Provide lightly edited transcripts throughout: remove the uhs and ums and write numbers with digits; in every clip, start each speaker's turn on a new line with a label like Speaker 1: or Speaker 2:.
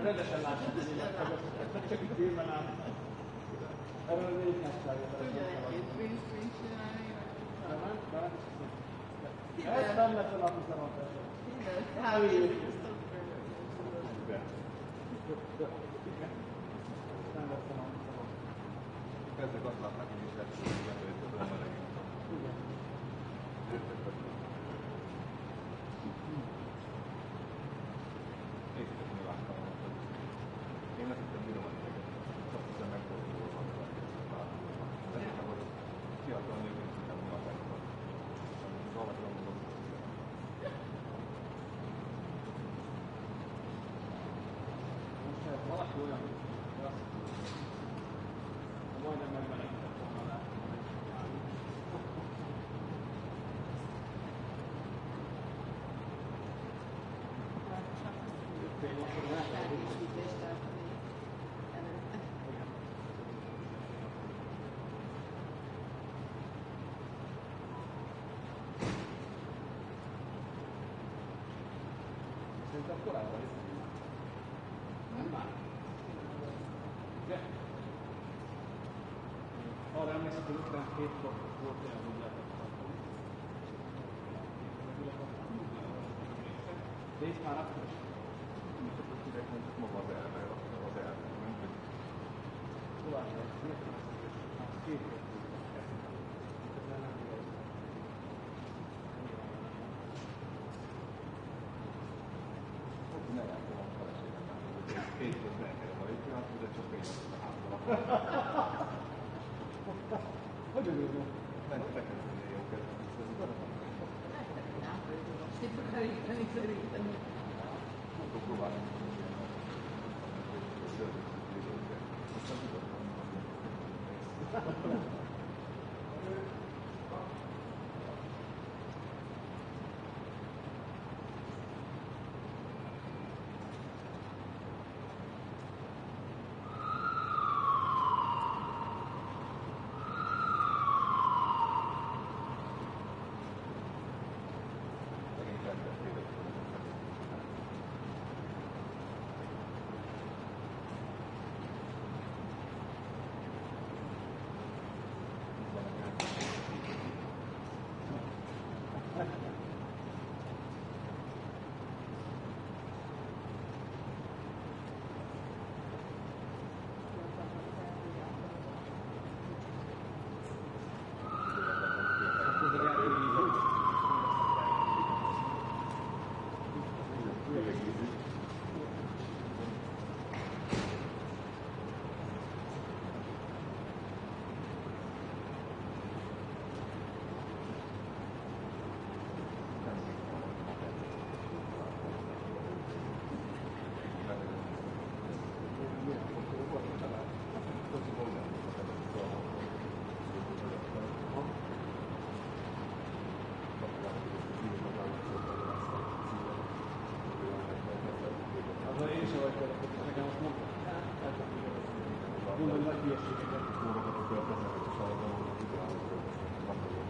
Speaker 1: Rendesen látszik, hogy én csak itt filmen át. Erről az egyik használja.
Speaker 2: Tudja egy print csinálni?
Speaker 1: Ez nem lesz a napi szemantásra. Nem lesz a napi szemantásra.
Speaker 3: Ezek azt látnak, hogy is lesz, hogy nem melegít.
Speaker 1: Igen.
Speaker 3: Észrevetni láttam, hogy én azt hittem, bírom a ideget. Azt hiszem, megfordulva van a változóban. Ez hiszem, hogy fiatal nőként hiszem, mi a feladatot. Valaki mondom,
Speaker 1: most ha valaki olyan, hogy azt majdnem megmenekített volna látni, hogy
Speaker 2: Felkészítést tartani előtte.
Speaker 1: szerintem korábban is. Nem már. Ugye? Arra emlékszem, hogy 52-kor volt olyan, hogy lehetett tartani. De itt már akkor is.
Speaker 3: csak maga az elve, nem hogy
Speaker 1: Továbbra is értelmezés, már két értelmezés kezdtem. Ezzel nem igaz.
Speaker 3: hogy ne jártam a feleségemben, hogy két közben elkerül a pillanat, de csak én azt a házban.
Speaker 1: Hogy örülök?
Speaker 3: Nem, tekintetni jó kezdeni, ez az
Speaker 2: Sikeríteni szerintem.
Speaker 3: akkor próbálom, hogy ilyen szörnyűző videókat. Aztán tudod,
Speaker 1: Azzal én sem vagyok, hogy nekem azt mondtam. Mondom, nagy hülyeségeket.
Speaker 3: Módokat kell beszélni, és arra van, hogy ideálokról beszélni.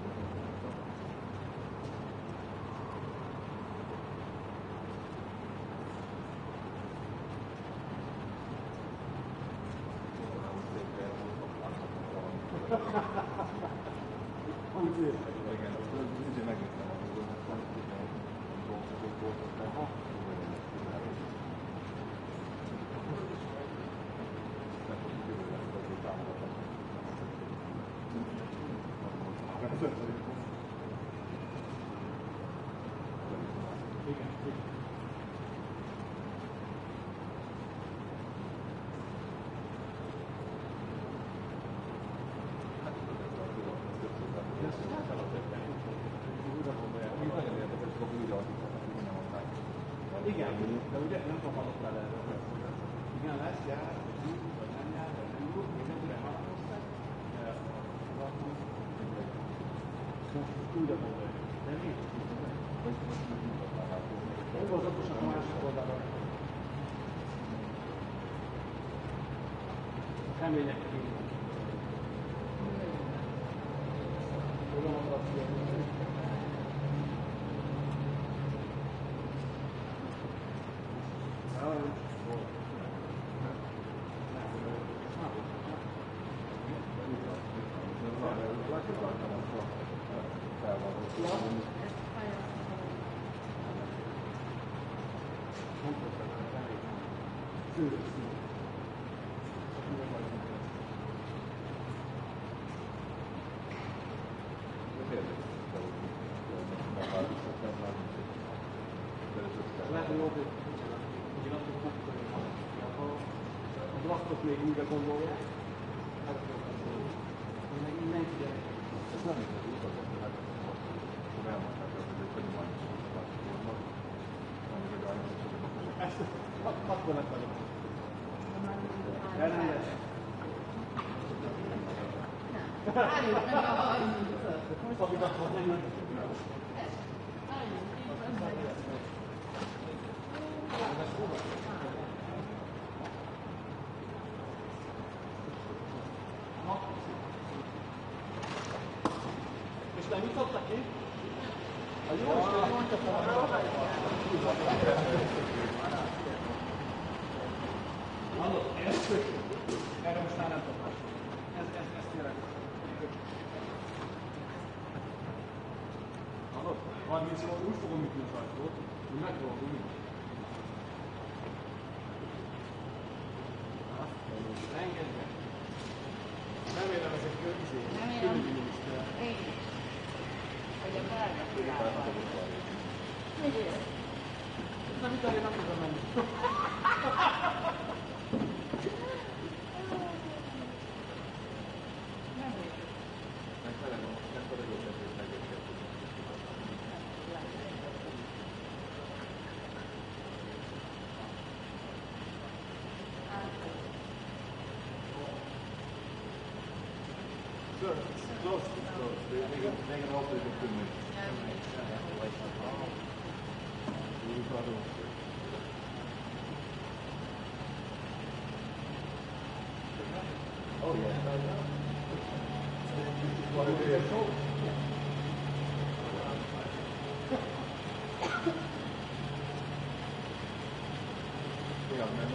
Speaker 1: Amit értek.
Speaker 3: Igen, ugye megnéztem a dolgokat, hogy dolgozók voltak, mert ha, nem tudjuk jövőre, hogy támogatnak.
Speaker 1: vele erről. Igen, lesz jár, vagy nem jár, vagy nem jut, még nem tudom, hallottak, de úgy a mondani. De mi? Hol az okosak a másik oldalon? Remények kívül. Tudom, hogy azt mondani. Még újra gondolják, én meg mindenki
Speaker 3: ez nem is az utazat, mert akkor elmondták, hogy egy hagyományos platformot, amire gályosan
Speaker 1: ezt akkor lett vagyok. De nem lesz.
Speaker 2: Álljuk meg a 30-at.
Speaker 1: Amit akkor nem jön. És nem jutottak ki? A jó Isten mondta fel. Hallod, ezt erre most már nem tudok. Ez tényleg. Hallod? 30 év úgy fogom ütni az ajtót, hogy meg fogom ülni. Engedj meg. Remélem ez egy külügyi miniszter.
Speaker 2: Én is. Hogy a belga világban. Miért?
Speaker 1: Nem itt elég nem tudom menni.
Speaker 2: Nem értem.
Speaker 3: Sure, it's close. They can also do 2 minutes. Oh yeah. What is it? Yeah, man.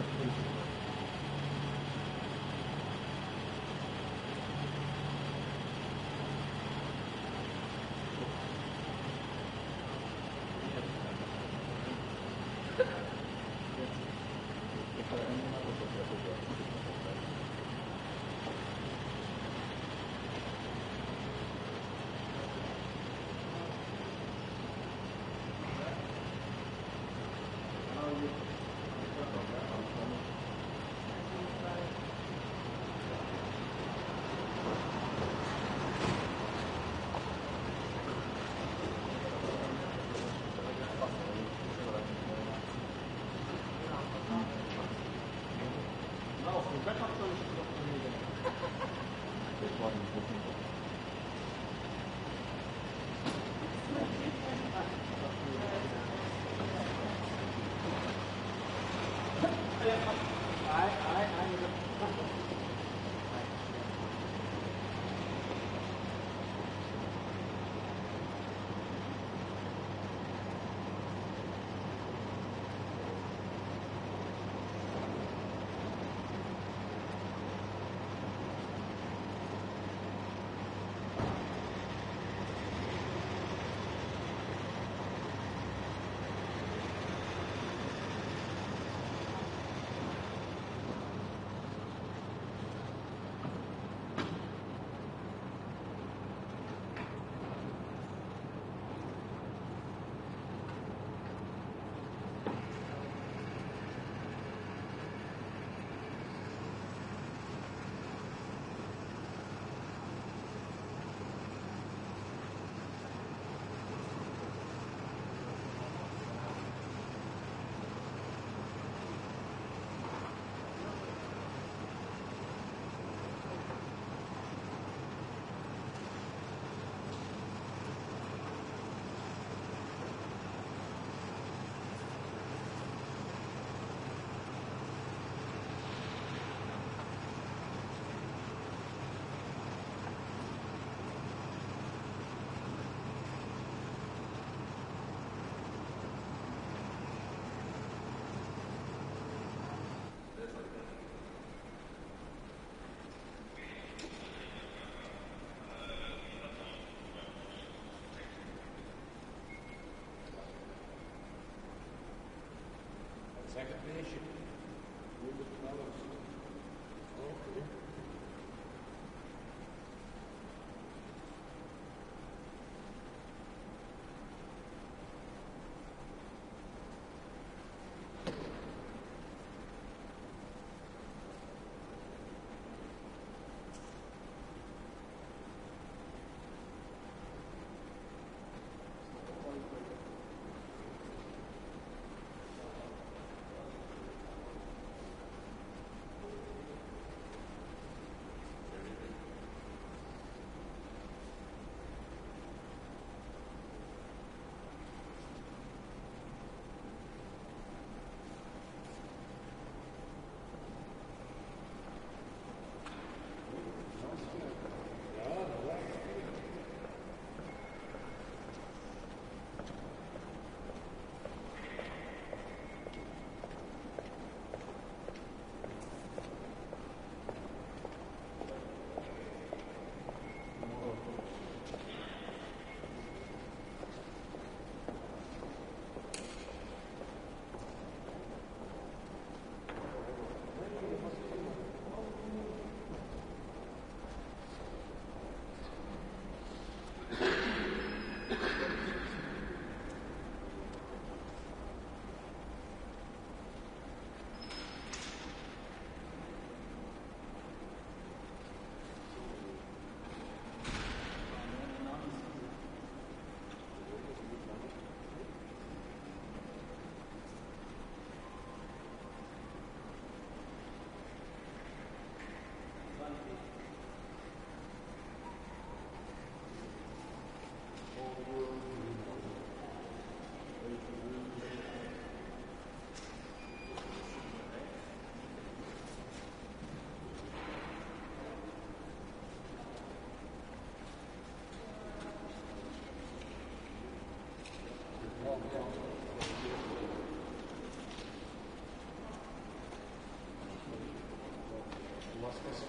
Speaker 3: Thank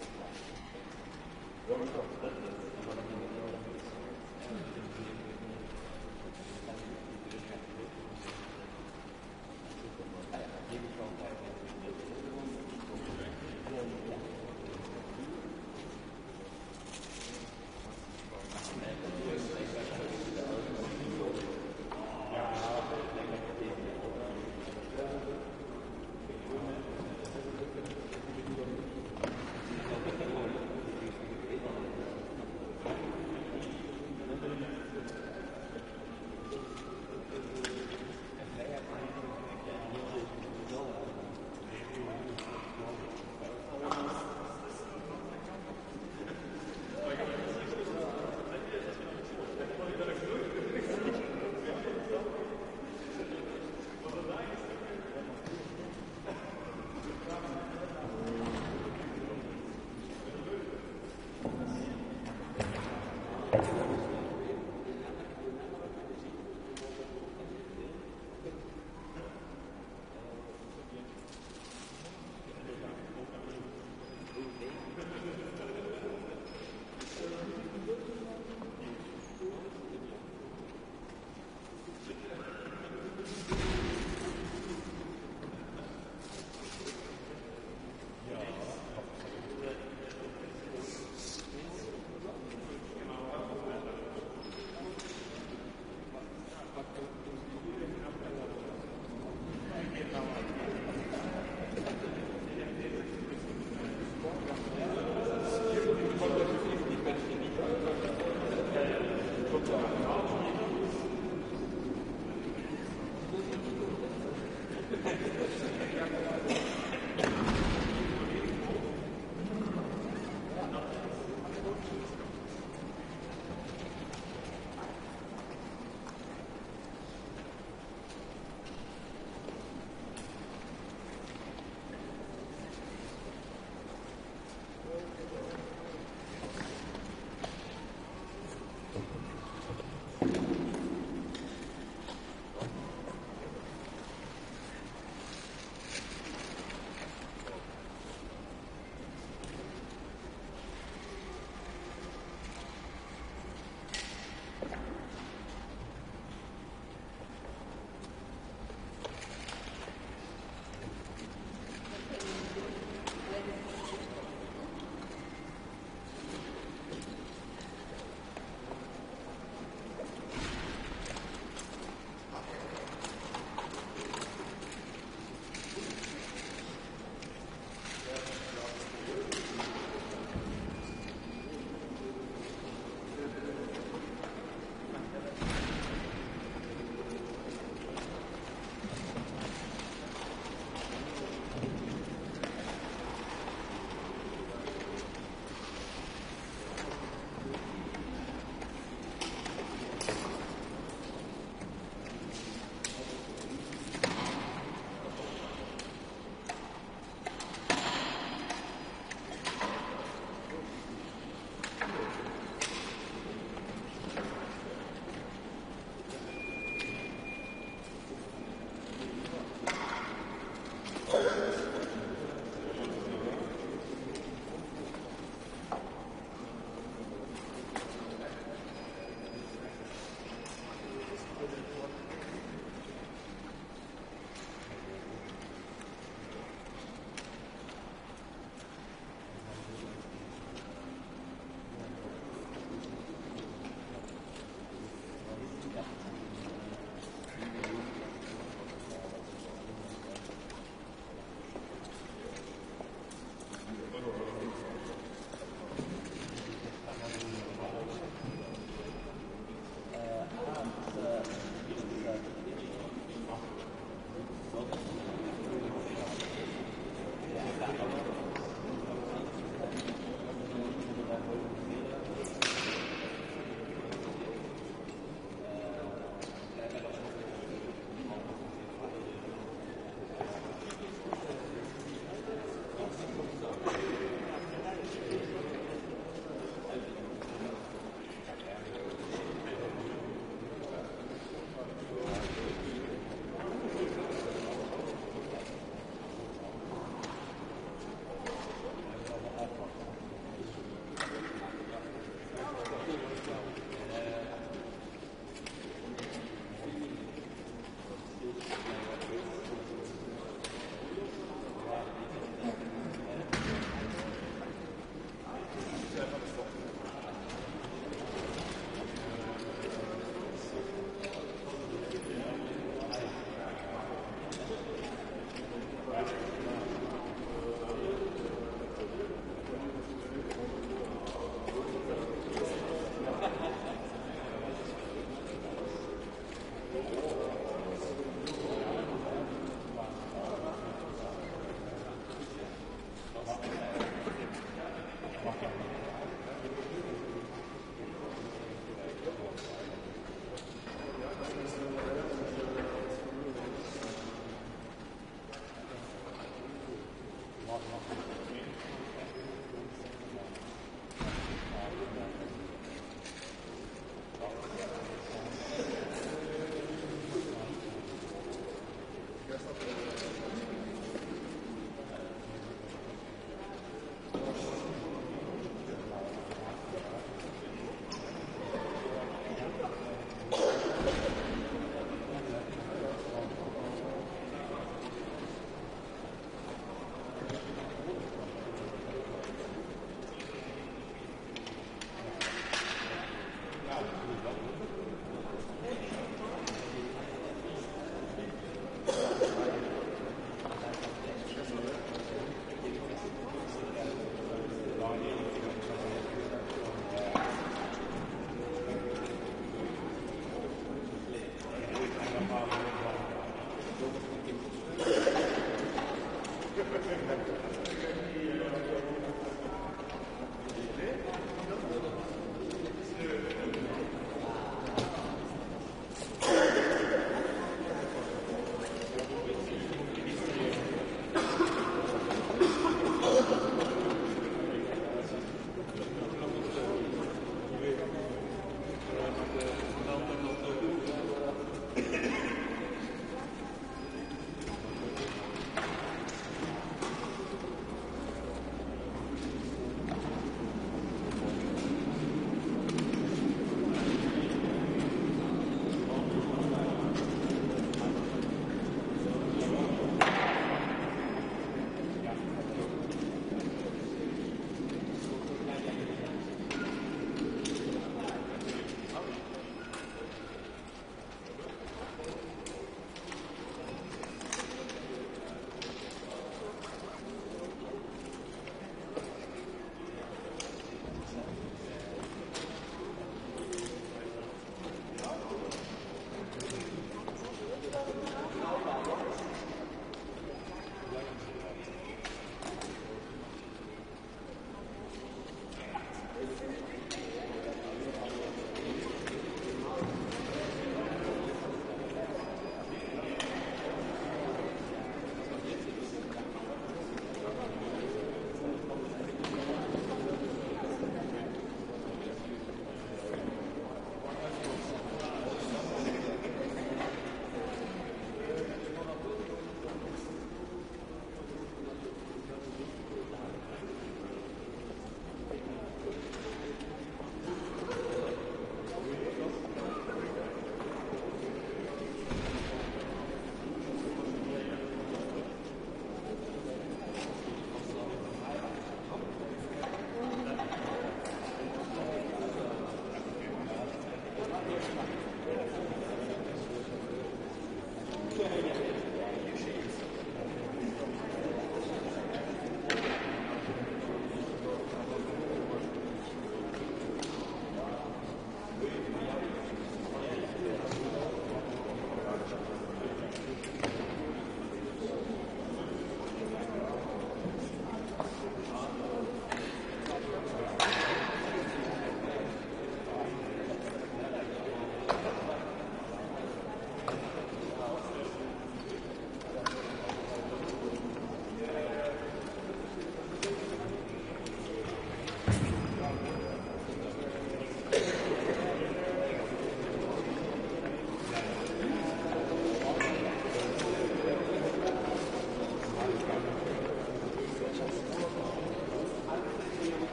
Speaker 3: you.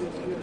Speaker 2: Goedemorgen.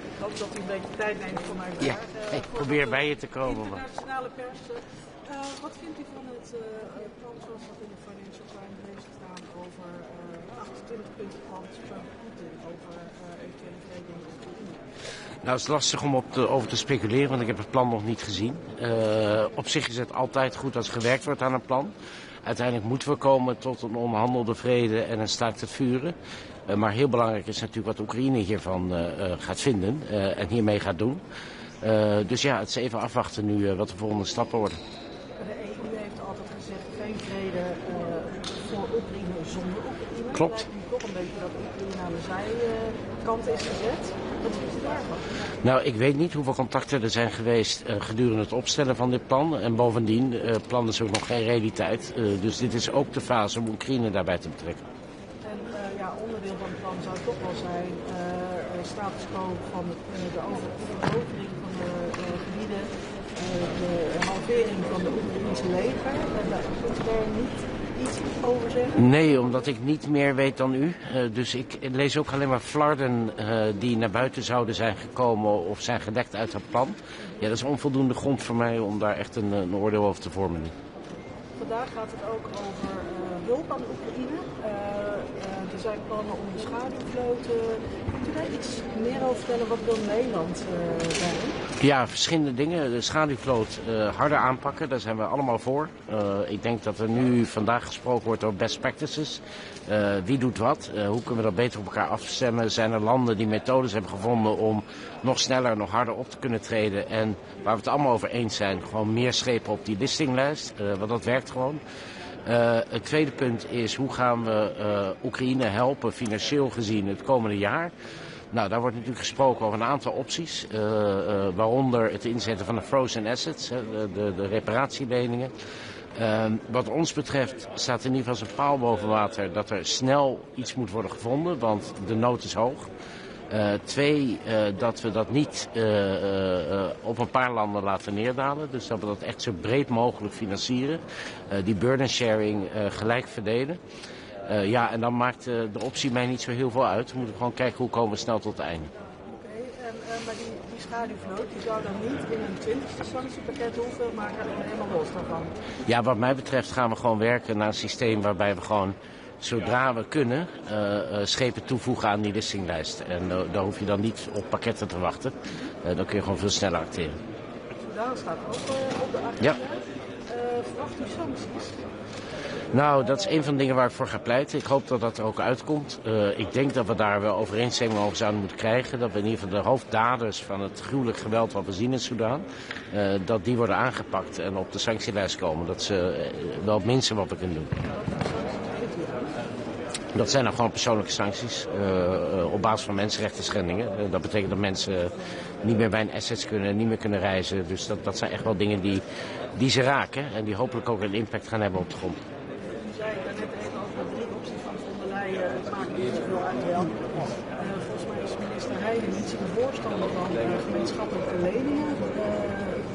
Speaker 2: Ik hoop dat u een beetje tijd neemt voor mijn vragen.
Speaker 4: Ik probeer bij je te komen.
Speaker 5: Internationale pers. Wat vindt u van het plan zoals dat in de Financial Times heeft staan over 28 punten plan van Poetin over eventuele vrede in Oekraïne?
Speaker 4: Nou, het is lastig om over te speculeren, want ik heb het plan nog niet gezien. Op zich is het altijd goed als gewerkt wordt aan een plan. Uiteindelijk moeten we komen tot een onderhandelde vrede en een staakt het vuren. Maar heel belangrijk is natuurlijk wat Oekraïne hiervan gaat vinden en hiermee gaat doen. Dus ja, het is even afwachten nu wat de volgende stappen worden.
Speaker 5: De EU heeft altijd gezegd geen vrede voor Oekraïne zonder Oekraïne.
Speaker 4: Klopt.
Speaker 5: Het lijkt nu toch een beetje dat Oekraïne aan de zijkant is gezet. Wat is het daarvan?
Speaker 4: Nou, ik weet niet hoeveel contacten er zijn geweest gedurende het opstellen van dit plan. En bovendien, het plan is ook nog geen realiteit. Dus dit is ook de fase om Oekraïne daarbij te betrekken.
Speaker 5: En onderdeel van het plan zou toch wel zijn status quo van de verovering van de gebieden, de halvering van de Oekraïnse leger. Kunt u daar niet iets over zeggen?
Speaker 4: Nee, omdat ik niet meer weet dan u. Dus ik lees ook alleen maar flarden die naar buiten zouden zijn gekomen of zijn gedekt uit het plan. Ja, dat is onvoldoende grond voor mij om daar echt een oordeel over te vormen.
Speaker 5: Vandaag gaat het ook over hulp aan Oekraïne. Er zijn plannen om de schaduwvloot. Kunt u daar iets meer over vertellen? Wat wil Nederland daarin?
Speaker 4: Ja, verschillende dingen. De schaduwvloot harder aanpakken, daar zijn we allemaal voor. Ik denk dat er nu vandaag gesproken wordt over best practices. Wie doet wat? Hoe kunnen we dat beter op elkaar afstemmen? Zijn er landen die methodes hebben gevonden om nog sneller, nog harder op te kunnen treden? En waar we het allemaal over eens zijn, gewoon meer schepen op die listinglijst. Want dat werkt gewoon. Het tweede punt is hoe gaan we Oekraïne helpen financieel gezien het komende jaar. Nou, daar wordt natuurlijk gesproken over een aantal opties. Waaronder het inzetten van de frozen assets, de reparatieleningen. Wat ons betreft staat in ieder geval zijn paal boven water dat er snel iets moet worden gevonden, want de nood is hoog. Twee, dat we dat niet op een paar landen laten neerdalen. Dus dat we dat echt zo breed mogelijk financieren. Die burden sharing gelijk verdelen. Ja, en dan maakt de optie mij niet zo heel veel uit. We moeten gewoon kijken hoe komen we snel tot het einde.
Speaker 5: Oké, maar die schaduwvloot die zou dan niet in een 20e sanctiepakket hoeven, maar helemaal los daarvan?
Speaker 4: Ja, wat mij betreft gaan we gewoon werken naar een systeem waarbij we gewoon, zodra we kunnen, schepen toevoegen aan die listinglijst. En daar hoef je dan niet op pakketten te wachten. Dan kun je gewoon veel sneller acteren.
Speaker 5: Soedan staat ook op de agenda.
Speaker 4: Ja.
Speaker 5: Verwacht u sancties?
Speaker 4: Nou, dat is een van de dingen waar ik voor ga pleiten. Ik hoop dat dat er ook uitkomt. Ik denk dat we daar wel overeenstemming over zouden moeten krijgen. Dat we in ieder geval de hoofddaders van het gruwelijk geweld wat we zien in Soedan, dat die worden aangepakt en op de sanctielijst komen. Dat is wel het minste wat we kunnen doen. Dat zijn dan gewoon persoonlijke sancties op basis van mensenrechten schendingen. Dat betekent dat mensen niet meer bij een assets kunnen, niet meer kunnen reizen. Dus dat zijn echt wel dingen die ze raken en die hopelijk ook een impact gaan hebben op de grond.
Speaker 5: U zei daarnet even over de 3 opties van von der Leyen. Het maakt niet zoveel uit welke. Volgens mij is minister Heijnen niet zo'n voorstander van gemeenschappelijke leningen.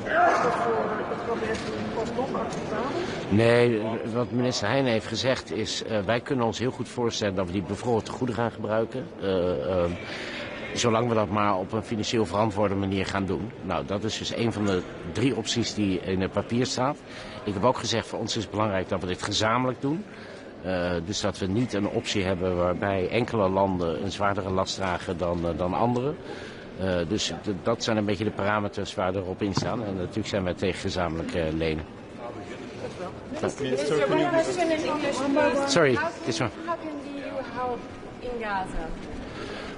Speaker 5: Is dat voor het kabinet alsnog acceptabel?
Speaker 4: Nee, wat minister Heijnen heeft gezegd is, wij kunnen ons heel goed voorstellen dat we die bevroren tegoeden gaan gebruiken. Zolang we dat maar op een financieel verantwoorde manier gaan doen. Nou, dat is dus een van de 3 opties die in het papier staat. Ik heb ook gezegd, voor ons is het belangrijk dat we dit gezamenlijk doen. Dus dat we niet een optie hebben waarbij enkele landen een zwaardere last dragen dan anderen. Dus dat zijn een beetje de parameters waar erop in staan. En natuurlijk zijn wij tegen gezamenlijk lenen. Sorry, this one.
Speaker 2: How can the EU help in Gaza?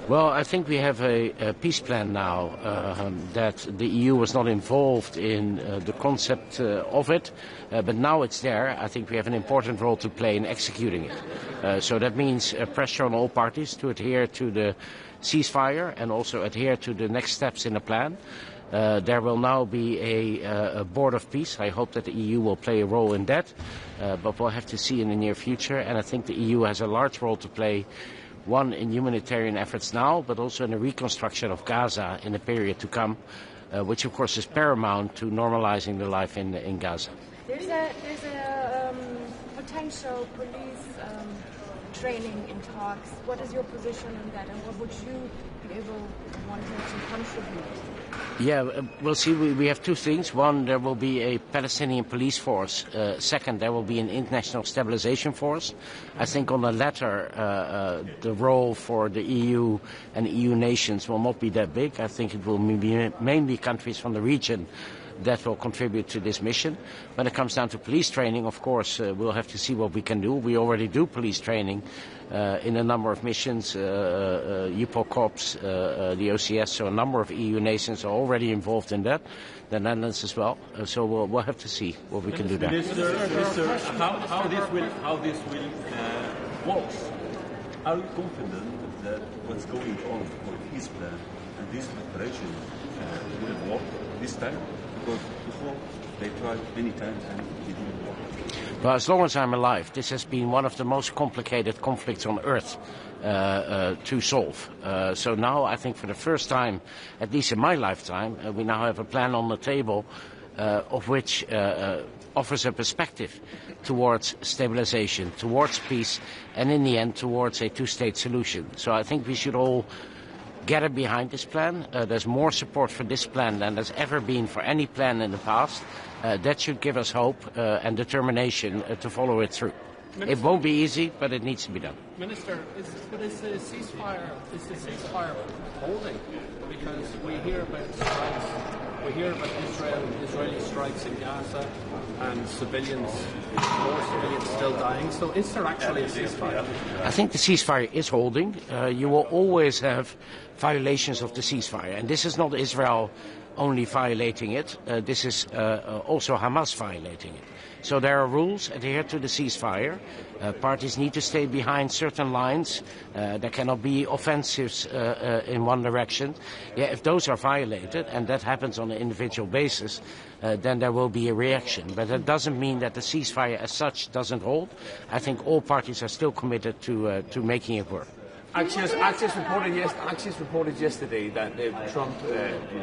Speaker 4: Well, I think we have a peace plan now that the EU was not involved in the concept of it, but now it's there. I think we have an important role to play in executing it. So that means pressure on all parties to adhere to the ceasefire and also adhere to the next steps in the plan. There will now be a board of peace. I hope that the EU will play a role in that, but we'll have to see in the near future. And I think the EU has a large role to play. One, in humanitarian efforts now, but also in the reconstruction of Gaza in the period to come, which of course is paramount to normalizing the life in Gaza.
Speaker 2: There's a potential police training in talks. What is your position on that, and what would you be able wanting to contribute?
Speaker 4: Yeah, we'll see. We have two things. One, there will be a Palestinian police force. Second, there will be an international stabilization force. I think on the latter, the role for the EU and EU nations will not be that big. I think it will be mainly countries from the region that will contribute to this mission. When it comes down to police training, of course, we'll have to see what we can do. We already do police training in a number of missions, UPOL Corps, the OCS, so a number of EU nations are already involved in that, the Netherlands as well. So we'll have to see what we can do there.
Speaker 6: Minister, how this will work? Are you confident that what's going on with his plan and this preparation will work this time? Because before they tried many times and it didn't work.
Speaker 4: Well, as long as I'm alive, this has been one of the most complicated conflicts on Earth to solve. So now I think for the first time, at least in my lifetime, we now have a plan on the table of which offers a perspective towards stabilization, towards peace, and in the end towards a two-state solution. So I think we should all gather behind this plan. There's more support for this plan than there's ever been for any plan in the past. That should give us hope and determination to follow it through. Minister, it won't be easy, but it needs to be done.
Speaker 1: Minister, is the ceasefire holding? Because we hear about strikes, we hear about Israeli strikes in Gaza, and more civilians still dying. So is there actually a ceasefire?
Speaker 4: I think the ceasefire is holding. You will always have violations of the ceasefire, and this is not Israel only violating it. This is also Hamas violating it. So there are rules adhered to the ceasefire. Parties need to stay behind certain lines. There cannot be offensives in one direction. Yeah, if those are violated, and that happens on an individual basis, then there will be a reaction. But that doesn't mean that the ceasefire as such doesn't hold. I think all parties are still committed to making it work.
Speaker 7: Axios reported yesterday that Trump,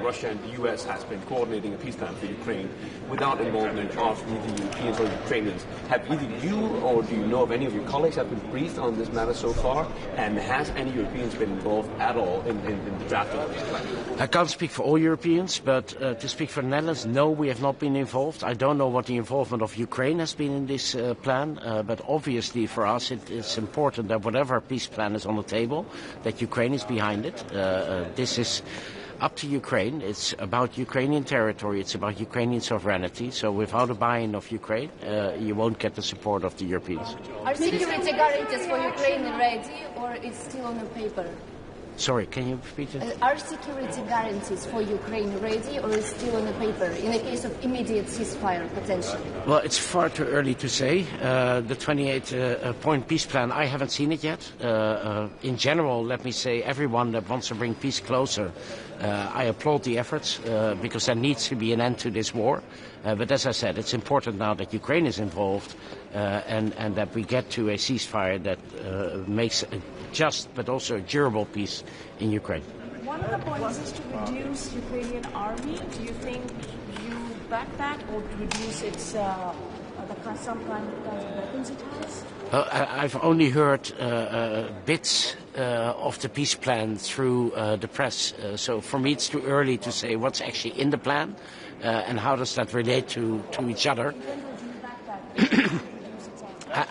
Speaker 7: Russia and the US has been coordinating a peace plan for Ukraine without involvement of the Europeans or Ukrainians. Have either you or do you know of any of your colleagues have been briefed on this matter so far? And has any Europeans been involved at all in the drafting of this plan?
Speaker 4: I can't speak for all Europeans, but to speak for the Netherlands, no, we have not been involved. I don't know what the involvement of Ukraine has been in this plan, but obviously for us it's important that whatever peace plan is on the table, that Ukraine is behind it. This is up to Ukraine. It's about Ukrainian territory. It's about Ukrainian sovereignty. So without a buy-in of Ukraine, you won't get the support of the Europeans.
Speaker 2: Are security guarantees for Ukraine ready, or it's still on the paper?
Speaker 4: Sorry, can you repeat it?
Speaker 2: Are security guarantees for Ukraine ready, or is still on the paper in the case of immediate ceasefire potentially?
Speaker 4: Well, it's far too early to say. The 28-point peace plan, I haven't seen it yet. In general, let me say, everyone that wants to bring peace closer, I applaud the efforts because there needs to be an end to this war. But as I said, it's important now that Ukraine is involved and that we get to a ceasefire that makes a just but also a durable peace in Ukraine.
Speaker 8: One of the points is to reduce Ukrainian army. Do you think you back that, or to reduce its some kind of weapons it has?
Speaker 4: I've only heard bits of the peace plan through the press. So for me it's too early to say what's actually in the plan and how does that relate to each other.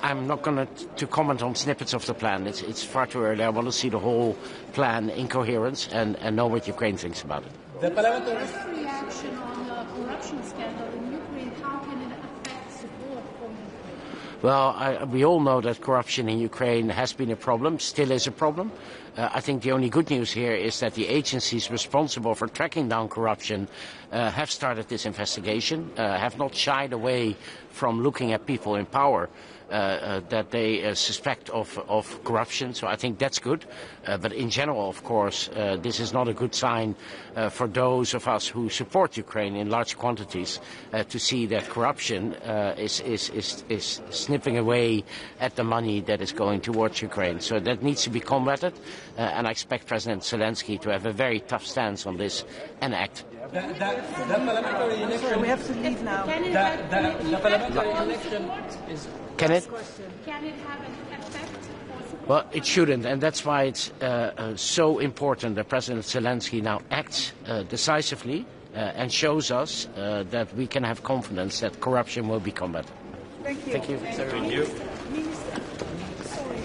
Speaker 4: I'm not going to comment on snippets of the plan. It's far too early. I want to see the whole plan in coherence and know what Ukraine thinks about it.
Speaker 9: The reaction on the corruption scandal in Ukraine, how can it affect support for Ukraine?
Speaker 4: Well, we all know that corruption in Ukraine has been a problem, still is a problem. I think the only good news here is that the agencies responsible for tracking down corruption have started this investigation, have not shied away from looking at people in power that they suspect of corruption. So I think that's good. But in general, of course, this is not a good sign for those of us who support Ukraine in large quantities to see that corruption is snipping away at the money that is going towards Ukraine. So that needs to be combated. And I expect President Zelensky to have a very tough stance on this and act.
Speaker 1: The parliamentary election.
Speaker 5: Sorry, we have to leave now.
Speaker 1: The parliamentary election is.
Speaker 4: Can it?
Speaker 9: Can it have an effect for support?
Speaker 4: Well, it shouldn't, and that's why it's so important that President Zelensky now acts decisively and shows us that we can have confidence that corruption will be combated.
Speaker 5: Thank you.
Speaker 4: Thank you.
Speaker 7: Thank you.
Speaker 5: Minister, sorry.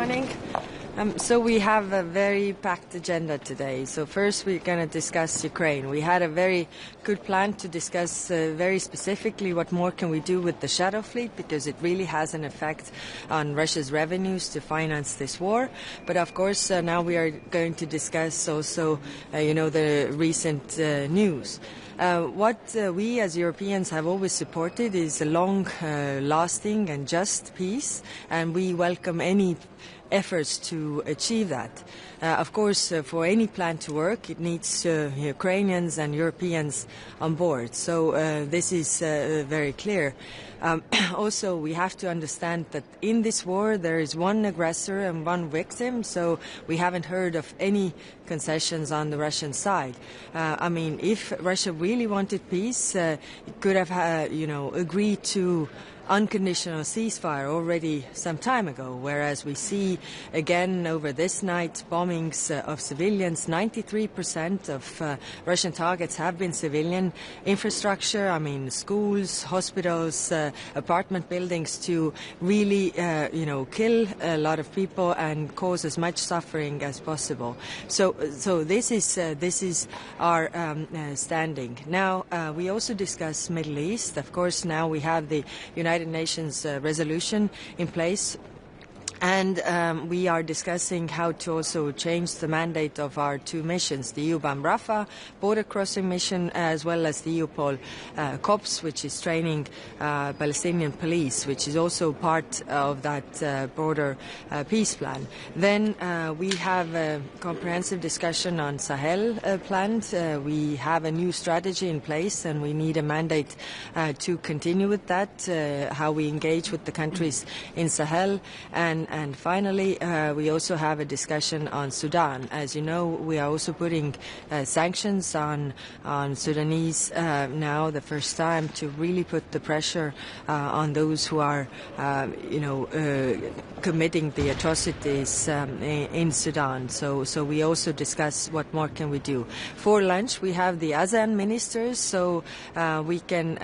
Speaker 10: morning. So we have a very packed agenda today. So first we're going to discuss Ukraine. We had a very good plan to discuss very specifically what more can we do with the Shadow Fleet, because it really has an effect on Russia's revenues to finance this war. But of course now we are going to discuss also the recent news. What we as Europeans have always supported is a long-lasting and just peace, and we welcome any efforts to achieve that. Of course, for any plan to work, it needs Ukrainians and Europeans on board. So this is very clear. Also, we have to understand that in this war there is one aggressor and one victim, so we haven't heard of any concessions on the Russian side. If Russia really wanted peace, it could have agreed to unconditional ceasefire already some time ago, whereas we see again over this night bombings of civilians. 93% of Russian targets have been civilian infrastructure, schools, hospitals, apartment buildings, to really kill a lot of people and cause as much suffering as possible. So this is our standing. Now we also discuss Middle East. Of course, now we have the United Nations resolution in place. And we are discussing how to also change the mandate of our two missions, the EUBAM Rafah border crossing mission, as well as the EUPOL COPS, which is training Palestinian police, which is also part of that border peace plan. Then we have a comprehensive discussion on Sahel plan. We have a new strategy in place, and we need a mandate to continue with that, how we engage with the countries in Sahel. And finally, we also have a discussion on Sudan. As you know, we are also putting sanctions on Sudanese now, the first time, to really put the pressure on those who are, committing the atrocities in Sudan. So we also discuss what more can we do. For lunch, we have the ASEAN ministers, so we can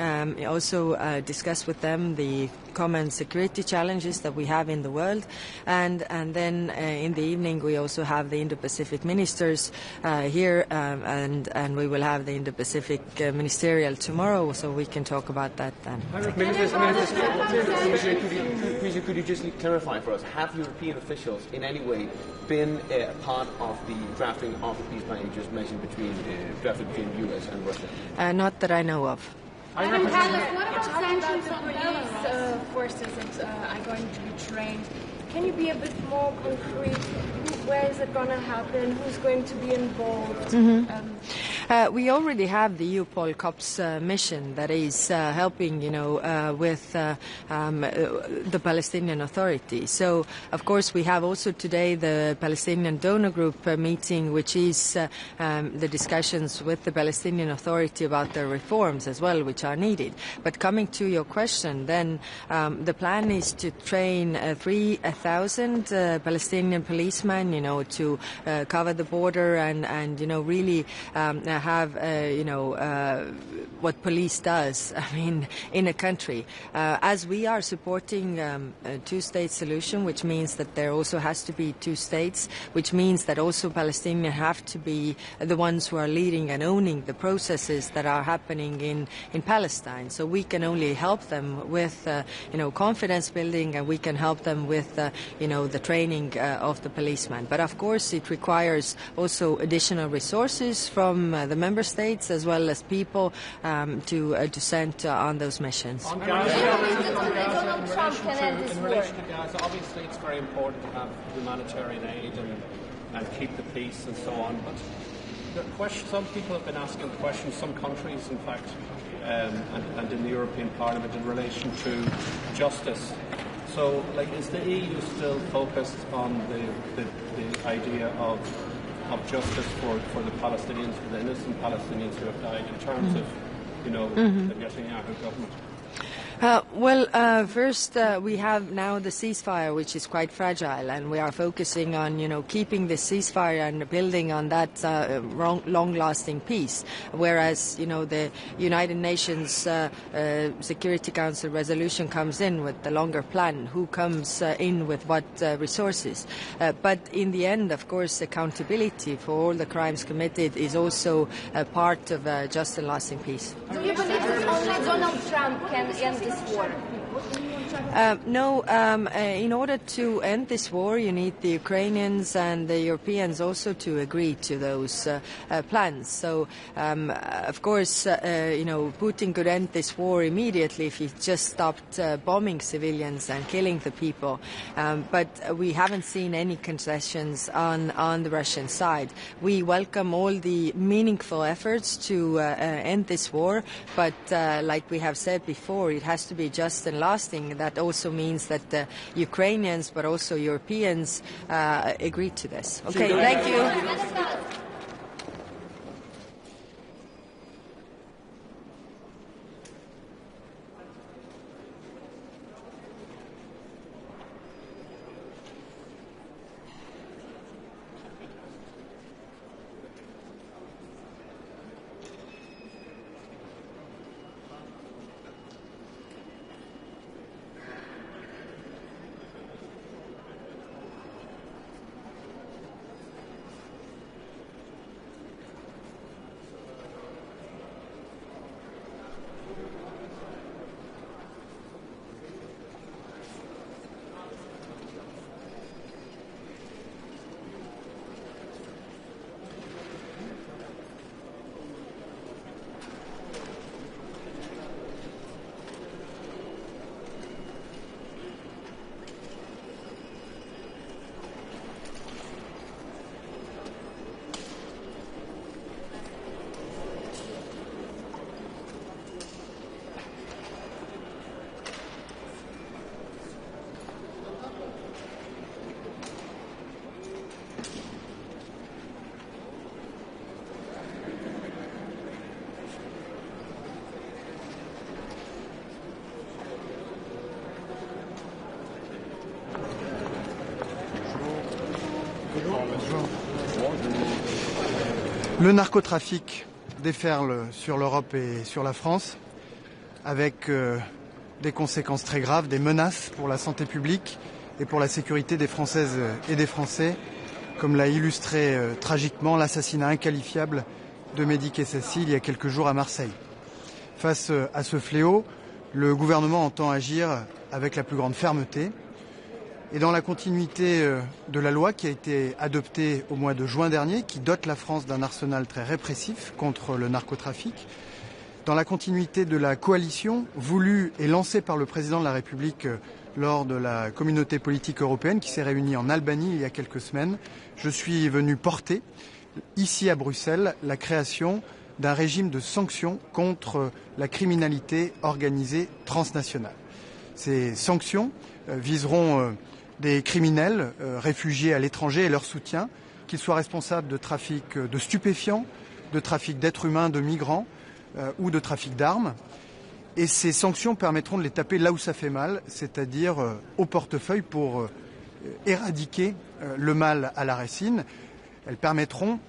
Speaker 10: also discuss with them the common security challenges that we have in the world, and then in the evening we also have the Indo-Pacific ministers here, and we will have the Indo-Pacific ministerial tomorrow, so we can talk about that then.
Speaker 7: Minister, could you just clarify for us, have European officials in any way been a part of the drafting of the peace plan you just mentioned between the US and Russia?
Speaker 10: Not that I know of.
Speaker 9: Madam Palace, what about sanctions on
Speaker 8: Police forces that are going to be trained. Can you be a bit more concrete? Where is it going to happen? Who's going to be involved?
Speaker 10: We already have the EUPOL COPS mission that is helping, with the Palestinian Authority. So, of course, we have also today the Palestinian donor group meeting, which is the discussions with the Palestinian Authority about their reforms as well, which are needed. But coming to your question, then the plan is to train 3,000 Palestinian policemen, to cover the border and really have what police does, in a country. As we are supporting a two-state solution, which means that there also has to be two states, which means that also Palestinians have to be the ones who are leading and owning the processes that are happening in Palestine. So we can only help them with, confidence building, and we can help them with, the training of the policemen. But of course, it requires also additional resources from the member states as well as people to send on those missions.
Speaker 1: In relation to Gaza, obviously it's very important to have humanitarian aid and keep the peace and so on. But some people have been asking questions, some countries in fact, and in the European Parliament in relation to justice. So, is the EU still focused on the idea of justice for the Palestinians, for the innocent Palestinians who have died, in terms of, the Netanyahu government?
Speaker 10: First, we have now the ceasefire, which is quite fragile, and we are focusing on, keeping the ceasefire and building on that long-lasting peace. Whereas, the United Nations Security Council resolution comes in with the longer plan, who comes in with what resources. But in the end, of course, accountability for all the crimes committed is also a part of just and lasting peace.
Speaker 2: Do you believe that only Donald Trump can end this war?
Speaker 10: No, in order to end this war, you need the Ukrainians and the Europeans also to agree to those plans. So, of course, Putin could end this war immediately if he just stopped bombing civilians and killing the people. But we haven't seen any concessions on the Russian side. We welcome all the meaningful efforts to end this war, but like we have said before, it has to be just and lasting. That also means that the Ukrainians, but also Europeans, agree to this. Okay, thank you.
Speaker 11: Le narcotrafic déferle sur l'Europe et sur la France avec des conséquences très graves, des menaces pour la santé publique et pour la sécurité des Françaises et des Français, comme l'a illustré tragiquement l'assassinat inqualifiable de Mehdi Kessassi il y a quelques jours à Marseille. Face à ce fléau, le gouvernement entend agir avec la plus grande fermeté. Et dans la continuité de la loi qui a été adoptée au mois de juin dernier, qui dote la France d'un arsenal très répressif contre le narcotrafic, dans la continuité de la coalition voulue et lancée par le président de la République lors de la communauté politique européenne qui s'est réunie en Albanie il y a quelques semaines, je suis venu porter, ici à Bruxelles, la création d'un régime de sanctions contre la criminalité organisée transnationale. Ces sanctions viseront des criminels réfugiés à l'étranger et leurs soutiens, qu'ils soient responsables de trafic de stupéfiants, de trafic d'êtres humains, de migrants ou de trafic d'armes. Et ces sanctions permettront de les taper là où ça fait mal, c'est-à-dire au portefeuille pour éradiquer le mal à la racine. Elles permettront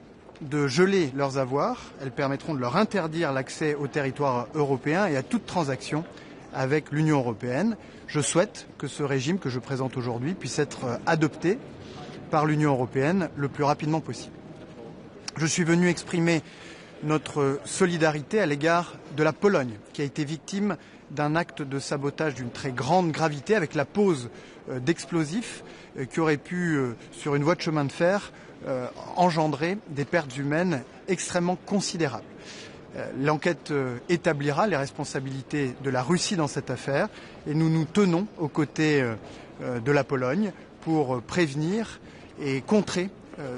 Speaker 11: de geler leurs avoirs, elles permettront de leur interdire l'accès au territoire européen et à toute transaction avec l'Union européenne. Je souhaite que ce régime que je présente aujourd'hui puisse être adopté par l'Union européenne le plus rapidement possible. Je suis venu exprimer notre solidarité à l'égard de la Pologne, qui a été victime d'un acte de sabotage d'une très grande gravité avec la pose d'explosifs qui aurait pu, sur une voie de chemin de fer, engendrer des pertes humaines extrêmement considérables. L'enquête établira les responsabilités de la Russie dans cette affaire et nous nous tenons aux côtés de la Pologne pour prévenir et contrer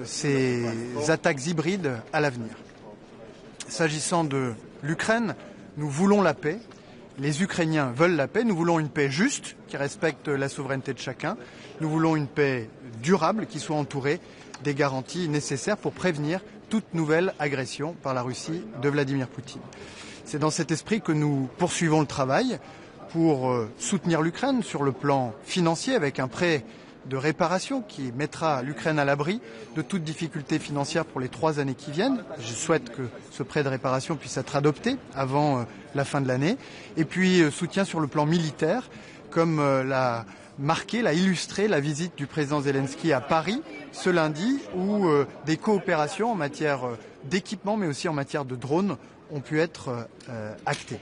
Speaker 11: ces attaques hybrides à l'avenir. S'agissant de l'Ukraine, nous voulons la paix. Les Ukrainiens veulent la paix. Nous voulons une paix juste qui respecte la souveraineté de chacun. Nous voulons une paix durable qui soit entourée des garanties nécessaires pour prévenir toute nouvelle agression par la Russie de Vladimir Poutine. C'est dans cet esprit que nous poursuivons le travail pour soutenir l'Ukraine sur le plan financier avec un prêt de réparation qui mettra l'Ukraine à l'abri de toute difficulté financière pour les 3 années qui viennent. Je souhaite que ce prêt de réparation puisse être adopté avant la fin de l'année. Et puis soutien sur le plan militaire, comme l'a illustré la visite du président Zelensky à Paris ce lundi, où des coopérations en matière d'équipement mais aussi en matière de drones ont pu être actées.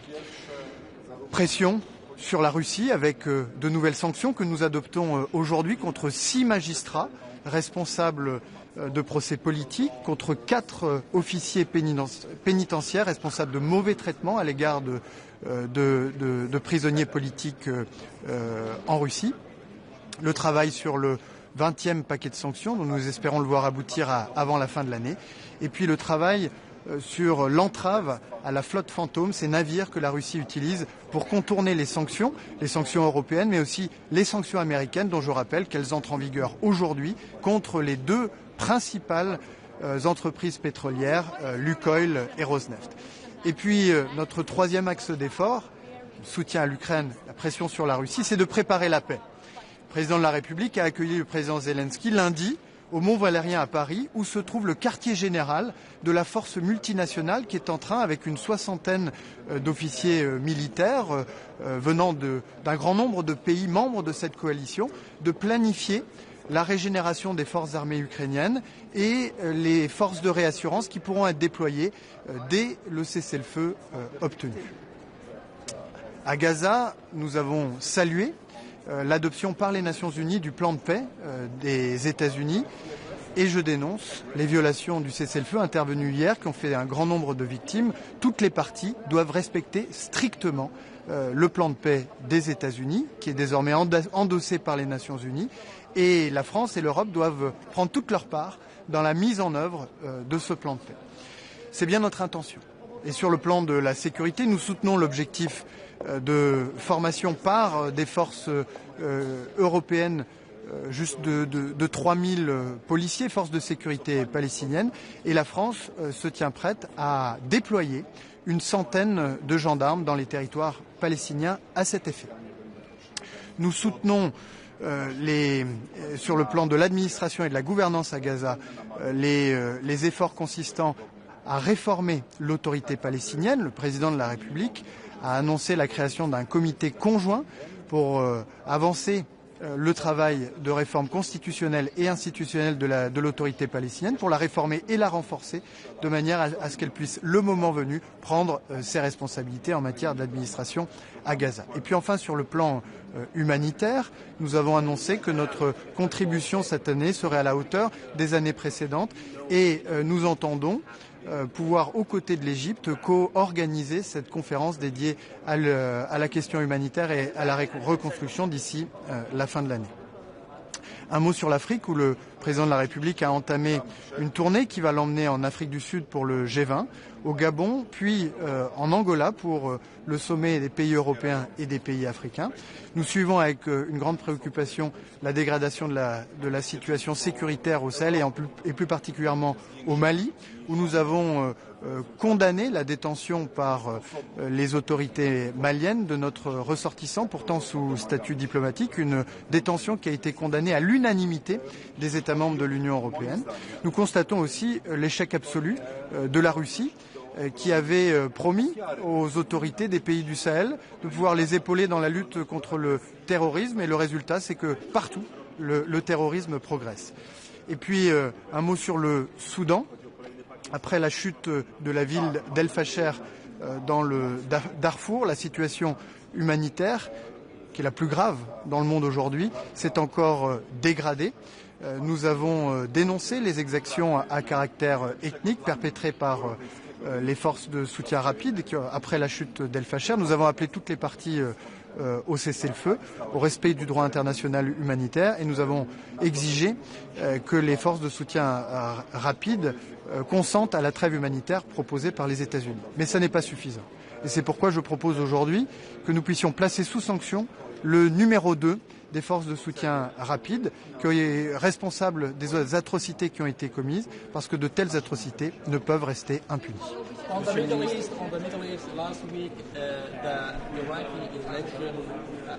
Speaker 11: Pression sur la Russie avec de nouvelles sanctions que nous adoptons aujourd'hui contre 6 magistrats responsables de procès politiques, contre 4 officiers pénitentiaires responsables de mauvais traitements à l'égard de prisonniers politiques en Russie. Le travail sur le 20e paquet de sanctions dont nous espérons le voir aboutir avant la fin de l'année. Et puis le travail sur l'entrave à la flotte fantôme, ces navires que la Russie utilise pour contourner les sanctions européennes, mais aussi les sanctions américaines, dont je rappelle qu'elles entrent en vigueur aujourd'hui contre les 2 principales entreprises pétrolières, Lukoil et Rosneft. Et puis notre 3e axe d'effort, soutien à l'Ukraine, la pression sur la Russie, c'est de préparer la paix. Le président de la République a accueilli le président Zelensky lundi au Mont-Valérien à Paris, où se trouve le quartier général de la force multinationale qui est en train, avec une 60aine d'officiers militaires venant d'un grand nombre de pays membres de cette coalition, de planifier la régénération des forces armées ukrainiennes et les forces de réassurance qui pourront être déployées dès le cessez-le-feu obtenu. À Gaza, nous avons salué l'adoption par les Nations Unies du plan de paix des États-Unis et je dénonce les violations du cessez-le-feu intervenues hier qui ont fait un grand nombre de victimes. Toutes les parties doivent respecter strictement le plan de paix des États-Unis qui est désormais endossé par les Nations Unies et la France et l'Europe doivent prendre toute leur part dans la mise en œuvre de ce plan de paix. C'est bien notre intention. Et sur le plan de la sécurité, nous soutenons l'objectif de formation par des forces européennes juste de 3000 policiers, forces de sécurité palestiniennes, et la France se tient prête à déployer une centaine de gendarmes dans les territoires palestiniens à cet effet. Nous soutenons sur le plan de l'administration et de la gouvernance à Gaza les efforts consistant à réformer l'autorité palestinienne. Le président de la République a annoncé la création d'un comité conjoint pour avancer le travail de réforme constitutionnelle et institutionnelle de l'autorité palestinienne, pour la réformer et la renforcer de manière à ce qu'elle puisse, le moment venu, prendre ses responsabilités en matière d'administration à Gaza. Et puis enfin, sur le plan humanitaire, nous avons annoncé que notre contribution cette année serait à la hauteur des années précédentes et nous entendons pouvoir, aux côtés de l'Égypte, co-organiser cette conférence dédiée à la question humanitaire et à la reconstruction d'ici la fin de l'année. Un mot sur l'Afrique, où le président de la République a entamé une tournée qui va l'emmener en Afrique du Sud pour le G20, au Gabon, puis en Angola pour le sommet des pays européens et des pays africains. Nous suivons avec une grande préoccupation la dégradation de la situation sécuritaire au Sahel et plus particulièrement au Mali, où nous avons condamné la détention par les autorités maliennes de notre ressortissant, pourtant sous statut diplomatique, une détention qui a été condamnée à l'unanimité des États membres de l'Union européenne. Nous constatons aussi l'échec absolu de la Russie, qui avait promis aux autorités des pays du Sahel de pouvoir les épauler dans la lutte contre le terrorisme, et le résultat, c'est que partout, le terrorisme progresse. Et puis, un mot sur le Soudan. Après la chute de la ville d'El Fasher dans le Darfour, la situation humanitaire, qui est la plus grave dans le monde aujourd'hui, s'est encore dégradée. Nous avons dénoncé les exactions à caractère ethnique perpétrées par les forces de soutien rapide après la chute d'El Fasher. Nous avons appelé toutes les parties au cessez-le-feu, au respect du droit international humanitaire, et nous avons exigé que les forces de soutien rapide consentent à la trêve humanitaire proposée par les États-Unis. Mais ça n'est pas suffisant. Et c'est pourquoi je propose aujourd'hui que nous puissions placer sous sanction le numéro 2 des forces de soutien rapide, qui est responsable des atrocités qui ont été commises, parce que de telles atrocités ne peuvent rester impunies.
Speaker 1: On the Middle East, last week, the Iraqi election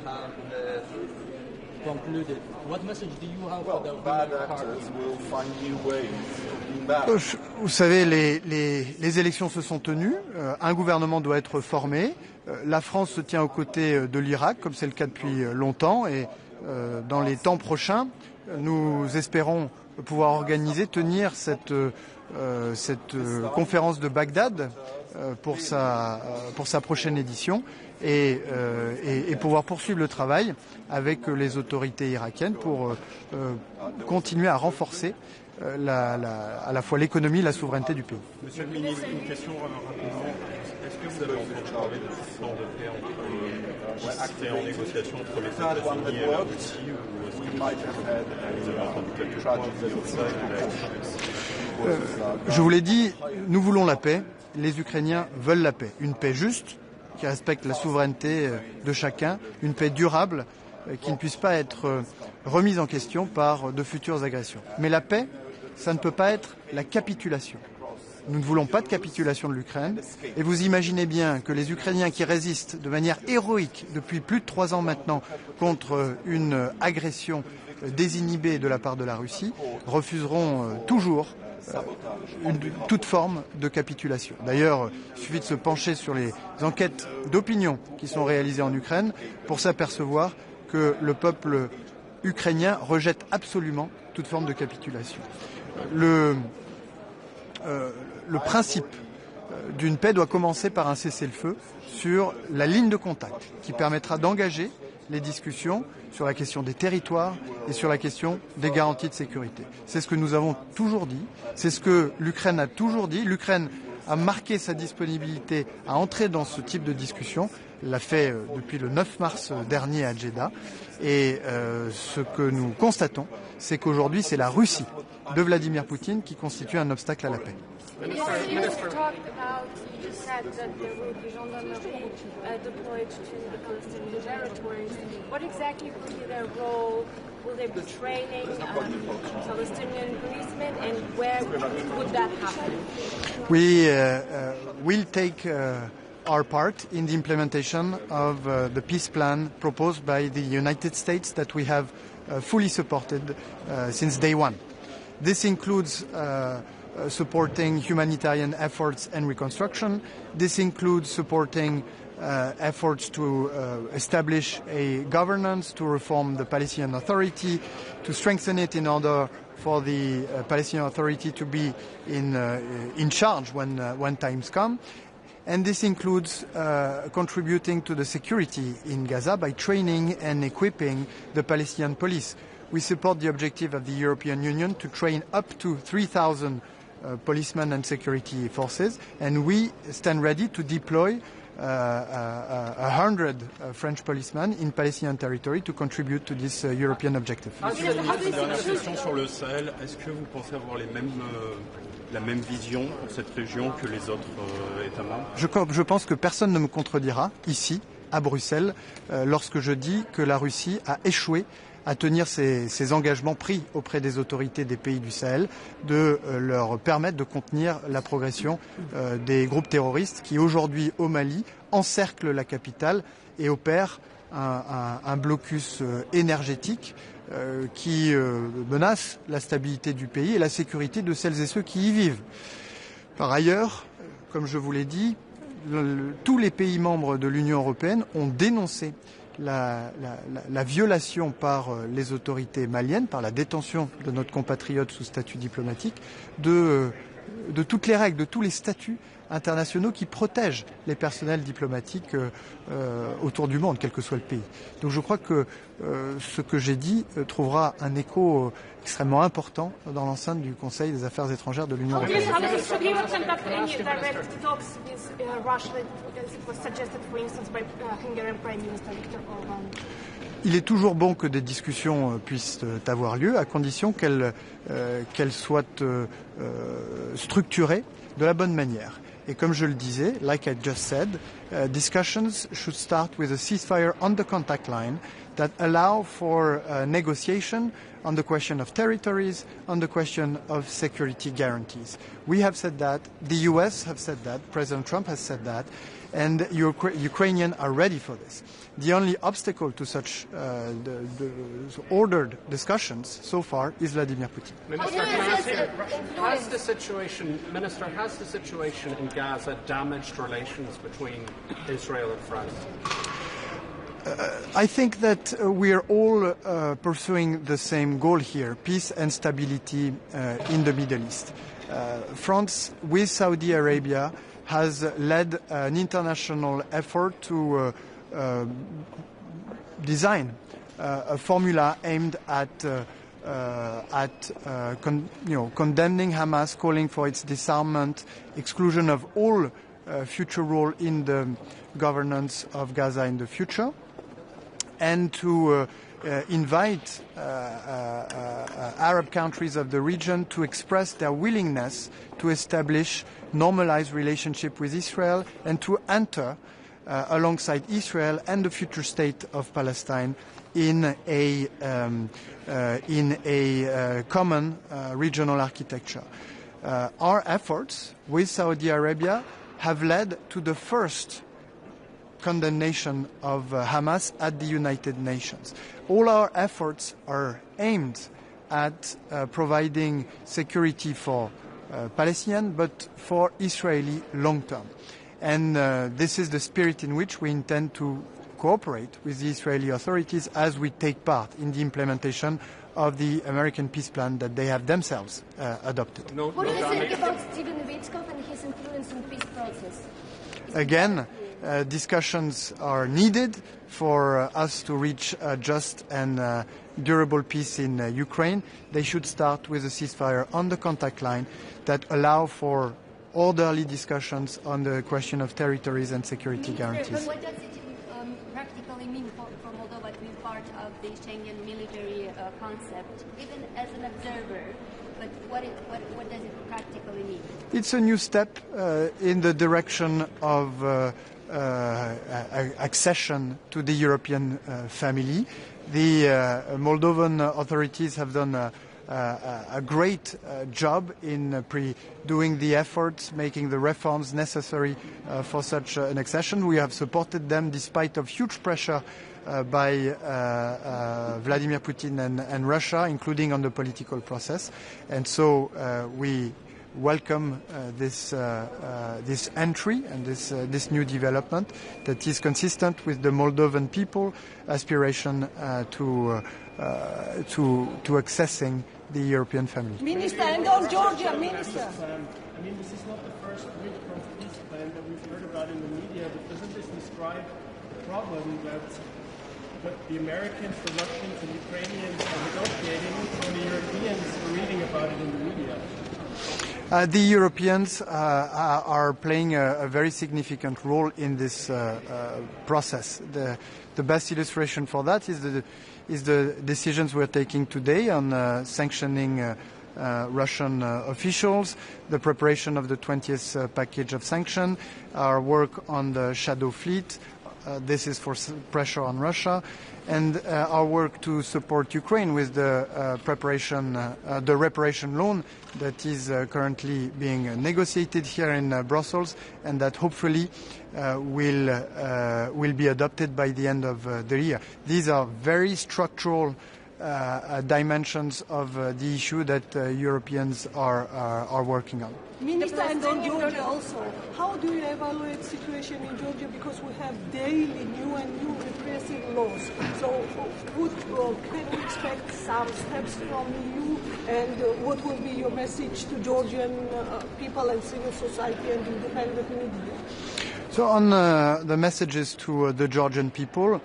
Speaker 1: have concluded. What message do you have for the
Speaker 3: bad actors will find new ways of being bad.
Speaker 11: Vous savez, les élections se sont tenues, un gouvernement doit être formé, la France se tient aux côtés de l'Irak, comme c'est le cas depuis longtemps, et dans les temps prochains, nous espérons pouvoir organiser, tenir cette conférence de Bagdad pour sa prochaine édition et pouvoir poursuivre le travail avec les autorités irakiennes pour continuer à renforcer à la fois l'économie et la souveraineté du pays.
Speaker 12: Monsieur le ministre, une question rapidement. Est-ce que vous avez entendu parler de ce plan de paix qui est en négociation entre les États-Unis et la Russie, ou est-ce que vous avez entendu quelque chose sur ça?
Speaker 11: Je vous l'ai dit, nous voulons la paix, les Ukrainiens veulent la paix. Une paix juste, qui respecte la souveraineté de chacun, une paix durable, qui ne puisse pas être remise en question par de futures agressions. Mais la paix, ça ne peut pas être la capitulation. Nous ne voulons pas de capitulation de l'Ukraine. Et vous imaginez bien que les Ukrainiens qui résistent de manière héroïque depuis plus de 3 ans maintenant contre une agression désinhibée de la part de la Russie refuseront toujours toute forme de capitulation. D'ailleurs, il suffit de se pencher sur les enquêtes d'opinion qui sont réalisées en Ukraine pour s'apercevoir que le peuple ukrainien rejette absolument toute forme de capitulation. Le principe d'une paix doit commencer par un cessez-le-feu sur la ligne de contact qui permettra d'engager les discussions sur la question des territoires et sur la question des garanties de sécurité. C'est ce que nous avons toujours dit, c'est ce que l'Ukraine a toujours dit. L'Ukraine a marqué sa disponibilité à entrer dans ce type de discussion, l'a fait depuis le 9 mars dernier à Jeddah. Et ce que nous constatons, c'est qu'aujourd'hui, c'est la Russie de Vladimir Poutine qui constitue un obstacle à la paix.
Speaker 2: You said that there will be gendarmerie deployed to the Palestinian territories. What exactly will be their role? Will they be training Palestinian policemen, and where would that happen?
Speaker 11: We will take our part in the implementation of the peace plan proposed by the United States that we have fully supported since day one. This includes supporting humanitarian efforts and reconstruction. This includes supporting efforts to establish a governance, to reform the Palestinian Authority, to strengthen it in order for the Palestinian Authority to be in charge when times come. And this includes contributing to the security in Gaza by training and equipping the Palestinian police. We support the objective of the European Union to train up to 3,000 policemen and security forces, and we stand ready to deploy 100 French policemen in Palestinian territory to contribute to this European objective.
Speaker 12: Monsieur le ministre, dernière question sur le Sahel. Est-ce que vous pensez avoir la même vision pour cette région que les autres États membres?
Speaker 11: Je pense que personne ne me contredira ici, à Bruxelles, lorsque je dis que la Russie a échoué à tenir ses engagements pris auprès des autorités des pays du Sahel, de leur permettre de contenir la progression des groupes terroristes qui aujourd'hui au Mali encerclent la capitale et opèrent un blocus énergétique qui menace la stabilité du pays et la sécurité de celles et ceux qui y vivent. Par ailleurs, comme je vous l'ai dit, tous les pays membres de l'Union européenne ont dénoncé la violation par les autorités maliennes, par la détention de notre compatriote sous statut diplomatique, de toutes les règles, de tous les statuts internationaux qui protègent les personnels diplomatiques autour du monde, quel que soit le pays. Donc je crois que ce que j'ai dit trouvera un écho extrêmement important dans l'enceinte du Conseil des affaires étrangères de l'Union européenne. Il est toujours bon que des discussions puissent avoir lieu, à condition qu'elles soient structurées de la bonne manière. Et comme je le disais, like I just said, discussions should start with a ceasefire on the contact line that allow for negotiation on the question of territories, on the question of security guarantees. We have said that, the US have said that, President Trump has said that, and Ukrainians are ready for this. The only obstacle to such ordered discussions so far is Vladimir Putin.
Speaker 1: Minister, has the situation in Gaza damaged relations between Israel and France?
Speaker 11: I think that we are all pursuing the same goal here, peace and stability in the Middle East. France, with Saudi Arabia, has led an international effort to design a formula aimed at condemning Hamas, calling for its disarmament, exclusion of all future role in the governance of Gaza in the future, and to invite Arab countries of the region to express their willingness to establish normalized relationship with Israel and to enter alongside Israel and the future state of Palestine in a common regional architecture. Our efforts with Saudi Arabia have led to the first condemnation of Hamas at the United Nations. All our efforts are aimed at providing security for Palestinians, but for Israeli long term. And this is the spirit in which we intend to cooperate with the Israeli authorities as we take part in the implementation of the American peace plan that they have themselves adopted.
Speaker 2: What do you think about Stephen Witkoff and his influence in peace process?
Speaker 11: Again, discussions are needed for us to reach a just and durable peace in Ukraine. They should start with a ceasefire on the contact line that allow for orderly discussions on the question of territories and security guarantees.
Speaker 13: What does it practically mean for Moldova to be part of the Schengen military concept, even as an observer? But what does it practically mean?
Speaker 11: It's a new step in the direction of accession to the European family. The Moldovan authorities have done a great job in doing the efforts, making the reforms necessary for such an accession. We have supported them despite of huge pressure by Vladimir Putin and Russia, including on the political process. And so we welcome this entry and this new development that is consistent with the Moldovan people aspiration to accessing the European family.
Speaker 5: Minister, and on Georgia, Minister.
Speaker 14: I mean, this is not the first Witkoff peace plan that we've heard about in the media, but doesn't this describe the problem that the Americans, the Russians, and Ukrainians are negotiating, and the Europeans are reading about it in the media?
Speaker 11: The Europeans are playing a very significant role in this process. The best illustration for that is the decisions we're taking today on sanctioning Russian officials, the preparation of the 20th package of sanction, our work on the shadow fleet. This is for pressure on Russia, and our work to support Ukraine with the preparation, the reparation loan that is currently being negotiated here in Brussels, and that hopefully will be adopted by the end of the year. These are very structural dimensions of the issue that Europeans are working on.
Speaker 5: Minister, and on Georgia also, how do you evaluate the situation in Georgia? Because we have daily new and new repressive laws. So can we expect some steps from you? And what will be your message to Georgian people and civil society and independent media?
Speaker 11: So on the messages to the Georgian people,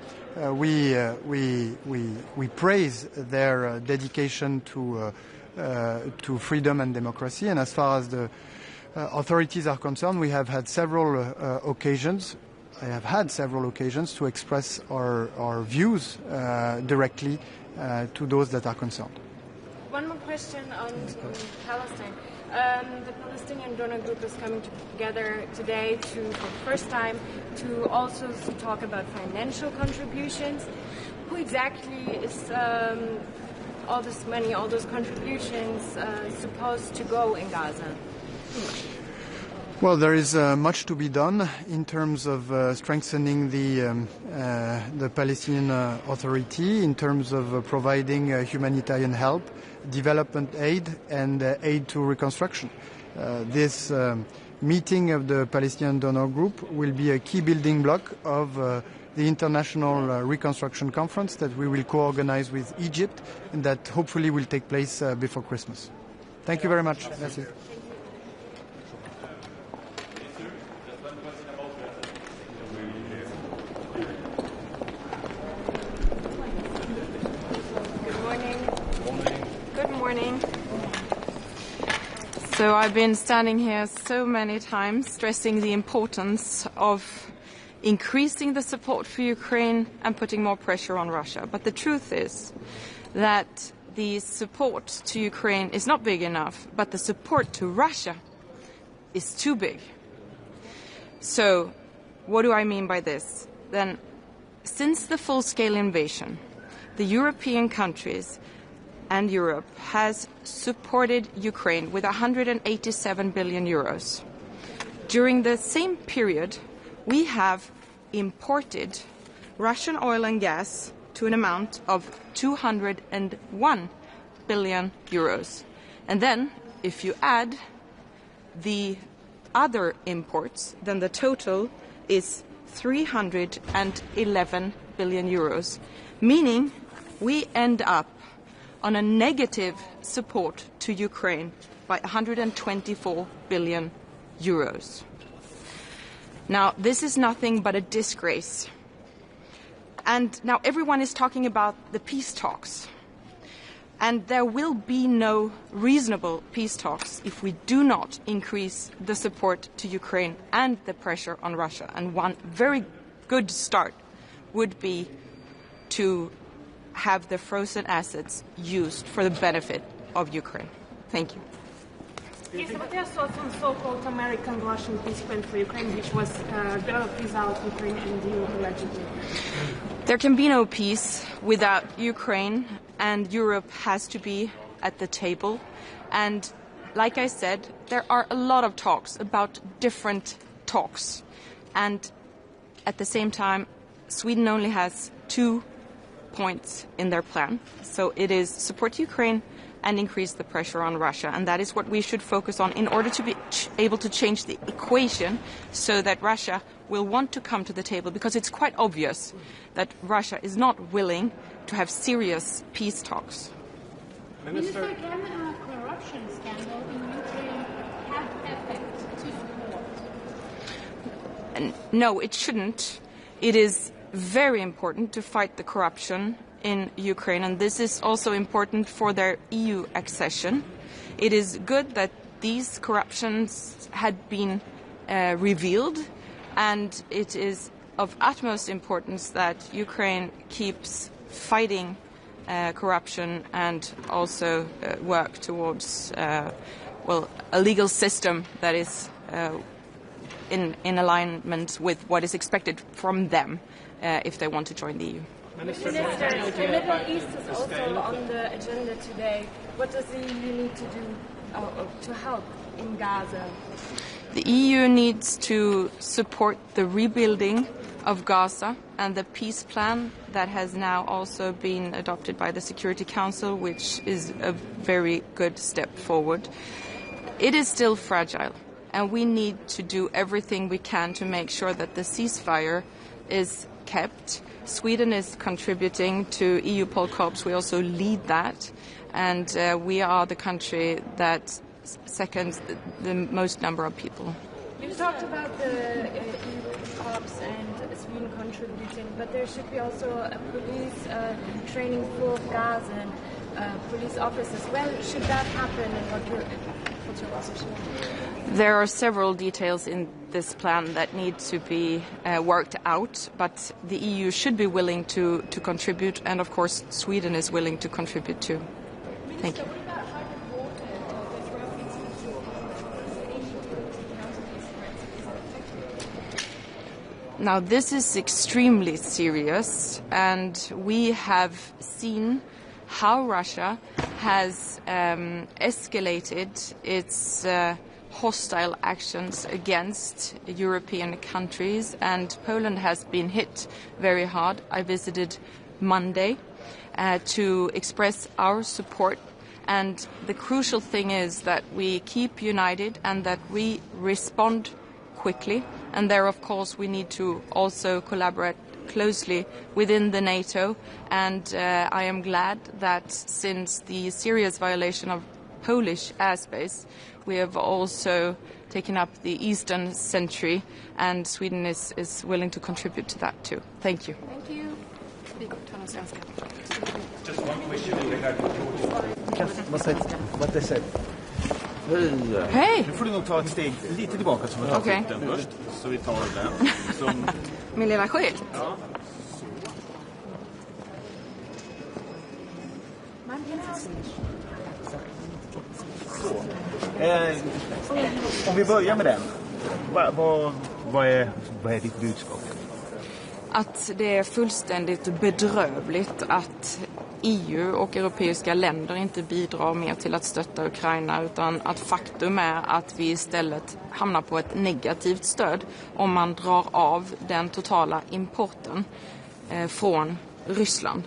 Speaker 11: we praise their dedication to freedom and democracy. And as far as the authorities are concerned, we have had several occasions. I have had several occasions to express our views directly to those that are concerned.
Speaker 2: One more question on Palestine. The Palestinian donor group is coming together today for the first time to also talk about financial contributions. Who exactly is all this money, all those contributions supposed to go in Gaza?
Speaker 11: Well, there is much to be done in terms of strengthening the Palestinian Authority, in terms of providing humanitarian help, development aid, and aid to reconstruction. This meeting of the Palestinian Donor Group will be a key building block of the International Reconstruction Conference that we will co-organize with Egypt and that hopefully will take place before Christmas. Thank you very much. Merci.
Speaker 15: So I've been standing here so many times stressing the importance of increasing the support for Ukraine and putting more pressure on Russia. But the truth is that the support to Ukraine is not big enough, but the support to Russia is too big. So what do I mean by this? Then, since the full-scale invasion, the European countries and Europe has supported Ukraine with 187 billion euros. During the same period, we have imported Russian oil and gas to an amount of 201 billion euros. And then, if you add the other imports, then the total is 311 billion euros, meaning we end up on a negative support to Ukraine by 124 billion euros. Now, this is nothing but a disgrace. And now everyone is talking about the peace talks. And there will be no reasonable peace talks if we do not increase the support to Ukraine and the pressure on Russia. And one very good start would be to have the frozen assets used for the benefit of Ukraine. Thank you.
Speaker 8: Yes, but there's also some so-called American-Russian peace plan for Ukraine, which was going to freeze out Ukraine and the EU allegedly.
Speaker 15: There can be no peace without Ukraine, and Europe has to be at the table. And like I said, there are a lot of talks about different talks. And at the same time, Sweden only has 2 points in their plan. So it is support Ukraine and increase the pressure on Russia. And that is what we should focus on in order to be able to change the equation so that Russia will want to come to the table, because it's quite obvious that Russia is not willing to have serious peace talks.
Speaker 9: Minister, can a corruption scandal in Ukraine have effect to support?
Speaker 15: No, it shouldn't. It is very important to fight the corruption in Ukraine, and this is also important for their EU accession. It is good that these corruptions had been revealed, and it is of utmost importance that Ukraine keeps fighting corruption and also work towards a legal system that is in alignment with what is expected from them if they want to join the EU.
Speaker 2: Minister, the Middle East is also on the agenda today. What does the EU need to do to help in Gaza?
Speaker 15: The EU needs to support the rebuilding of Gaza and the peace plan that has now also been adopted by the Security Council, which is a very good step forward. It is still fragile, and we need to do everything we can to make sure that the ceasefire is kept. Sweden is contributing to EU Pol Corps. We also lead that, and we are the country that seconds the most number of people.
Speaker 2: You talked about the EU Corps and Sweden contributing, but there should be also a police training for Gaza and police officers. When should that happen, and what's your position?
Speaker 15: There are several details in this plan that need to be worked out, but the EU should be willing to contribute, and of course Sweden is willing to contribute too. Thank you. Now, this is extremely serious, and we have seen how Russia has escalated its hostile actions against European countries, and Poland has been hit very hard. I visited Monday to express our support, and the crucial thing is that we keep united and that we respond quickly, and there of course we need to also collaborate closely within the NATO, and I am glad that since the serious violation of Polish airspace, we have also taken up the Eastern Sentry, and Sweden is willing to contribute to that too. Thank you.
Speaker 13: Thank you.
Speaker 16: Just one question in regard to
Speaker 3: What they said.
Speaker 15: Hej!
Speaker 16: Nu får du nog ta ett steg lite tillbaka som vi tar
Speaker 15: Okej.
Speaker 16: den först. Så vi tar den. Som...
Speaker 15: Min lilla skylt.
Speaker 16: Ja. Så. Om vi börjar med den. Vad är ditt budskap?
Speaker 15: Att det är fullständigt bedrövligt att EU och europeiska länder inte bidrar mer till att stötta Ukraina, utan att faktum är att vi istället hamnar på ett negativt stöd om man drar av den totala importen från Ryssland.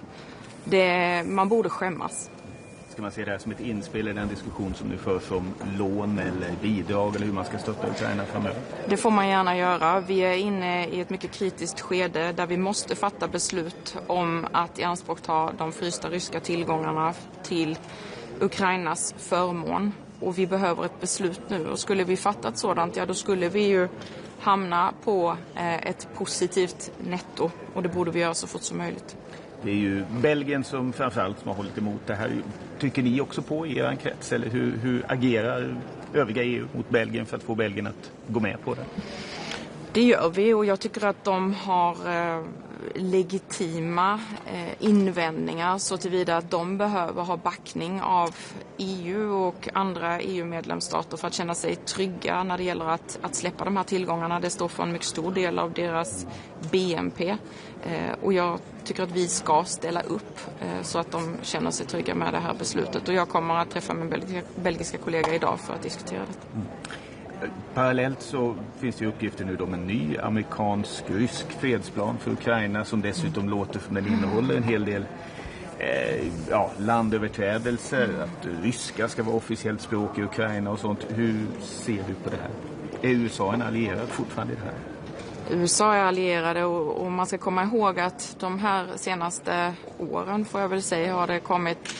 Speaker 15: Man borde skämmas.
Speaker 16: Ska man se det här som ett inspel i den diskussion som nu förs om lån eller bidrag eller hur man ska stötta Ukraina framöver?
Speaker 15: Det får man gärna göra. Vi är inne i ett mycket kritiskt skede där vi måste fatta beslut om att i anspråk ta de frysta ryska tillgångarna till Ukrainas förmån. Och vi behöver ett beslut nu. Och skulle vi fatta ett sådant, ja då skulle vi ju hamna på ett positivt netto. Och det borde vi göra så fort som möjligt.
Speaker 16: Det är ju Belgien som framförallt som har hållit emot det här. Tycker ni också på i er krets, eller hur agerar övriga EU mot Belgien för att få Belgien att gå med på det?
Speaker 15: Det gör vi, och jag tycker att de har legitima invändningar så tillvida att de behöver ha backning av EU och andra EU-medlemsstater för att känna sig trygga när det gäller att släppa de här tillgångarna. Det står för en mycket stor del av deras BNP, och jag tycker att vi ska ställa upp så att de känner sig trygga med det här beslutet, och jag kommer att träffa min belgiska kollega idag för att diskutera detta.
Speaker 16: Parallellt så finns det uppgifter nu om en ny amerikansk-rysk fredsplan för Ukraina som dessutom låter som den innehåller en hel del landöverträdelser, att ryska ska vara officiellt språk i Ukraina och sånt. Hur ser du på det här? Är USA en allierad fortfarande i det här?
Speaker 15: USA är allierade, och man ska komma ihåg att de här senaste åren, får jag väl säga, har det kommit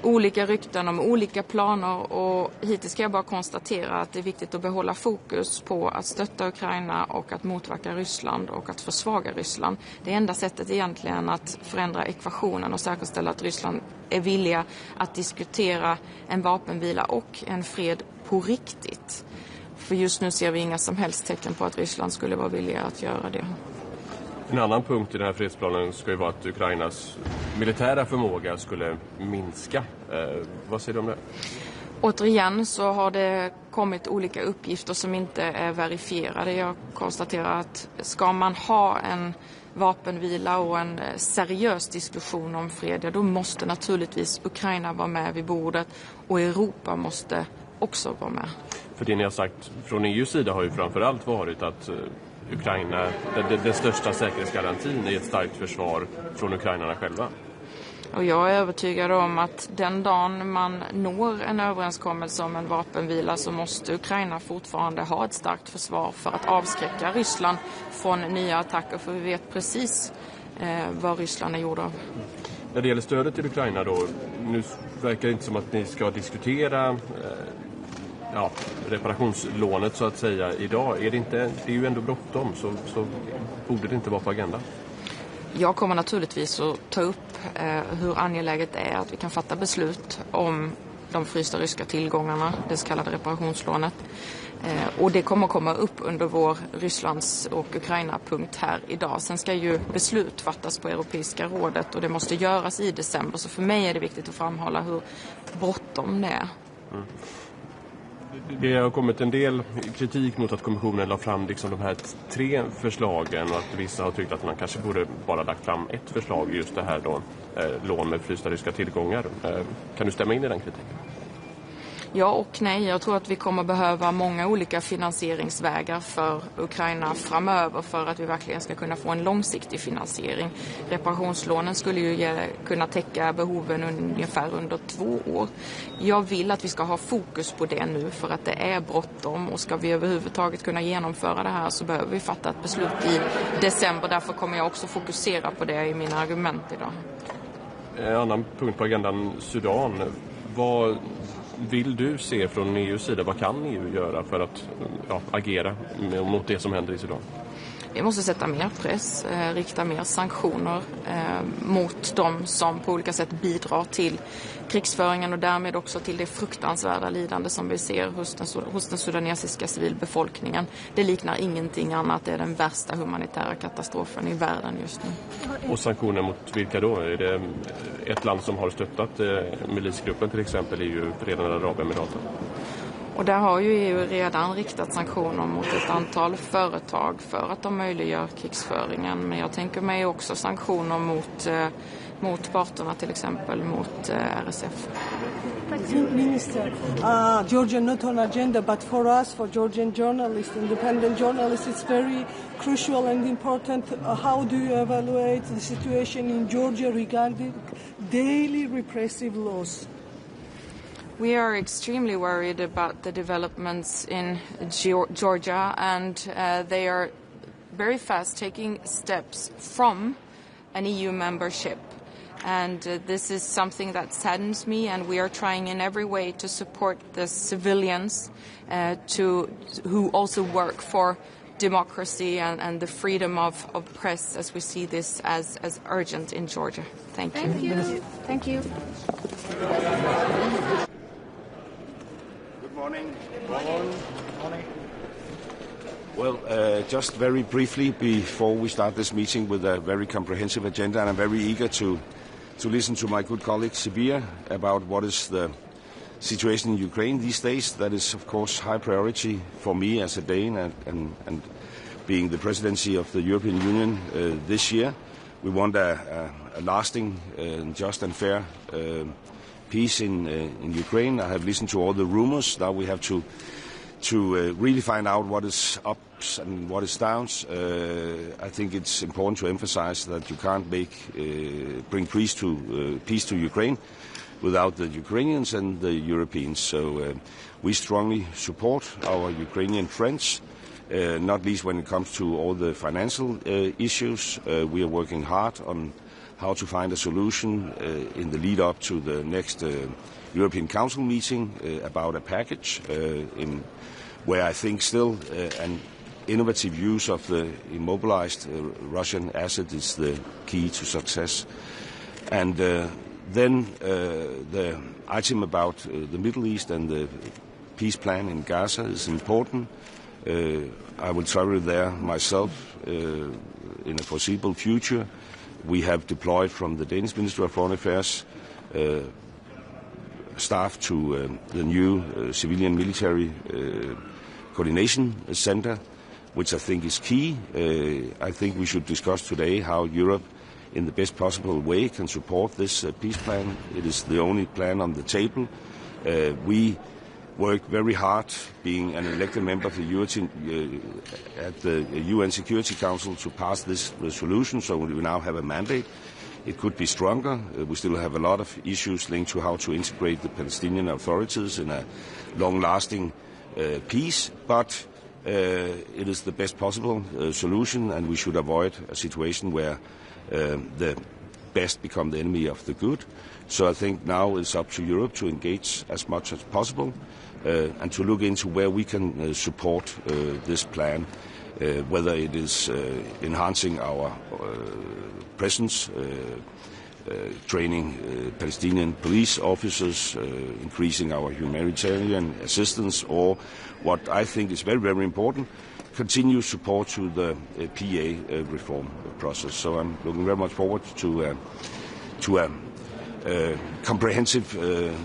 Speaker 15: olika rykten om olika planer, och hittills ska jag bara konstatera att det är viktigt att behålla fokus på att stötta Ukraina och att motverka Ryssland och att försvaga Ryssland. Det enda sättet egentligen att förändra ekvationen och säkerställa att Ryssland är villiga att diskutera en vapenvila och en fred på riktigt. För just nu ser vi inga som helst tecken på att Ryssland skulle vara villiga att göra det.
Speaker 17: En annan punkt i den här fredsplanen ska ju vara att Ukrainas militära förmåga skulle minska. Vad säger du om det?
Speaker 15: Återigen så har det kommit olika uppgifter som inte är verifierade. Jag konstaterar att ska man ha en vapenvila och en seriös diskussion om fred, då måste naturligtvis Ukraina vara med vid bordet, och Europa måste också vara med.
Speaker 17: För det ni har sagt från EUs sida har ju framförallt varit att Ukraina, den största säkerhetsgarantin är ett starkt försvar från ukrainarna själva.
Speaker 15: Och jag är övertygad om att den dagen man når en överenskommelse om en vapenvila så måste Ukraina fortfarande ha ett starkt försvar för att avskräcka Ryssland från nya attacker, för vi vet precis vad Ryssland är gjord av.
Speaker 17: När det gäller stödet till Ukraina då, nu verkar det inte som att ni ska diskutera reparationslånet så att säga idag. Det är ju ändå bråttom, så borde det inte vara på agendan.
Speaker 15: Jag kommer naturligtvis att ta upp hur angeläget det är att vi kan fatta beslut om de frysta ryska tillgångarna, det så kallade reparationslånet. Och det kommer komma upp under vår Rysslands och Ukraina-punkt här idag. Sen ska ju beslut fattas på Europeiska rådet, och det måste göras i december. Så för mig är det viktigt att framhålla hur bråttom det är.
Speaker 17: Det har kommit en del kritik mot att kommissionen la fram liksom de här 3 förslagen och att vissa har tyckt att man kanske borde bara lagt fram ett förslag, just det här då, lån med frysta ryska tillgångar. Kan du stämma in i den kritiken?
Speaker 15: Ja och nej. Jag tror att vi kommer behöva många olika finansieringsvägar för Ukraina framöver för att vi verkligen ska kunna få en långsiktig finansiering. Reparationslånen skulle ju kunna täcka behoven ungefär under 2 år. Jag vill att vi ska ha fokus på det nu för att det är bråttom, och ska vi överhuvudtaget kunna genomföra det här så behöver vi fatta ett beslut i december. Därför kommer jag också fokusera på det i mina argument idag.
Speaker 17: En annan punkt på agendan, Sudan. Vad vill du se från EUs sida? Vad kan EU göra för att agera mot det som händer i Sudan?
Speaker 15: Vi måste sätta mer press, rikta mer sanktioner mot de som på olika sätt bidrar till krigsföringen och därmed också till det fruktansvärda lidande som vi ser hos den sudanesiska civilbefolkningen. Det liknar ingenting annat. Det är den värsta humanitära katastrofen i världen just nu.
Speaker 17: Och sanktioner mot vilka då? Är det ett land som har stöttat milisgruppen till exempel är ju Förenade Arabemiraten?
Speaker 15: Och där har ju EU redan riktat sanktioner mot ett antal företag för att de möjliggör krigsföringen. Men jag tänker mig också sanktioner mot parterna, till exempel mot RSF.
Speaker 5: Minister, Georgia not on agenda, but for us, for Georgian journalists, independent journalists, it's very crucial and important. How do you evaluate the situation in Georgia regarding daily repressive laws?
Speaker 15: We are extremely worried about the developments in Georgia, and they are very fast taking steps from an EU membership. And this is something that saddens me, and we are trying in every way to support the civilians who also work for democracy and the freedom of press, as we see this as urgent in Georgia. Thank you.
Speaker 2: Thank you.
Speaker 18: Good morning. Well, just very briefly before we start this meeting with a very comprehensive agenda, and I'm very eager to listen to my good colleague Sibir about what is the situation in Ukraine these days. That is, of course, high priority for me as a Dane and being the presidency of the European Union this year. We want a lasting, just and fair peace in Ukraine. I have listened to all the rumors. Now we have to really find out what is ups and what is downs. I think it's important to emphasize that you can't bring peace to Ukraine without the Ukrainians and the Europeans. So we strongly support our Ukrainian friends, not least when it comes to all the financial issues. We are working hard on how to find a solution in the lead up to the next European Council meeting about a package where I think still an innovative use of the immobilized Russian asset is the key to success. And then the item about the Middle East and the peace plan in Gaza is important. I will travel there myself in a foreseeable future. We have deployed from the Danish Ministry of Foreign Affairs staff to the new civilian-military coordination center, which I think is key. I think we should discuss today how Europe, in the best possible way, can support this peace plan. It is the only plan on the table. We worked very hard, being an elected member of at the UN Security Council, to pass this resolution, so we now have a mandate. It could be stronger. We still have a lot of issues linked to how to integrate the Palestinian authorities in a long-lasting peace, but it is the best possible solution, and we should avoid a situation where the best become the enemy of the good. So I think now it's up to Europe to engage as much as possible and to look into where we can support this plan, whether it is enhancing our presence, training Palestinian police officers, increasing our humanitarian assistance, or what I think is very, very important, continue support to the PA reform process. So I'm looking very much forward to a comprehensive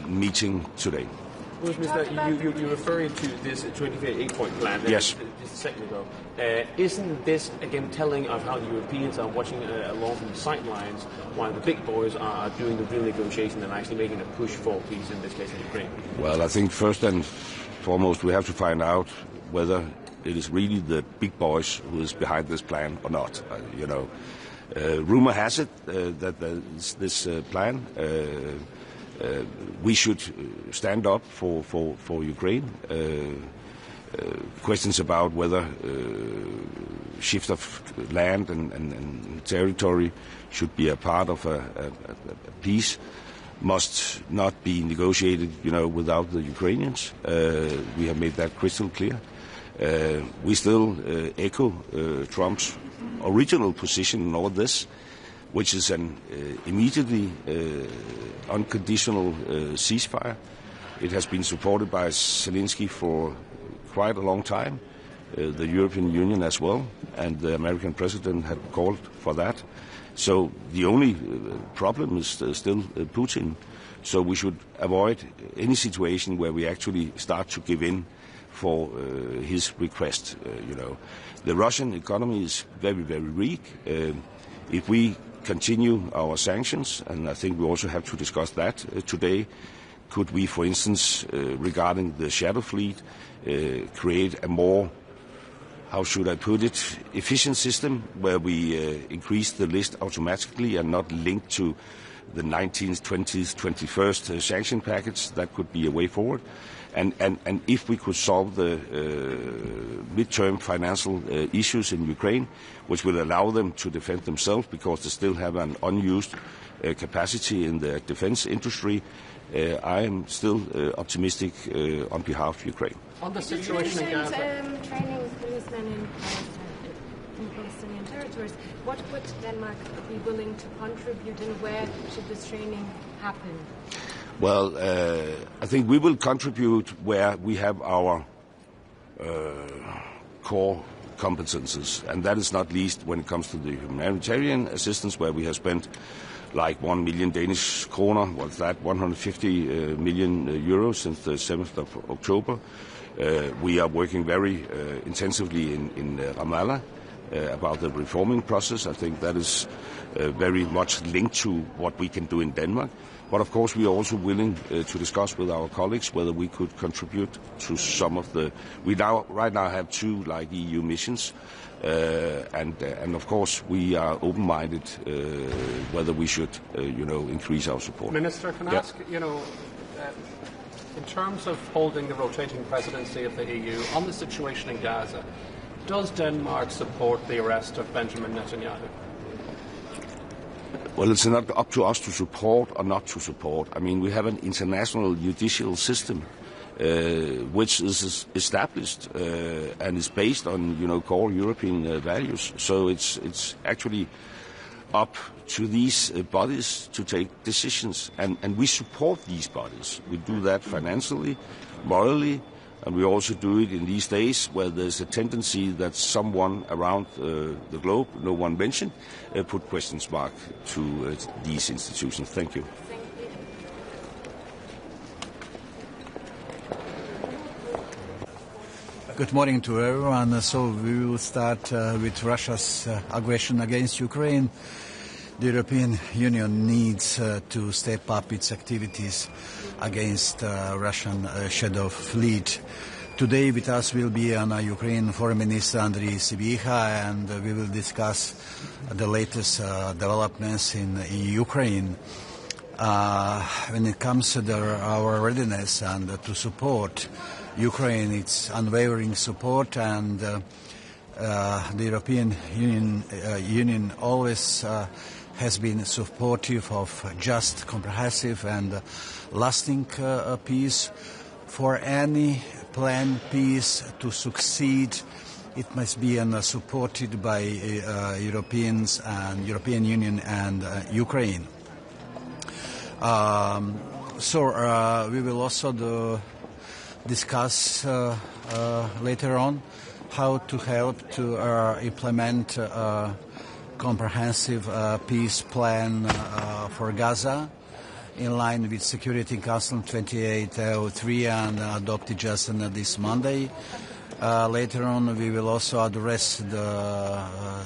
Speaker 18: meeting today.
Speaker 7: You're referring to this 28-point plan.
Speaker 18: Yes.
Speaker 7: Just a second ago. Isn't this, again, telling of how the Europeans are watching along from the sidelines while the big boys are doing the real negotiation and actually making a push for peace, in this case in Ukraine?
Speaker 18: Well, I think first and foremost we have to find out whether it is really the big boys who is behind this plan or not. Rumor has it that this plan. We should stand up for Ukraine. Questions about whether shift of land and territory should be a part of a peace must not be negotiated, without the Ukrainians. We have made that crystal clear. We still echo Trump's original position in all this, which is an immediately unconditional ceasefire. It has been supported by Zelensky for quite a long time, the European Union as well, and the American president had called for that. So the only problem is still Putin. So we should avoid any situation where we actually start to give in for his request. The Russian economy is very, very weak. If we continue our sanctions, and I think we also have to discuss that today, could we, for instance, regarding the shadow fleet, create a more, how should I put it, efficient system where we increase the list automatically and not linked to the 19th, 20th, 21st sanction package? That could be a way forward. And if we could solve the midterm financial issues in Ukraine, which will allow them to defend themselves because they still have an unused capacity in the defense industry, I am still optimistic on behalf of Ukraine.
Speaker 1: On the situation in Gaza.
Speaker 2: Training with policemen in Palestinian territories. What would Denmark be willing to contribute, and where should this training happen?
Speaker 18: Well, I think we will contribute where we have our core competences, and that is not least when it comes to the humanitarian assistance, where we have spent like 1 million Danish kroner, what's that, 150 million euros since the 7th of October. We are working very intensively in Ramallah about the reforming process. I think that is very much linked to what we can do in Denmark. But of course we are also willing to discuss with our colleagues whether we could contribute to some of the... We right now have 2 like EU missions, and of course we are open-minded whether we should increase our support.
Speaker 1: Minister, can I ask, in terms of holding the rotating presidency of the EU on the situation in Gaza, does Denmark support the arrest of Benjamin Netanyahu?
Speaker 18: Well, it's not up to us to support or not to support. I mean, we have an international judicial system which is established and is based on, core European values. So it's actually up to these bodies to take decisions. And we support these bodies. We do that financially, morally, and we also do it in these days where there's a tendency that someone around the globe, no one mentioned, put questions mark to these institutions. Thank you.
Speaker 19: Good morning to everyone. So we will start with Russia's aggression against Ukraine. The European Union needs to step up its activities against Russian shadow fleet. Today with us will be Ukraine Foreign Minister Andriy Sybiha, and we will discuss the latest developments in Ukraine. When it comes to our readiness and to support Ukraine, it's unwavering support, and the European Union always has been supportive of just, comprehensive and lasting peace. For any planned peace to succeed, it must be supported by Europeans and European Union and Ukraine. So we will also discuss later on how to help to implement comprehensive peace plan for Gaza. in line with Security Council 2803 and adopted just this Monday. Later on, we will also address the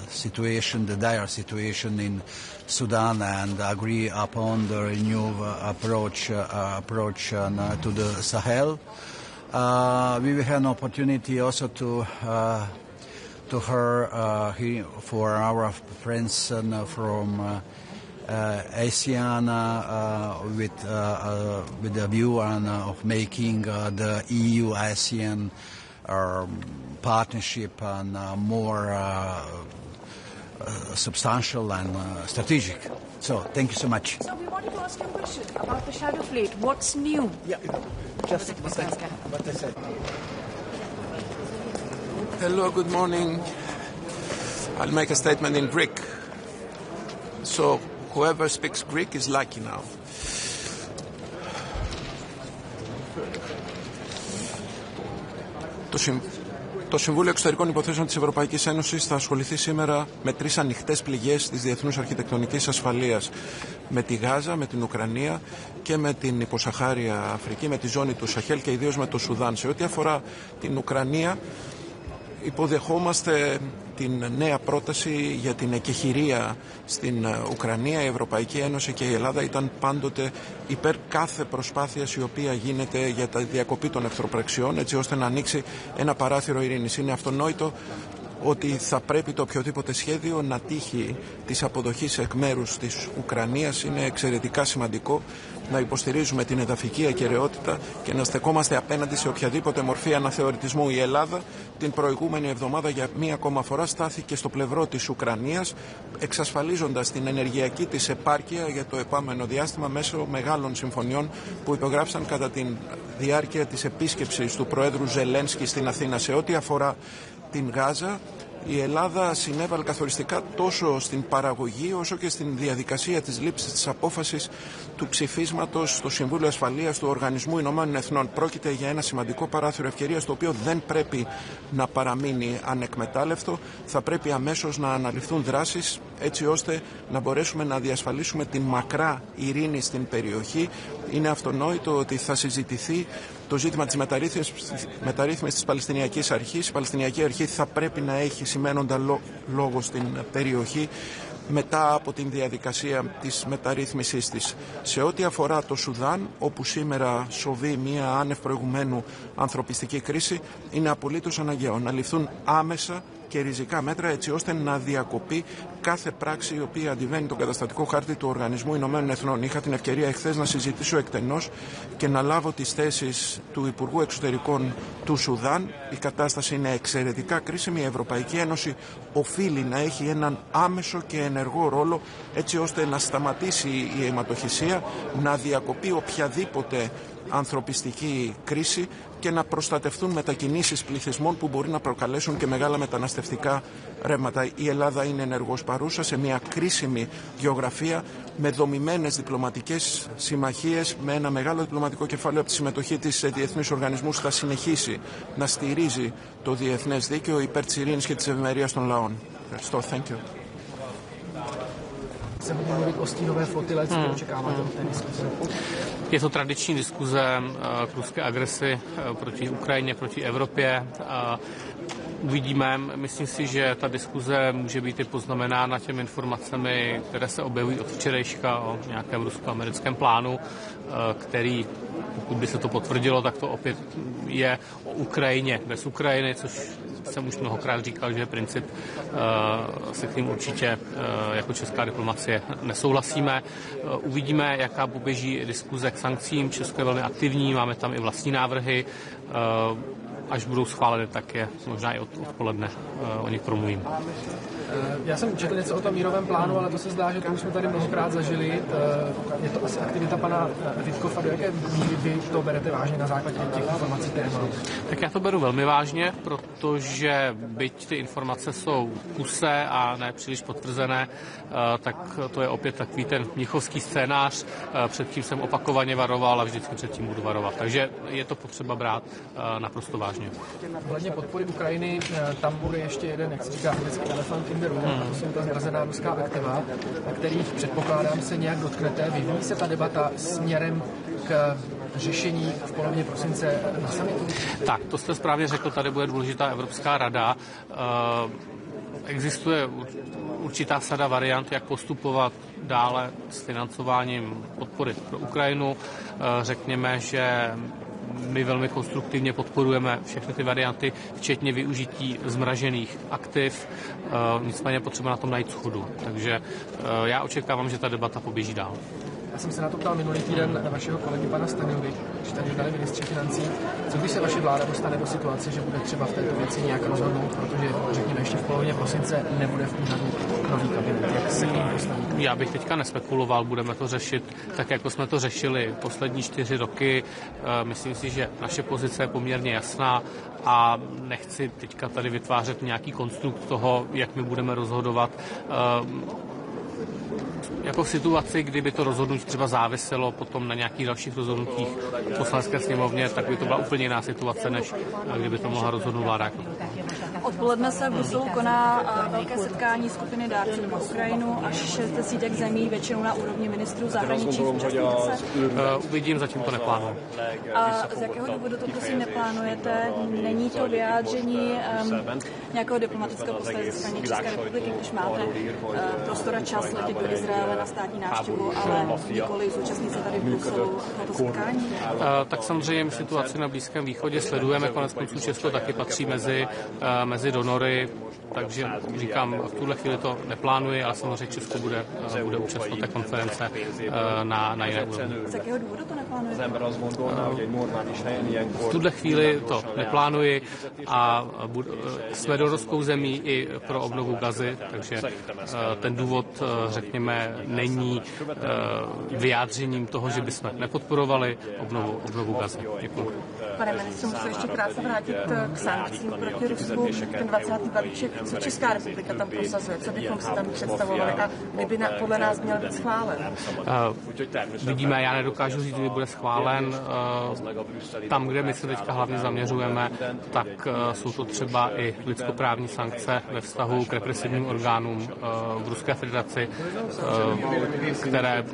Speaker 19: situation, the dire situation in Sudan, and agree upon the new approach to the Sahel. We will have an opportunity also to hear for our friends from ASEAN with the view of making the EU-ASEAN partnership and more substantial and strategic. So, thank you so much.
Speaker 8: So we wanted to ask you a question about the shadow fleet. What's new?
Speaker 19: Yeah, just what I said.
Speaker 20: Hello, good morning. I'll make a statement in Greek. So, whoever speaks Greek is lucky now. Το Συμβούλιο Εξωτερικών Υποθέσεων της Ευρωπαϊκής Ένωσης θα ασχοληθεί σήμερα με 3 ανοιχτές πληγές της διεθνούς αρχιτεκτονικής ασφαλείας. Με τη Γάζα, με την Ουκρανία και με την υποσαχάρια Αφρική, με τη ζώνη του Σαχέλ και ιδίως με το Σουδάν. Σε ό,τι αφορά την Ουκρανία, υποδεχόμαστε την νέα πρόταση για την εκεχηρία στην Ουκρανία. Η Ευρωπαϊκή Ένωση και η Ελλάδα ήταν πάντοτε υπέρ κάθε προσπάθειας η οποία γίνεται για τη διακοπή των εχθροπραξιών, έτσι ώστε να ανοίξει ένα παράθυρο ειρήνης. Είναι αυτονόητο ότι θα πρέπει το οποιοδήποτε σχέδιο να τύχει της αποδοχής εκ μέρους της Ουκρανίας. Είναι εξαιρετικά σημαντικό να υποστηρίζουμε την εδαφική ακεραιότητα και να στεκόμαστε απέναντι σε οποιαδήποτε μορφή αναθεωρητισμού. Η Ελλάδα την προηγούμενη εβδομάδα για μία ακόμα φορά στάθηκε στο πλευρό της Ουκρανίας, εξασφαλίζοντας την ενεργειακή της επάρκεια για το επόμενο διάστημα μέσω μεγάλων συμφωνιών που υπογράψαν κατά τη διάρκεια της επίσκεψης του Προέδρου Ζελένσκι στην Αθήνα. Σε ό,τι αφορά την Γάζα, η Ελλάδα συνέβαλε καθοριστικά τόσο στην παραγωγή όσο και στην διαδικασία της λήψης της απόφασης του ψηφίσματος στο Συμβούλιο Ασφαλείας του Οργανισμού Ηνωμένων Εθνών. Πρόκειται για ένα σημαντικό παράθυρο ευκαιρίας το οποίο δεν πρέπει να παραμείνει ανεκμετάλλευτο. Θα πρέπει αμέσως να αναλυφθούν δράσεις έτσι ώστε να μπορέσουμε να διασφαλίσουμε την μακρά ειρήνη στην περιοχή. Είναι αυτονόητο ότι θα συζητηθεί το ζήτημα της μεταρρύθμισης της Παλαιστινιακής Αρχής. Η Παλαιστινιακή Αρχή θα πρέπει να έχει σημαίνοντα λόγο στην περιοχή μετά από την διαδικασία της μεταρρύθμισής της. Σε ό,τι αφορά το Σουδάν, όπου σήμερα σοβεί μια άνευ προηγουμένου ανθρωπιστική κρίση, είναι απολύτως αναγκαίο να ληφθούν άμεσα και ριζικά μέτρα έτσι ώστε να διακοπεί κάθε πράξη η οποία αντιβαίνει τον καταστατικό χάρτη του Οργανισμού Ηνωμένων Εθνών. Είχα την ευκαιρία εχθές να συζητήσω εκτενώς και να λάβω τις θέσεις του Υπουργού Εξωτερικών του Σουδάν. Η κατάσταση είναι εξαιρετικά κρίσιμη. Η Ευρωπαϊκή Ένωση οφείλει να έχει έναν άμεσο και ενεργό ρόλο έτσι ώστε να σταματήσει η αιματοχυσία, να διακοπεί οποιαδήποτε ανθρωπιστική κρίση και να προστατευτούν μετακινήσεις πληθυσμών που μπορεί να προκαλέσουν και μεγάλα μεταναστευτικά ρεύματα. Η Ελλάδα είναι ενεργώς παρούσα σε μια κρίσιμη γεωγραφία με δομημένες διπλωματικές συμμαχίες, με ένα μεγάλο διπλωματικό κεφάλαιο από τη συμμετοχή της σε διεθνείς οργανισμούς. Θα συνεχίσει να στηρίζει το διεθνές δίκαιο υπέρ της ειρήνης και της ευημερίας των λαών. Ευχαριστώ. Thank you.
Speaker 21: Se bude mluvit o stínové flotile, co očekáváte od té diskuze?
Speaker 22: Je to tradiční diskuze k ruské agresi proti Ukrajině, proti Evropě. Uvidíme. Myslím si, že ta diskuze může být i poznamenána těmi informacemi, které se objevují od včerejška o nějakém rusko-americkém plánu, který, pokud by se to potvrdilo, tak to opět je o Ukrajině bez Ukrajiny, což jsem už mnohokrát říkal, že je princip, se kterým určitě jako česká diplomacie nesouhlasíme. Uvidíme, jaká poběží diskuze k sankcím. Česko je velmi aktivní, máme tam i vlastní návrhy. Až budou schváleny, tak je možná i odpoledne o nich promluvím.
Speaker 21: Já jsem četl něco o tom mírovém plánu, ale to se zdá, že to už jsme tady mnohokrát zažili. Je to asi aktivita pana Witkoffa. Do jaké míry vy to berete vážně na základě těch informací, které máte?
Speaker 22: Tak já to beru velmi vážně, protože byť ty informace jsou kuse a ne příliš potvrzené, tak to je opět takový ten mnichovský scénář. Předtím jsem opakovaně varoval a vždycky předtím budu varovat. Takže je to potřeba brát naprosto vážně.
Speaker 21: Ohledně podpory Ukrajiny, tam bude ještě jeden, jak se říká, anglický elefant in záměrů, a to jsou ta zmrazená ruská aktiva, kterých předpokládám se nějak dotknete. Vyvíjí se ta debata směrem k řešení v polovině prosince na summitu?
Speaker 22: Tak, to jste správně řekl, tady bude důležitá Evropská rada. Existuje určitá sada variant, jak postupovat dále s financováním podpory pro Ukrajinu. Řekněme, že my velmi konstruktivně podporujeme všechny ty varianty, včetně využití zmražených aktiv. Nicméně potřeba na tom najít shodu. Takže já očekávám, že ta debata poběží dál.
Speaker 21: Já jsem se na to ptal minulý týden vašeho kolegy pana Stanjury, když tady byli ministři financí. Co když se vaše vláda dostane do situace, že bude třeba v této věci nějak rozhodnout, protože řekněme ještě v polovině prosince nebude v úřadu nový kabinet. Jak se k tomu postaví?
Speaker 22: Já bych teďka nespekuloval, budeme to řešit tak, jako jsme to řešili poslední 4 roky. Myslím si, že naše pozice je poměrně jasná a nechci teďka tady vytvářet nějaký konstrukt toho, jak my budeme rozhodovat. Jako v situaci, kdyby to rozhodnutí třeba záviselo potom na nějakých dalších rozhodnutích v poslanecké sněmovně, tak by to byla úplně jiná situace, než kdyby to mohla rozhodnout vláda.
Speaker 8: Odpoledne se v Bruselu koná velké setkání skupiny dárců pro Ukrajinu, až 60 zemí, většinou na úrovni ministrů zahraničí.
Speaker 22: Uvidím, zatím to neplánuju.
Speaker 8: A z jakého důvodu to prosím neplánujete? Není to vyjádření nějakého diplomatického postoje ze strany České republiky, když máte prostor a čas letět do Izraele na státní návštěvu, ale nikoli zúčastnit se tady v Bruselu tohoto setkání?
Speaker 22: Tak samozřejmě situaci na Blízkém východě sledujeme, konec konců Česko taky patří mezi donory, takže říkám, v tuhle chvíli to neplánuji, ale samozřejmě Česko bude účastnit té konference na jiné úrovni.
Speaker 8: Z jakého důvodu to neplánujete?
Speaker 22: V tuhle chvíli to neplánuji a jsme donorskou zemí i pro obnovu Gazy, takže ten důvod, řekněme, není vyjádřením toho, že bychom nepodporovali obnovu Gazy. Děkuji.
Speaker 4: Pane ministře, musím ještě krátce vrátit k sankcím proti Rusku. Ten 20. balíček, co Česká republika tam prosazuje, co bychom si tam představovali a kdyby podle nás měl být schválen?
Speaker 22: Vidíme, já nedokážu říct, kdy bude schválen. Tam, kde my se teďka hlavně zaměřujeme, tak jsou to třeba i lidskoprávní sankce ve vztahu k represivním orgánům v Ruské federaci, které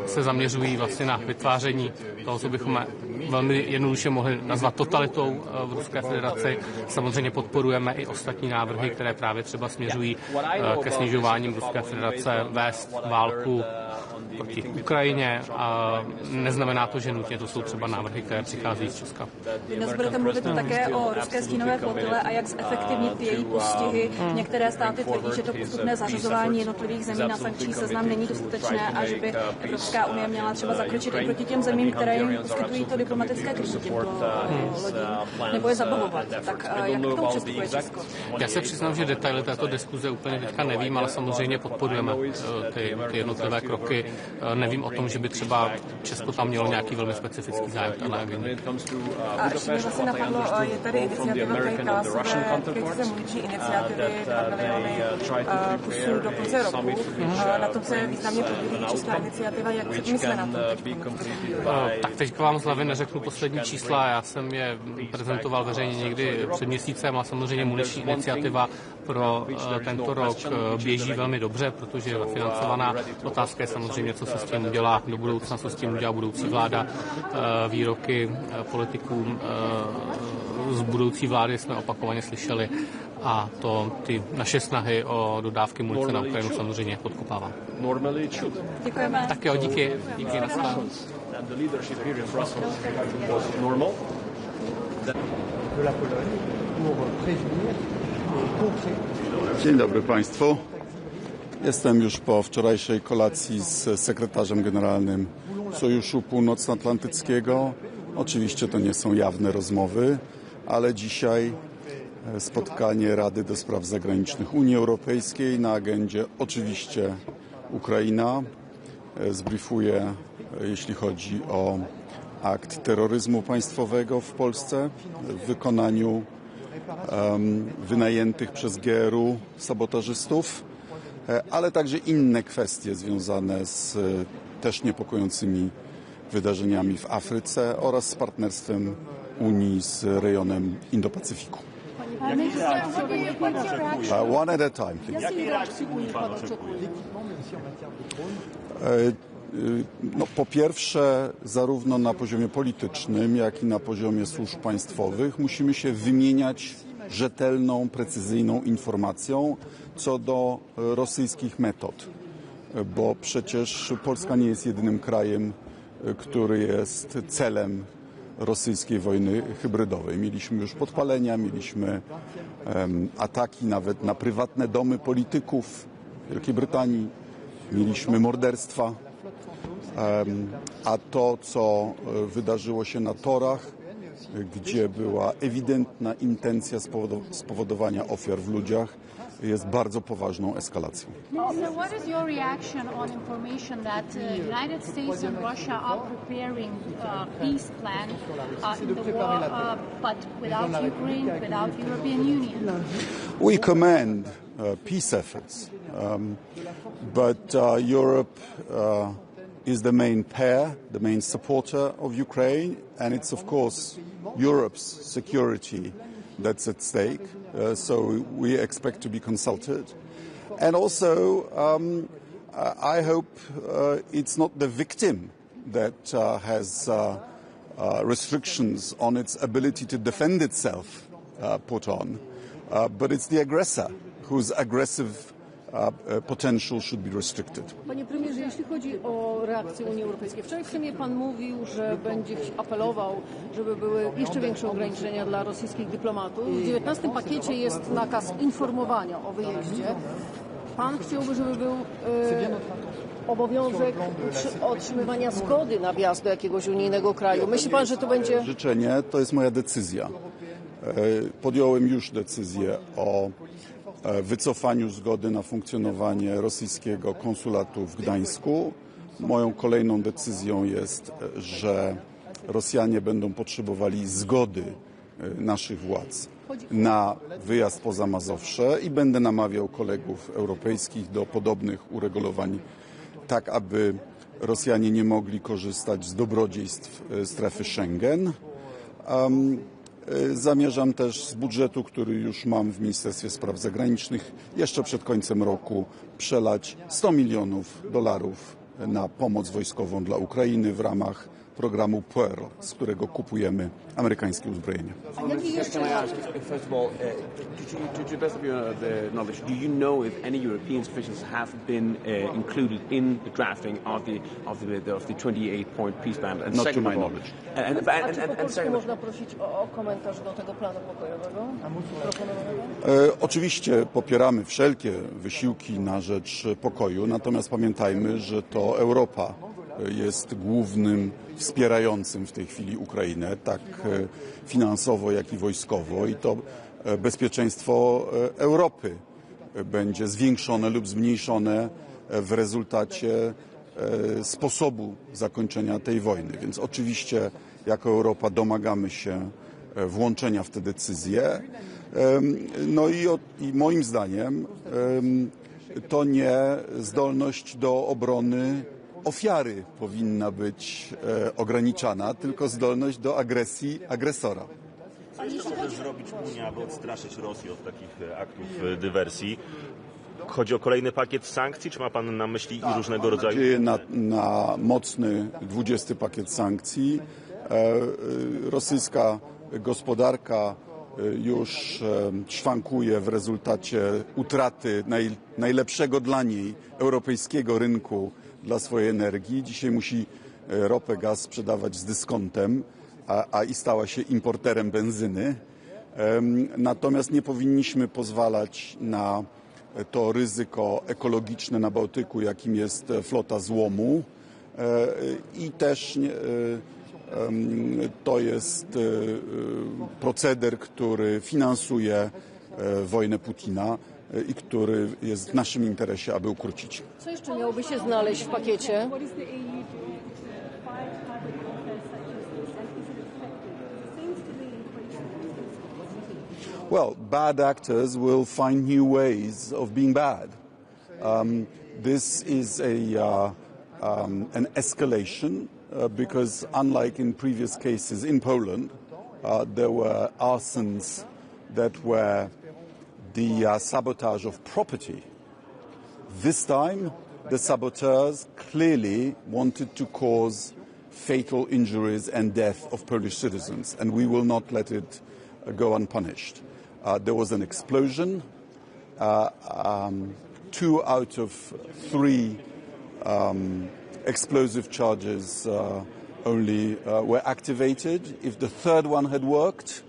Speaker 22: se zaměřují vlastně na vytváření toho, co bychom velmi jednoduše mohli nazvat totalitou v Ruské federaci. Samozřejmě podporujeme i ostatní návrhy, které právě třeba směřují ke snižování Ruské federace vést válku proti Ukrajině a neznamená to, že nutně to jsou třeba návrhy, které přichází z Česka.
Speaker 8: Dnes budete mluvit také o ruské stínové flotile a jak zefektivnit její postihy. Některé státy tvrdí, že to postupné zařazování jednotlivých zemí na sankční seznam není dostatečné a že by Evropská unie měla třeba zakročit i proti těm zemím, které jim poskytují to diplomatické krytí těmto lodím, nebo je zabavovat. Tak jak k tomu přistupuje Česko?
Speaker 22: Já se přiznám, že detaily této diskuze úplně teďka nevím, ale samozřejmě podporujeme ty jednotlivé kroky. Nevím o tom, že by třeba Česko tam mělo nějaký velmi specifický zájem na agendě.
Speaker 4: A ještě mě vlastně napadlo, je tady iniciativa kritice muniční iniciativy 2 miliony kusů do konce roku. Na tom se významně podílí česká iniciativa. Jak my jsme na tom?
Speaker 22: Tak teďka vám z hlavy neřeknu poslední čísla, já jsem je prezentoval veřejně někdy před měsícem a samozřejmě muniční iniciativa pro tento rok běží velmi dobře, protože je financovaná. Otázka je samozřejmě, co se s tím udělá do budoucna, co s tím udělá budoucí vláda. Výroky politiků z budoucí vlády jsme opakovaně slyšeli a to ty naše snahy o dodávky munice na Ukrajinu samozřejmě podkopává.
Speaker 8: Děkujeme.
Speaker 22: Tak jo, díky. Díky, nashledanou.
Speaker 6: Dzień dobry Państwu. Jestem już po wczorajszej kolacji z sekretarzem generalnym Sojuszu Północnoatlantyckiego. Oczywiście to nie są jawne rozmowy, ale dzisiaj spotkanie Rady do Spraw Zagranicznych Unii Europejskiej. Na agendzie oczywiście Ukraina. Zbriefuję, jeśli chodzi o akt terroryzmu państwowego w Polsce w wykonaniu wynajętych przez GRU sabotażystów, ale także inne kwestie związane z też niepokojącymi wydarzeniami w Afryce oraz z partnerstwem Unii z rejonem Indo-Pacyfiku.
Speaker 8: Paní
Speaker 6: One at a time, please. No, po pierwsze, zarówno na poziomie politycznym, jak i na poziomie służb państwowych musimy się wymieniać rzetelną, precyzyjną informacją co do rosyjskich metod, bo przecież Polska nie jest jedynym krajem, który jest celem rosyjskiej wojny hybrydowej. Mieliśmy już podpalenia, mieliśmy ataki nawet na prywatne domy polityków Wielkiej Brytanii, mieliśmy morderstwa, a to, co wydarzyło się na torach, gdzie była ewidentna intencja spowodowania ofiar w ludziach, jest bardzo poważną eskalacją.
Speaker 9: So what is your reaction on information that United States and Russia are preparing a peace plan in the war, but without Ukraine, without European Union?
Speaker 6: We commend peace efforts, but Europe is the main pair, the main supporter of Ukraine, and it's of course Europe's security that's at stake, so we expect to be consulted. And also, I hope it's not the victim that has restrictions on its ability to defend itself put on, but it's the aggressor whose aggressive potential should be restricted.
Speaker 5: Panie premierze, jeśli chodzi o reakcję Unii Europejskiej, wczoraj w Sejmie pan mówił, że będzie apelował, żeby były jeszcze większe ograniczenia dla rosyjskich dyplomatów. W 19 pakiecie jest nakaz informowania o wyjeździe. Pan chciałby, żeby był obowiązek otrzymywania zgody na wjazd do jakiegoś unijnego kraju. Myśli pan, że to będzie...
Speaker 6: Życzenie to jest moja decyzja. Podjąłem już decyzję o wycofaniu zgody na funkcjonowanie rosyjskiego konsulatu w Gdańsku. Moją kolejną decyzją jest, że Rosjanie będą potrzebowali zgody naszych władz na wyjazd poza Mazowsze i będę namawiał kolegów europejskich do podobnych uregulowań, tak aby Rosjanie nie mogli korzystać z dobrodziejstw strefy Schengen. Zamierzam też z budżetu, który już mam w Ministerstwie Spraw Zagranicznych, jeszcze przed końcem roku przelać $100 milionów na pomoc wojskową dla Ukrainy w ramach programu Pearl, z którego kupujemy amerykańskie uzbrojenie.
Speaker 7: First of all, to the best of your knowledge, do you know if any European officials have been included in the drafting of the 28-point peace plan? And
Speaker 6: not to my knowledge.
Speaker 5: Czy można prosić o komentarz do tego planu pokojowego?
Speaker 6: Oczywiście popieramy wszelkie wysiłki na rzecz pokoju, natomiast pamiętajmy, że to Europa jest głównym wspierającym w tej chwili Ukrainę, tak finansowo, jak i wojskowo, i to bezpieczeństwo Europy będzie zwiększone lub zmniejszone w rezultacie sposobu zakończenia tej wojny. Więc oczywiście jako Europa domagamy się włączenia w te decyzje. No i moim zdaniem to nie zdolność do obrony ofiary powinna być ograniczana, tylko zdolność do agresji agresora.
Speaker 10: Co może zrobić Unia, aby odstraszyć Rosję od takich aktów dywersji? Chodzi o kolejny pakiet sankcji, czy ma pan na myśli i różnego rodzaju...
Speaker 6: Nadzieję na mocny 20 pakiet sankcji. Rosyjska gospodarka już szwankuje w rezultacie utraty najlepszego dla niej europejskiego rynku dla swojej energii. Dzisiaj musi ropę, gaz sprzedawać z dyskontem, a i stała się importerem benzyny. Natomiast nie powinniśmy pozwalać na to ryzyko ekologiczne na Bałtyku, jakim jest flota złomu. I też to jest proceder, który finansuje wojnę Putina i który jest w naszym interesie, aby ukrócić.
Speaker 5: Co jeszcze miałoby się znaleźć w pakiecie?
Speaker 6: Well, bad actors will find new ways of being bad. This is an escalation because unlike in previous cases in Poland, there were arsons that were the sabotage of property. This time, the saboteurs clearly wanted to cause fatal injuries and death of Polish citizens, and we will not let it go unpunished. There was an explosion. 2 out of 3 explosive charges only were activated. If the third one had worked,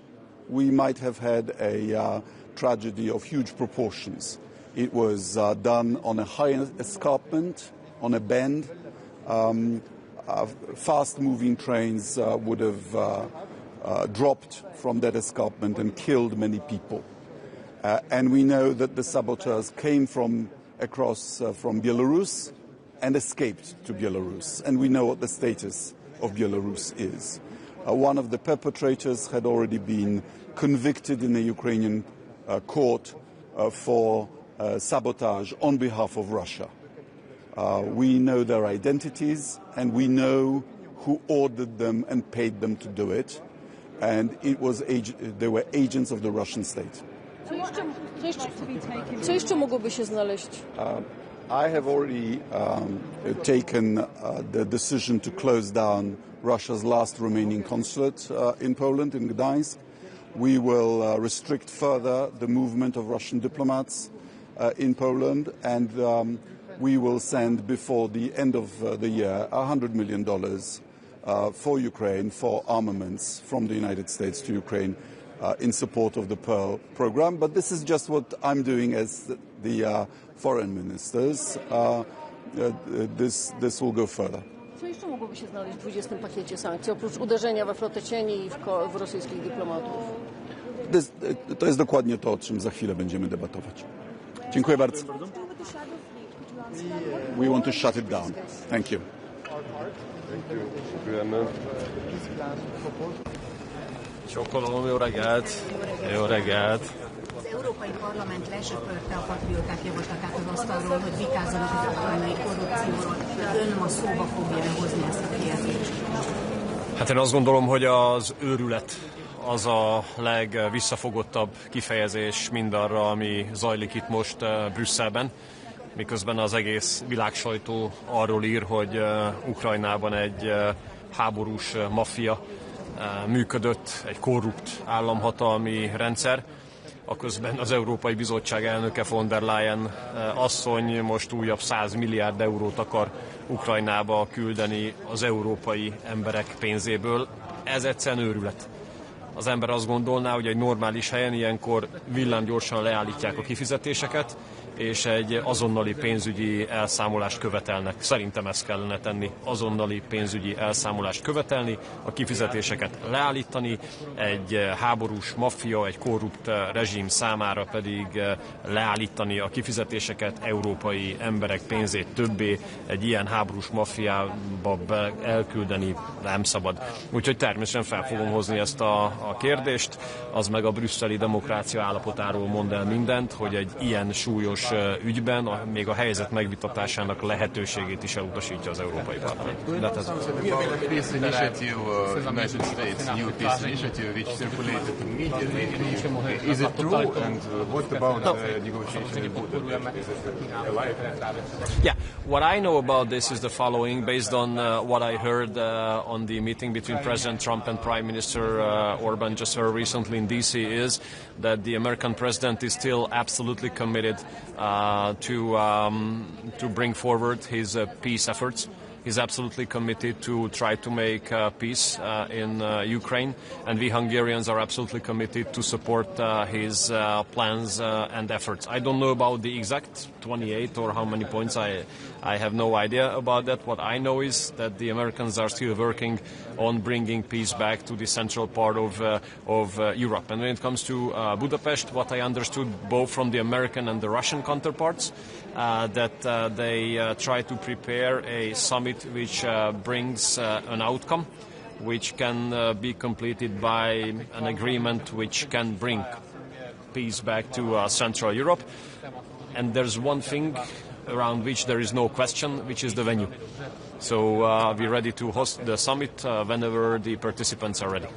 Speaker 6: we might have had a tragedy of huge proportions. It was done on a high escarpment, on a bend. Fast-moving trains would have dropped from that escarpment and killed many people. And we know that the saboteurs came from across from Belarus and escaped to Belarus. And we know what the status of Belarus is. One of the perpetrators had already been convicted in a Ukrainian court for sabotage on behalf of Russia. We know their identities and we know who ordered them and paid them to do it. And they were agents of the Russian state.
Speaker 4: Co jeszcze mogłoby się znaleźć?
Speaker 6: I have already taken the decision to close down Russia's last remaining consulate in Poland, in Gdańsk. We will restrict further the movement of Russian diplomats in Poland, and we will send before the end of the year $100 million for Ukraine, for armaments from the United States to Ukraine in support of the Pearl program. But this is just what I'm doing as the foreign ministers. This will go further.
Speaker 4: Co jeszcze mogłoby się znaleźć w 20. pakiecie sankcji, oprócz uderzenia we flotę cieni i w rosyjskich dyplomatów?
Speaker 6: To jest dokładnie to, o czym za chwilę będziemy debatować. Dziękuję bardzo. We want to shut it down. Thank you.
Speaker 12: Csokolom, jó reggelt! Jó reggelt!
Speaker 14: Az Európai Parlament lesöpörte a patrióták javaslatát az asztalról, hogy vitázzanak az ukrajnai korrupcióról. Ön ma szóba fogja hozni ezt a kérdést?
Speaker 12: Hát én azt gondolom, hogy az őrület az a legvisszafogottabb kifejezés mindarra, ami zajlik itt most Brüsszelben, miközben az egész világsajtó arról ír, hogy Ukrajnában egy háborús maffia működött, egy korrupt államhatalmi rendszer. Aközben az Európai Bizottság elnöke von der Leyen asszony most újabb 100 milliárd eurót akar Ukrajnába küldeni az európai emberek pénzéből. Ez egyszerűen őrület. Az ember azt gondolná, hogy egy normális helyen ilyenkor villámgyorsan leállítják a kifizetéseket, és egy azonnali pénzügyi elszámolást követelnek. Szerintem ezt kellene tenni, azonnali pénzügyi elszámolást követelni, a kifizetéseket leállítani, egy háborús maffia, egy korrupt rezsim számára pedig leállítani a kifizetéseket, európai emberek pénzét többé egy ilyen háborús maffiába elküldeni nem szabad. Úgyhogy természetesen fel fogom hozni ezt a kérdést, az meg a brüsszeli demokrácia állapotáról mond el mindent, hogy egy ilyen súlyos ügyben még a helyzet megvitatásának lehetőségét is elutasítja az Európai Parlament.
Speaker 3: Peace initiative, United States new peace initiative, which circulated immediately. Is it true? And what about negotiation?
Speaker 12: Yeah, what I know about this is the following, based on what I heard on the meeting between President Trump and Prime Minister Orban just recently in DC, is that the American president is still absolutely committed to bring forward his peace efforts. He's absolutely committed to try to make peace in Ukraine, and we Hungarians are absolutely committed to support his plans and efforts. I don't know about the exact 28 or how many points. I have no idea about that. What I know is that the Americans are still working on bringing peace back to the central part of Europe. And when it comes to Budapest, what I understood both from the American and the Russian counterparts, that they try to prepare a summit which brings an outcome which can be completed by an agreement which can bring peace back to Central Europe. And there's one thing around which there is no question, which is the venue. So we're ready to host the summit whenever the participants are ready.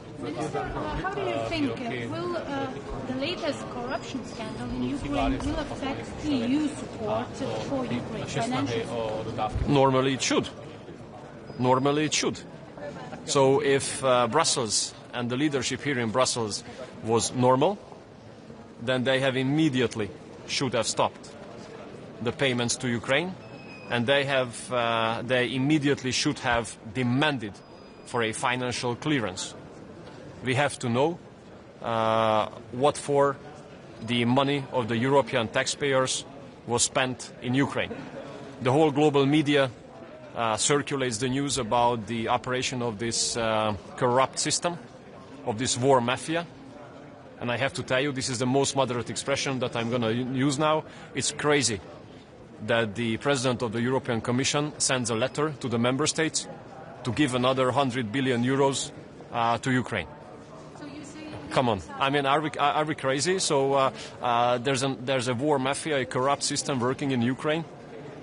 Speaker 9: How do you think will the latest corruption scandal in Ukraine will affect EU support for Ukraine financially?
Speaker 12: Normally it should. Normally it should. So if Brussels and the leadership here in Brussels was normal, then they should have stopped the payments to Ukraine, and they immediately should have demanded for a financial clearance. We have to know what for the money of the European taxpayers was spent in Ukraine. The whole global media circulates the news about the operation of this corrupt system, of this war mafia. And I have to tell you, this is the most moderate expression that I'm going to use now. It's crazy that the President of the European Commission sends a letter to the member states to give another 100 billion euros to Ukraine. Come on. I mean, are we crazy? So there's a war mafia, a corrupt system working in Ukraine.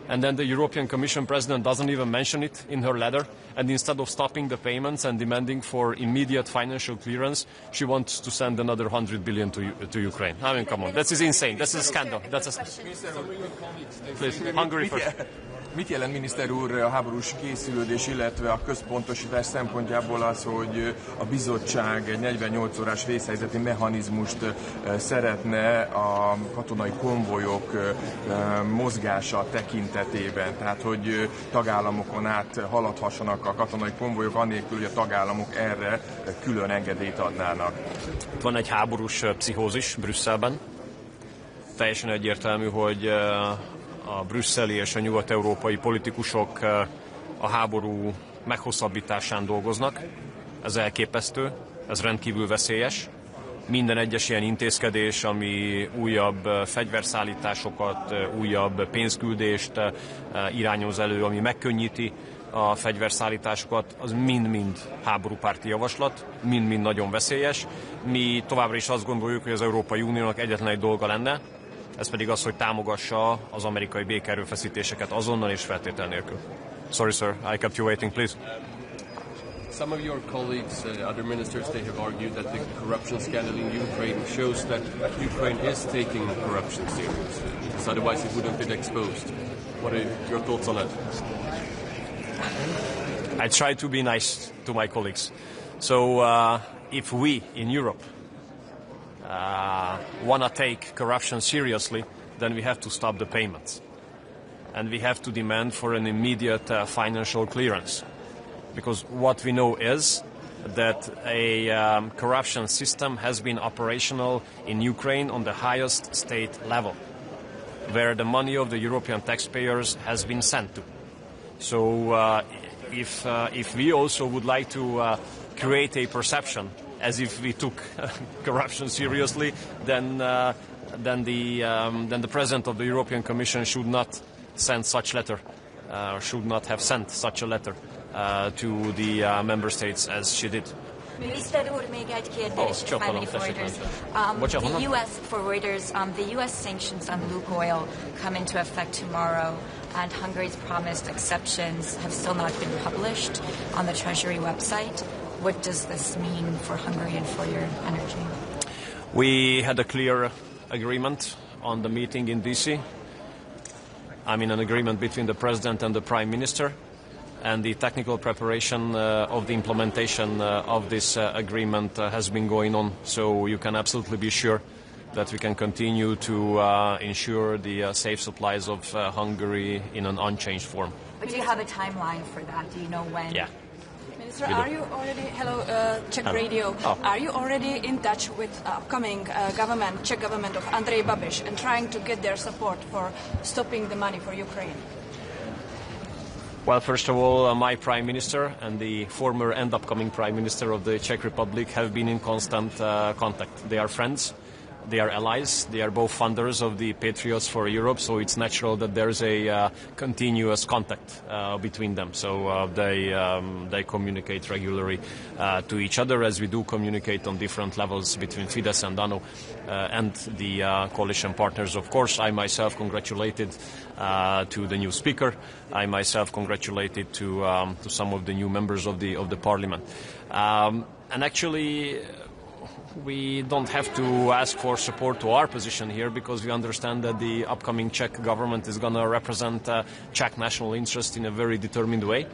Speaker 12: And then the European Commission President doesn't even mention it in her letter. And instead of stopping the payments and demanding for immediate financial clearance, she wants to send another 100 billion to Ukraine. I mean, come on. This is insane. This is a scandal. Please, Hungary first.
Speaker 20: Mit jelent, miniszter úr, a háborús készülődés, illetve a központosítás szempontjából az, hogy a bizottság egy 48 órás vészhelyzeti mechanizmust szeretne a katonai konvojok mozgása tekintetében? Tehát, hogy tagállamokon át haladhassanak a katonai konvojok, annélkül, hogy a tagállamok erre külön engedélyt adnának.
Speaker 12: Van egy háborús pszichózis Brüsszelben. Teljesen egyértelmű, hogy a brüsszeli és a nyugat-európai politikusok a háború meghosszabbításán dolgoznak. Ez elképesztő, ez rendkívül veszélyes. Minden egyes ilyen intézkedés, ami újabb fegyverszállításokat, újabb pénzküldést irányoz elő, ami megkönnyíti a fegyverszállításokat, az mind-mind háborúpárti javaslat, mind-mind nagyon veszélyes. Mi továbbra is azt gondoljuk, hogy az Európai Uniónak egyetlen egy dolga lenne, ez pedig az, hogy támogassa az amerikai békeerőfeszítéseket azonnal és feltétel nélkül. Sorry, sir, I kept you waiting, please.
Speaker 17: Some of your colleagues, other ministers, they have argued that the corruption scandal in Ukraine shows that Ukraine is taking corruption seriously, because otherwise it wouldn't be exposed. What are your thoughts on that?
Speaker 12: I try to be nice to my colleagues. So if we in Europe want to take corruption seriously, then we have to stop the payments. And we have to demand for an immediate financial clearance. Because what we know is that a corruption system has been operational in Ukraine on the highest state level, where the money of the European taxpayers has been sent to. So if we also would like to create a perception as if we took corruption seriously, then the President of the European Commission should not send such letter, should not have sent such a letter to the member states as she did.
Speaker 11: Miniszter úr, még egy kérdés, the U.S. for Reuters, the U.S. sanctions on Lukoil come into effect tomorrow, and Hungary's promised exceptions have still not been published on the Treasury website. What does this mean for Hungary and for your energy?
Speaker 12: We had a clear agreement on the meeting in DC. I mean, an agreement between the President and the Prime Minister. And the technical preparation of the implementation of this agreement has been going on. So you can absolutely be sure that we can continue to ensure the safe supplies of Hungary in an unchanged form.
Speaker 11: But do you have a timeline for that? Do you know when?
Speaker 12: Yeah.
Speaker 8: Minister, are you already, Czech Radio, are you already in touch with upcoming Czech government of Andrej Babiš and trying to get their support for stopping the money for Ukraine?
Speaker 12: Well, first of all, my Prime Minister and the former and upcoming Prime Minister of the Czech Republic have been in constant contact. They are friends. They are allies. They are both funders of the Patriots for Europe, so it's natural that there's a continuous contact between them. So they communicate regularly to each other, as we do communicate on different levels between Fidesz and ANO and the coalition partners. Of course, I myself congratulated to the new speaker. I myself congratulated to some of the new members of the parliament. And actually, we don't have to ask for support to our position here, because we understand that the upcoming Czech government is going to represent Czech national interest in a very determined way.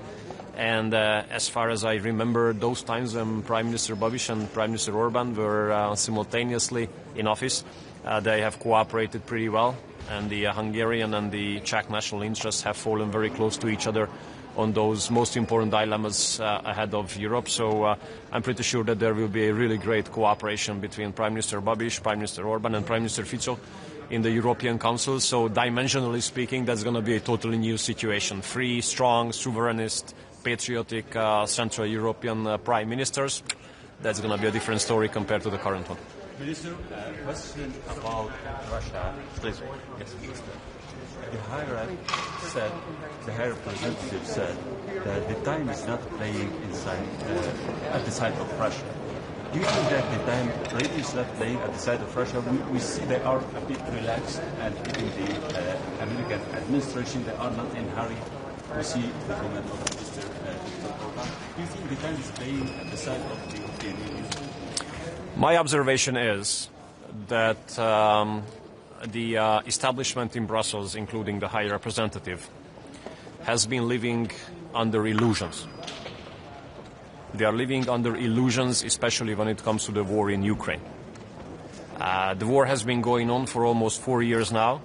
Speaker 12: And as far as I remember, those times when Prime Minister Babiš and Prime Minister Orbán were simultaneously in office, they have cooperated pretty well, and the Hungarian and the Czech national interests have fallen very close to each other on those most important dilemmas ahead of Europe. So I'm pretty sure that there will be a really great cooperation between Prime Minister Babiš, Prime Minister Orbán and Prime Minister Fico in the European Council. So dimensionally speaking, that's going to be a totally new situation. Free, strong, sovereignist, patriotic Central European prime ministers. That's going to be a different story compared to the current one.
Speaker 13: Minister, question about Russia. Please. Yes, please. The High Representative said that the time is not playing at the side of Russia. Do you think that the time really is not playing at the side of Russia? We see they are a bit relaxed, and even the American administration, they are not in a hurry. We see the comment of Mr. Orbán. Do you think the time is playing at the side of the European Union?
Speaker 12: My observation is that the establishment in Brussels, including the High Representative, has been living under illusions. They are living under illusions, especially when it comes to the war in Ukraine. The war has been going on for almost 4 years now,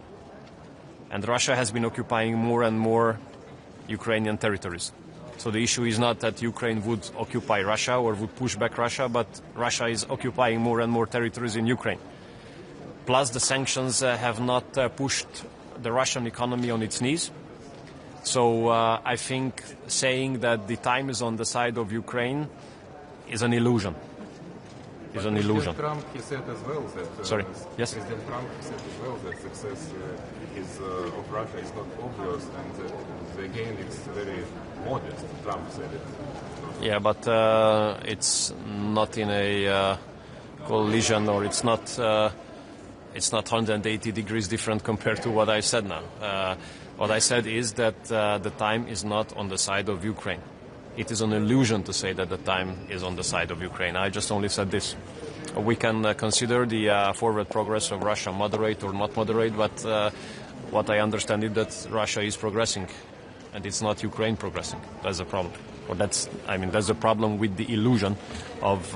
Speaker 12: and Russia has been occupying more and more Ukrainian territories. So the issue is not that Ukraine would occupy Russia or would push back Russia, but Russia is occupying more and more territories in Ukraine. Plus, the sanctions have not pushed the Russian economy on its knees. So I think saying that the time is on the side of Ukraine is an illusion. Is an illusion.
Speaker 3: President Trump, he said as well that...
Speaker 12: Sorry, yes?
Speaker 3: President Trump said as well that success of Russia is not obvious, and that the gain is very modest. Trump said it.
Speaker 12: Yeah, but it's not in a collision, or it's not 180 degrees different compared to what I said now. What I said is that the time is not on the side of Ukraine. It is an illusion to say that the time is on the side of Ukraine. I just only said this. We can consider the forward progress of Russia moderate or not moderate, but what I understand is that Russia is progressing, and it's not Ukraine progressing. That's the problem. Or that's the problem with the illusion of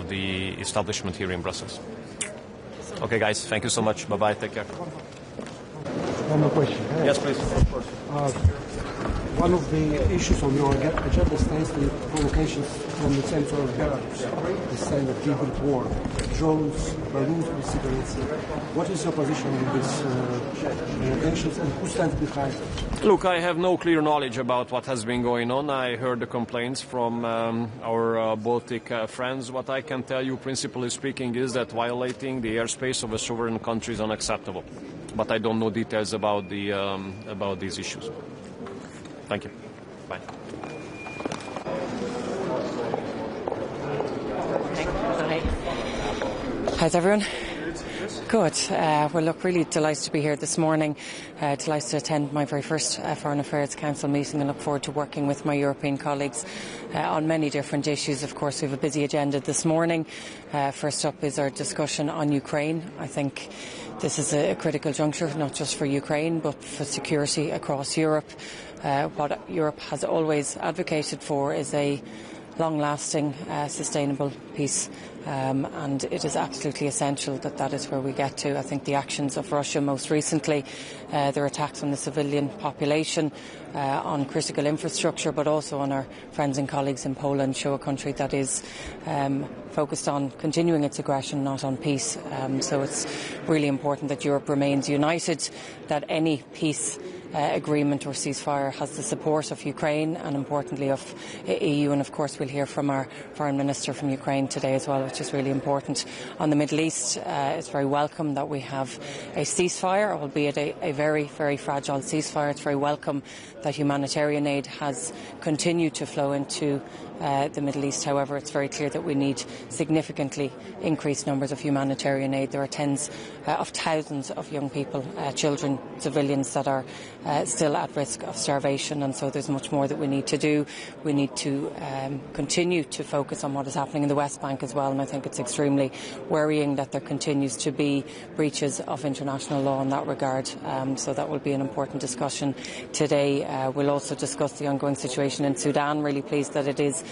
Speaker 12: the establishment here in Brussels. Okay, guys, thank you so much. Bye-bye. Take care.
Speaker 16: One more question.
Speaker 12: Yes, please.
Speaker 16: One of the issues on your agenda stands the provocations from the center of Belarus, the sign of hybrid war, drones, balloons with cigarettes. What is your position on these actions, and who stands behind it?
Speaker 12: Look, I have no clear knowledge about what has been going on. I heard the complaints from our Baltic friends. What I can tell you, principally speaking, is that violating the airspace of a sovereign country is unacceptable. But I don't know details about these issues. Thank you. Bye.
Speaker 23: How's everyone? Good. Well, look, really delighted to be here this morning. Delighted to attend my very first Foreign Affairs Council meeting, and look forward to working with my European colleagues on many different issues. Of course, we have a busy agenda this morning. First up is our discussion on Ukraine. I think this is a critical juncture, not just for Ukraine, but for security across Europe. What Europe has always advocated for is a long-lasting, sustainable peace, and it is absolutely essential that that is where we get to. I think the actions of Russia most recently, their attacks on the civilian population, on critical infrastructure, but also on our friends and colleagues in Poland, show a country that is focused on continuing its aggression, not on peace. So it's really important that Europe remains united, that any peace agreement or ceasefire has the support of Ukraine and importantly of EU, and of course we'll hear from our Foreign Minister from Ukraine today as well, which is really important. On the Middle East, it's very welcome that we have a ceasefire, albeit a very, very fragile ceasefire. It's very welcome that humanitarian aid has continued to flow into the Middle East. However, it's very clear that we need significantly increased numbers of humanitarian aid. There are tens of thousands of young people, children, civilians that are still at risk of starvation, and so there's much more that we need to do. We need to continue to focus on what is happening in the West Bank as well, and I think it's extremely worrying that there continues to be breaches of international law in that regard. So that will be an important discussion today. We'll also discuss the ongoing situation in Sudan. Really pleased that it is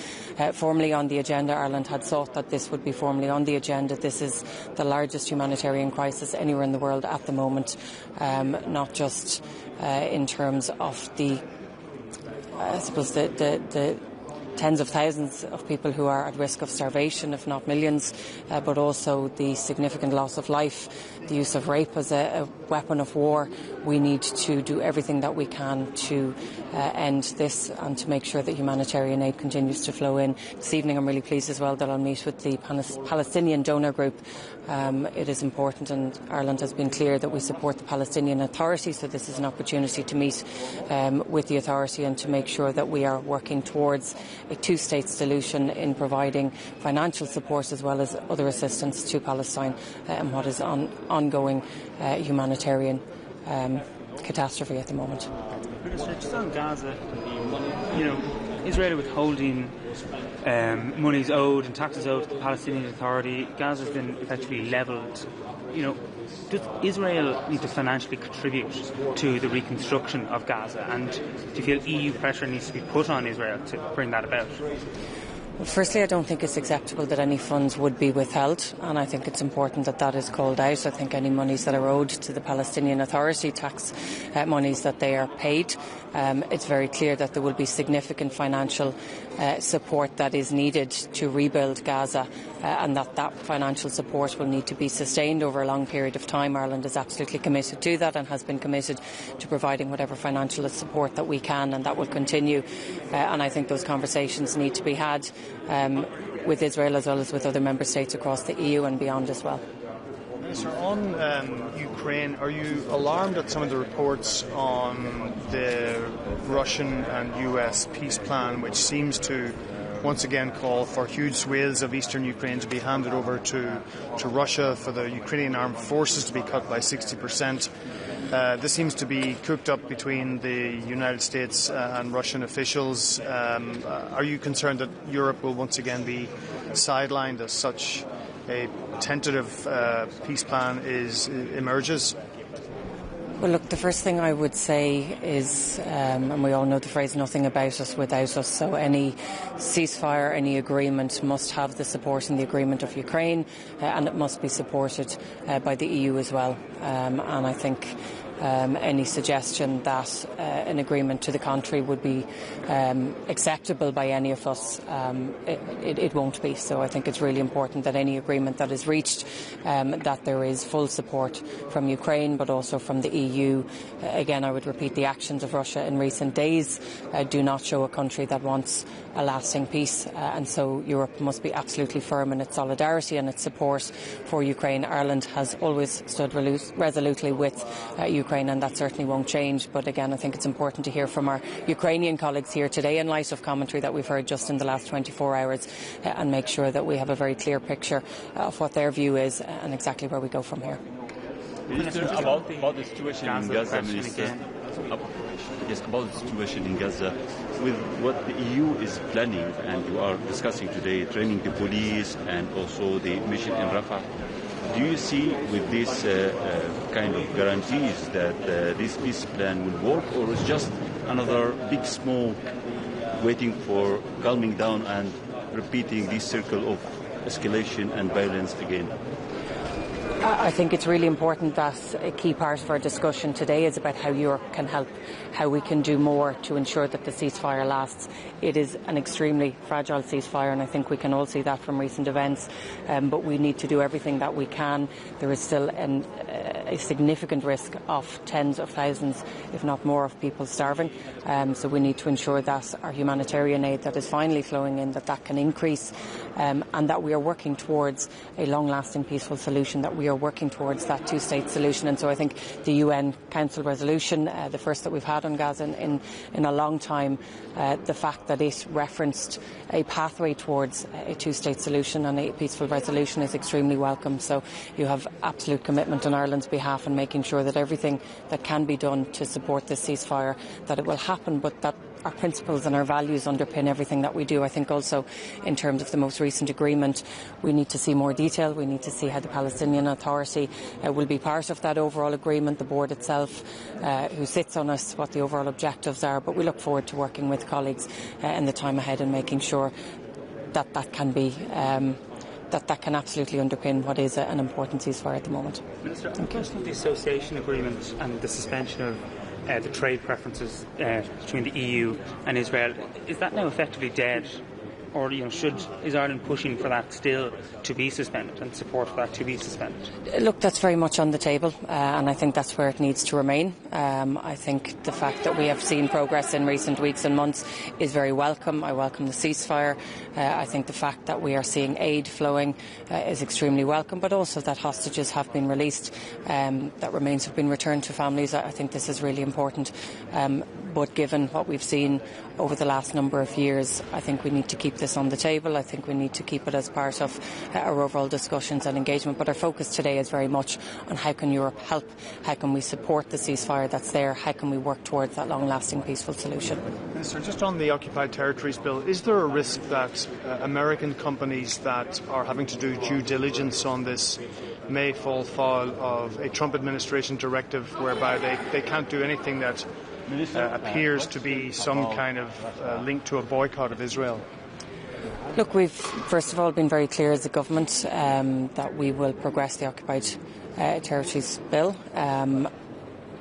Speaker 23: formally on the agenda. Ireland had sought that this would be formally on the agenda. This is the largest humanitarian crisis anywhere in the world at the moment, not just in terms of the tens of thousands of people who are at risk of starvation, if not millions, but also the significant loss of life, the use of rape as a weapon of war. We need to do everything that we can to end this and to make sure that humanitarian aid continues to flow in. This evening I'm really pleased as well that I'll meet with the Palestinian donor group. It is important, and Ireland has been clear that we support the Palestinian Authority, so this is an opportunity to meet with the authority and to make sure that we are working towards a two-state solution in providing financial support as well as other assistance to Palestine and what is ongoing humanitarian catastrophe at the moment.
Speaker 1: Minister, just on Gaza, Israel withholding monies owed and taxes owed to the Palestinian Authority. Gaza has been effectively levelled. Does Israel need to financially contribute to the reconstruction of Gaza? And do you feel EU pressure needs to be put on Israel to bring that about?
Speaker 23: Well, firstly, I don't think it's acceptable that any funds would be withheld, and I think it's important that that is called out. I think any monies that are owed to the Palestinian Authority, tax monies, that they are paid. It's very clear that there will be significant financial support that is needed to rebuild Gaza, and that financial support will need to be sustained over a long period of time. Ireland is absolutely committed to that and has been committed to providing whatever financial support that we can, and that will continue. And I think those conversations need to be had with Israel as well as with other member states across the EU and beyond as well.
Speaker 2: Minister, on Ukraine, are you alarmed at some of the reports on the Russian and US peace plan, which seems to once again call for huge swathes of eastern Ukraine to be handed over to Russia, for the Ukrainian armed forces to be cut by 60%? This seems to be cooked up between the United States and Russian officials. Are you concerned that Europe will once again be sidelined as such a tentative peace plan emerges?
Speaker 23: Well, look, the first thing I would say is, and we all know the phrase, nothing about us without us, so any ceasefire, any agreement must have the support and the agreement of Ukraine, and it must be supported by the EU as well. And I think any suggestion that an agreement to the contrary would be acceptable by any of us, it won't be. So I think it's really important that any agreement that is reached, that there is full support from Ukraine but also from the EU. Again, I would repeat, the actions of Russia in recent days do not show a country that wants a lasting peace, and so Europe must be absolutely firm in its solidarity and its support for Ukraine. Ireland has always stood resolutely with Ukraine, and that certainly won't change. But again, I think it's important to hear from our Ukrainian colleagues here today, in light of commentary that we've heard just in the last 24 hours, and make sure that we have a very clear picture of what their view is and exactly where we go from here.
Speaker 13: Minister, about the situation in Gaza, Minister. Yes, about the situation in Gaza, with what the EU is planning, and you are discussing today, training the police and also the mission in Rafah. Do you see with this kind of guarantees that this peace plan will work, or is just another big smoke waiting for calming down and repeating this circle of escalation and violence again?
Speaker 23: I think it's really important that a key part of our discussion today is about how Europe can help, how we can do more to ensure that the ceasefire lasts. It is an extremely fragile ceasefire, and I think we can all see that from recent events, but we need to do everything that we can. There is still a significant risk of tens of thousands, if not more, of people starving. So we need to ensure that our humanitarian aid that is finally flowing in, that can increase, and that we are working towards a long-lasting peaceful solution, that we are working towards that two-state solution. And so I think the UN Council resolution, the first that we've had on Gaza in a long time, the fact that it referenced a pathway towards a two-state solution and a peaceful resolution is extremely welcome. So you have absolute commitment on Ireland's behalf in making sure that everything that can be done to support this ceasefire, that it will happen, but that our principles and our values underpin everything that we do. I think also in terms of the most recent agreement, we need to see more detail. We need to see how the Palestinian Authority will be part of that overall agreement, the board itself, who sits on us, what the overall objectives are. But we look forward to working with colleagues in the time ahead and making sure that can be that can absolutely underpin what is an important ceasefire at the moment.
Speaker 1: Minister, on the question of the association agreement and the suspension of the trade preferences between the EU and Israel, is that now effectively dead? Or is Ireland pushing for that still to be suspended and support for that to be suspended?
Speaker 23: Look, that's very much on the table, and I think that's where it needs to remain. I think the fact that we have seen progress in recent weeks and months is very welcome. I welcome the ceasefire. I think the fact that we are seeing aid flowing is extremely welcome, but also that hostages have been released, that remains have been returned to families. I think this is really important. But given what we've seen over the last number of years, I think we need to keep this on the table. I think we need to keep it as part of our overall discussions and engagement. But our focus today is very much on how can Europe help, how can we support the ceasefire that's there, how can we work towards that long-lasting peaceful solution.
Speaker 2: Minister, just on the Occupied Territories Bill, is there a risk that American companies that are having to do due diligence on this may fall foul of a Trump administration directive whereby they can't do anything that appears to be some kind of link to a boycott of Israel?
Speaker 23: Look, we've first of all been very clear as a government that we will progress the Occupied Territories Bill.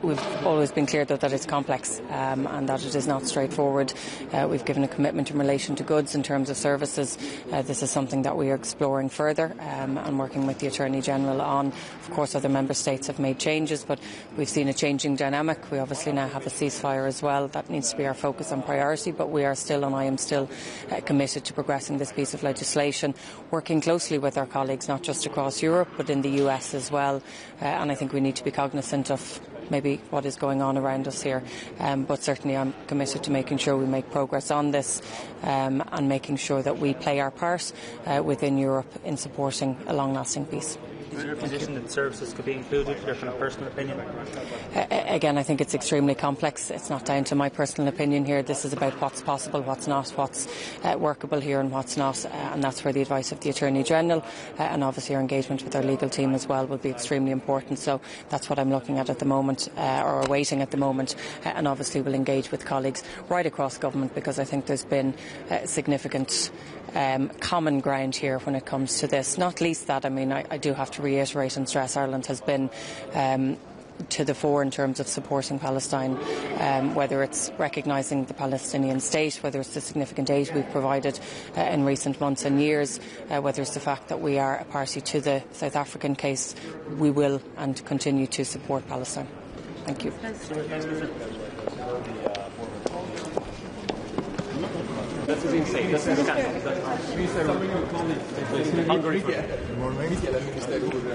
Speaker 23: We've always been clear, though, that it's complex and that it is not straightforward. We've given a commitment in relation to goods in terms of services. This is something that we are exploring further and working with the Attorney General on. Of course, other member states have made changes, but we've seen a changing dynamic. We obviously now have a ceasefire as well. That needs to be our focus and priority, but we are still, and I am still, committed to progressing this piece of legislation, working closely with our colleagues, not just across Europe, but in the US as well. And I think we need to be cognizant of maybe what is going on around us here, but certainly I'm committed to making sure we make progress on this and making sure that we play our part within Europe in supporting a long-lasting peace.
Speaker 1: Is your position that services could be included, your kind of personal opinion?
Speaker 23: Again, I think it's extremely complex. It's not down to my personal opinion here. This is about what's possible, what's not, what's workable here and what's not, and that's where the advice of the Attorney General and obviously our engagement with our legal team as well will be extremely important. So that's what I'm looking at the moment, or awaiting at the moment, and obviously we'll engage with colleagues right across government, because I think there's been significant common ground here when it comes to this. Not least that, I do have to reiterate and stress Ireland has been to the fore in terms of supporting Palestine, whether it's recognising the Palestinian state, whether it's the significant aid we've provided in recent months and years, whether it's the fact that we are a party to the South African case. We will and continue to support Palestine. Thank you.
Speaker 7: This is insane. This is Hungary.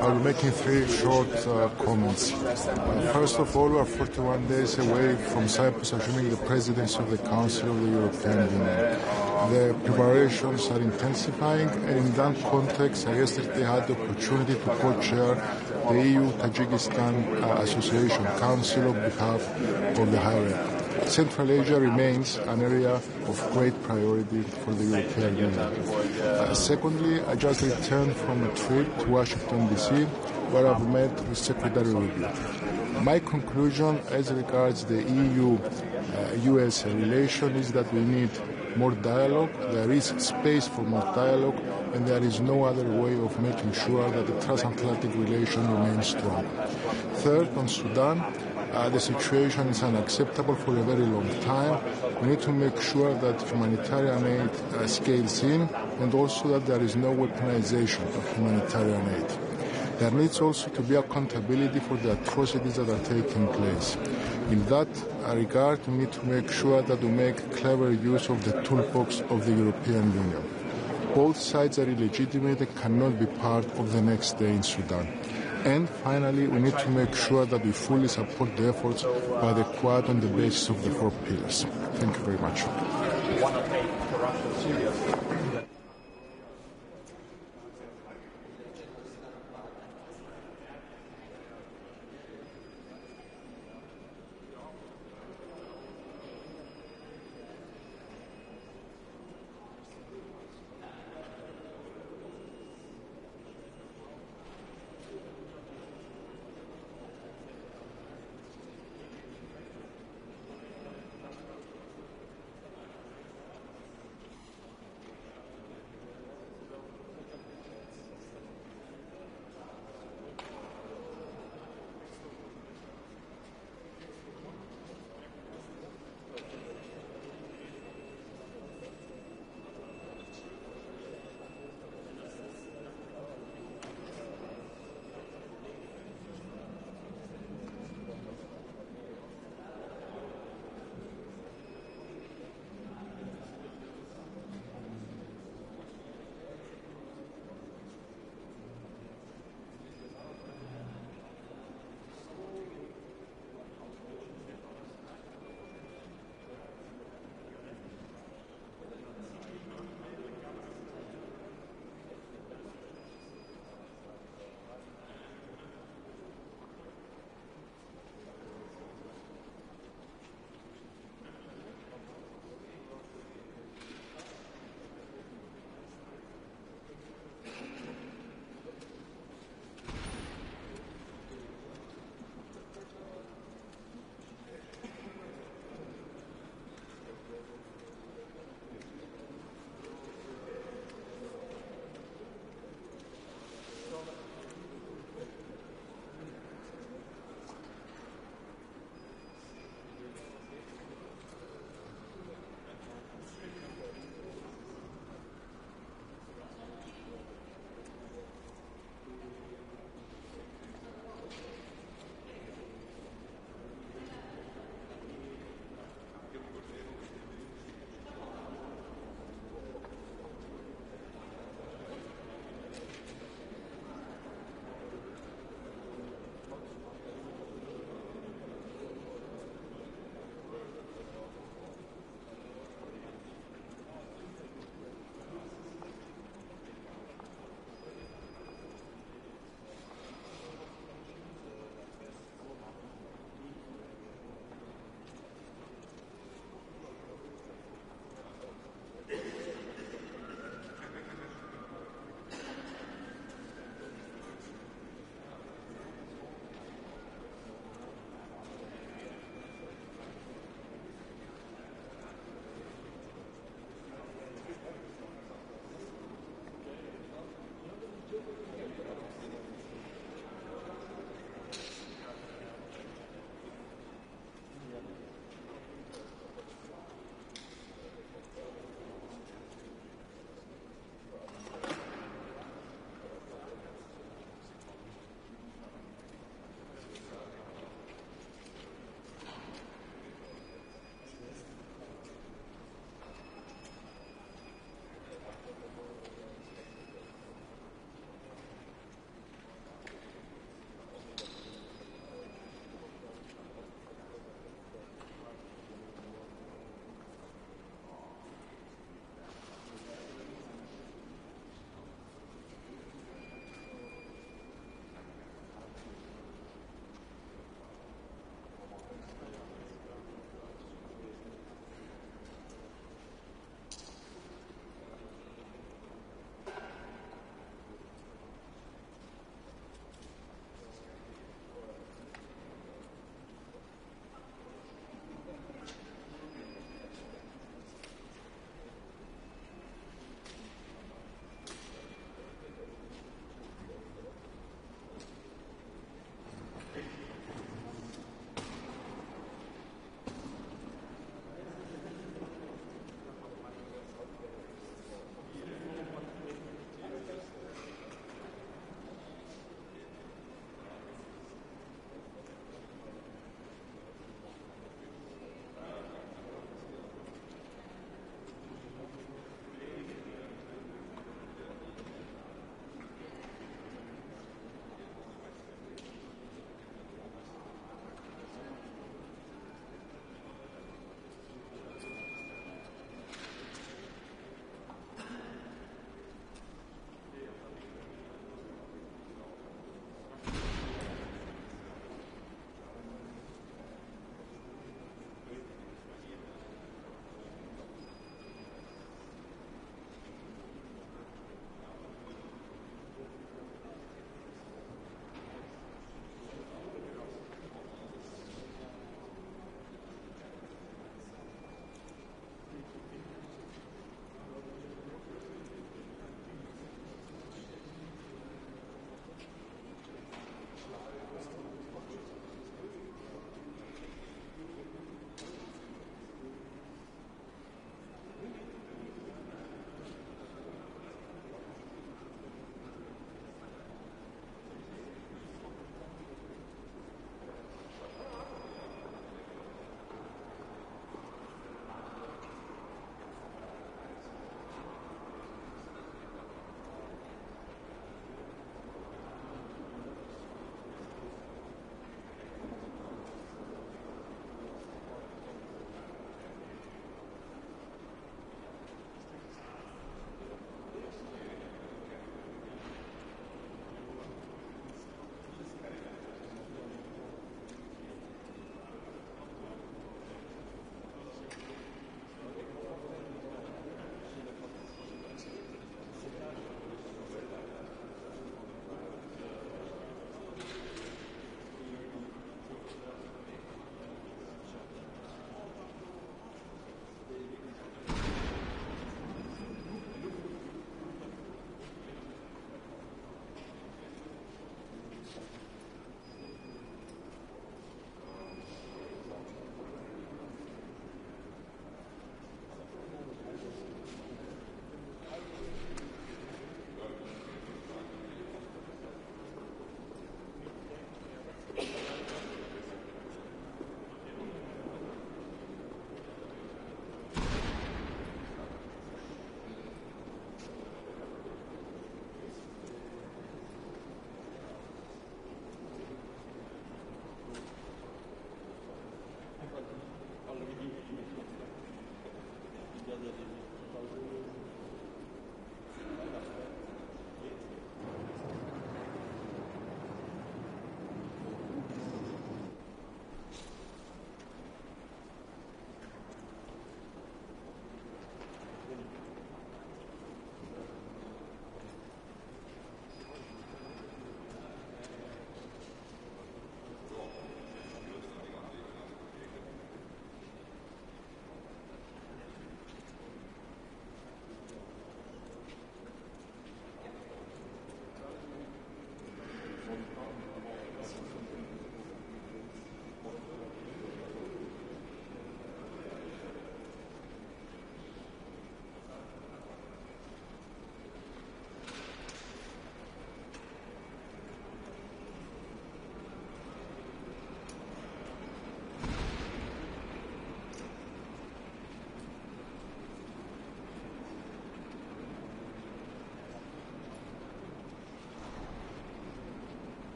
Speaker 15: I'm making three short comments. First of all, we are 41 days away from Cyprus assuming the presidency of the Council of the European Union. The preparations are intensifying, and in that context, I yesterday had the opportunity to co-chair the EU-Tajikistan Association Council on behalf of the High Rep. Central Asia remains an area of great priority for the European Union. Secondly, I just returned from a trip to Washington, D.C., where I've met with Secretary Rubio. My conclusion as regards the EU-US relation is that we need more dialogue. There is space for more dialogue, and there is no other way of making sure that the transatlantic relation remains strong. Third, on Sudan, the situation is unacceptable for a very long time. We need to make sure that humanitarian aid scales in, and also that there is no weaponization of humanitarian aid. There needs also to be accountability for the atrocities that are taking place. In that regard, we need to make sure that we make clever use of the toolbox of the European Union. Both sides are illegitimate and cannot be part of the next day in Sudan. And finally, we need to make sure that we fully support the efforts by the Quad on the basis of the 4 pillars. Thank you very much.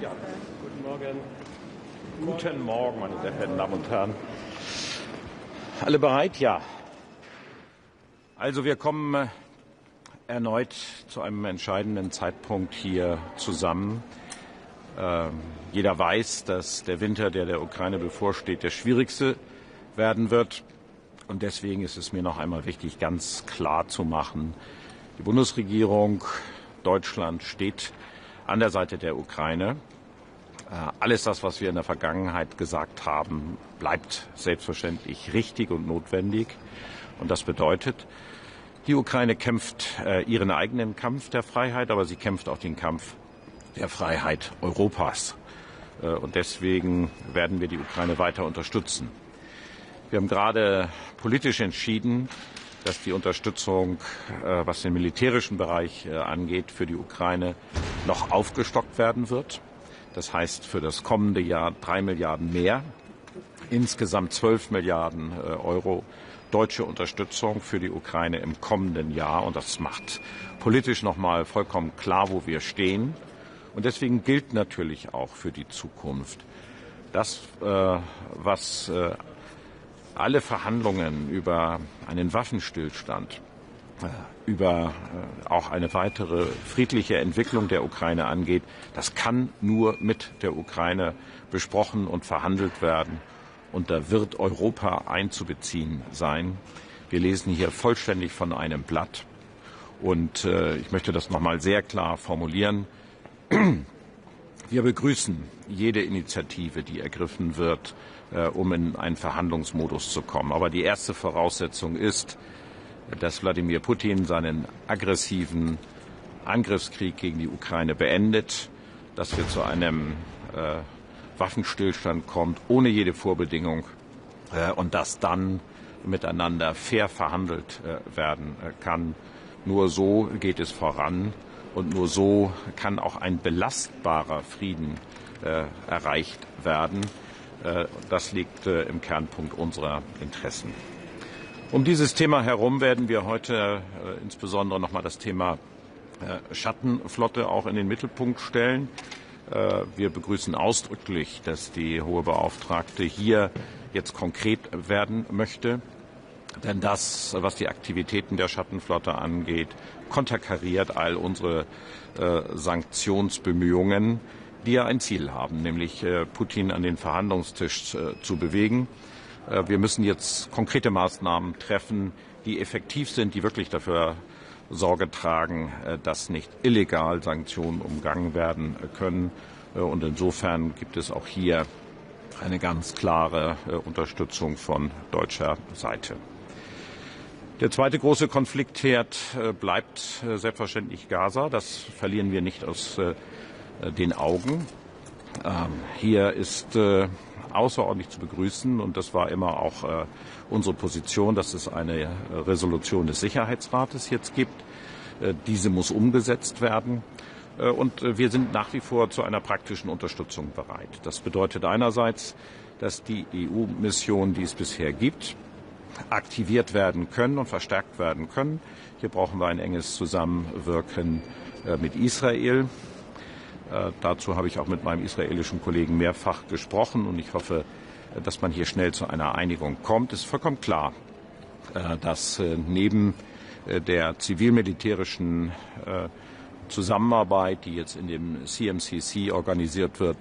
Speaker 18: Ja, guten Morgen. Guten Morgen, meine sehr verehrten Damen und Herren. Alle bereit? Ja. Also wir kommen erneut zu einem entscheidenden Zeitpunkt hier zusammen. Jeder weiß, dass der Winter, der der Ukraine bevorsteht, der schwierigste werden wird. Und deswegen ist es mir noch einmal wichtig, ganz klar zu machen, die Bundesregierung Deutschland steht an der Seite der Ukraine. Alles das, was wir in der Vergangenheit gesagt haben, bleibt selbstverständlich richtig und notwendig. Und das bedeutet, die Ukraine kämpft ihren eigenen Kampf der Freiheit, aber sie kämpft auch den Kampf der Freiheit Europas. Und deswegen werden wir die Ukraine weiter unterstützen. Wir haben gerade politisch entschieden, dass die Unterstützung, was den militärischen Bereich angeht, für die Ukraine noch aufgestockt werden wird. Das heißt für das kommende Jahr 3 Milliarden mehr, insgesamt 12 Milliarden Euro deutsche Unterstützung für die Ukraine im kommenden Jahr. Und das macht politisch noch mal vollkommen klar, wo wir stehen. Und deswegen gilt natürlich auch für die Zukunft das, was alle Verhandlungen über einen Waffenstillstand, über auch eine weitere friedliche Entwicklung der Ukraine angeht, das kann nur mit der Ukraine besprochen und verhandelt werden. Und da wird Europa einzubeziehen sein. Wir lesen hier vollständig von einem Blatt. Und ich möchte das noch mal sehr klar formulieren. Wir begrüßen jede Initiative, die ergriffen wird, um in einen Verhandlungsmodus zu kommen. Aber die erste Voraussetzung ist, dass Wladimir Putin seinen aggressiven Angriffskrieg gegen die Ukraine beendet, dass wir zu einem Waffenstillstand kommen, ohne jede Vorbedingung, und dass dann miteinander fair verhandelt werden kann. Nur so geht es voran und nur so kann auch ein belastbarer Frieden erreicht werden. Das liegt im Kernpunkt unserer Interessen. Um dieses Thema herum werden wir heute insbesondere noch mal das Thema Schattenflotte auch in den Mittelpunkt stellen. Wir begrüßen ausdrücklich, dass die hohe Beauftragte hier jetzt konkret werden möchte. Denn das, was die Aktivitäten der Schattenflotte angeht, konterkariert all unsere Sanktionsbemühungen, die ja ein Ziel haben, nämlich Putin an den Verhandlungstisch zu bewegen. Wir müssen jetzt konkrete Maßnahmen treffen, die effektiv sind, die wirklich dafür Sorge tragen, dass nicht illegal Sanktionen umgangen werden können. Und insofern gibt es auch hier eine ganz klare Unterstützung von deutscher Seite. Der zweite große Konfliktherd bleibt selbstverständlich Gaza. Das verlieren wir nicht aus den Augen. Hier ist außerordentlich zu begrüßen, und das war immer auch unsere Position, dass es eine Resolution des Sicherheitsrates jetzt gibt. Diese muss umgesetzt werden. Und wir sind nach wie vor zu einer praktischen Unterstützung bereit. Das bedeutet einerseits, dass die EU-Missionen, die es bisher gibt, aktiviert werden können und verstärkt werden können. Hier brauchen wir ein enges Zusammenwirken mit Israel. Dazu habe ich auch mit meinem israelischen Kollegen mehrfach gesprochen, und ich hoffe, dass man hier schnell zu einer Einigung kommt. Es ist vollkommen klar, dass neben der zivil-militärischen Zusammenarbeit, die jetzt in dem CMCC organisiert wird,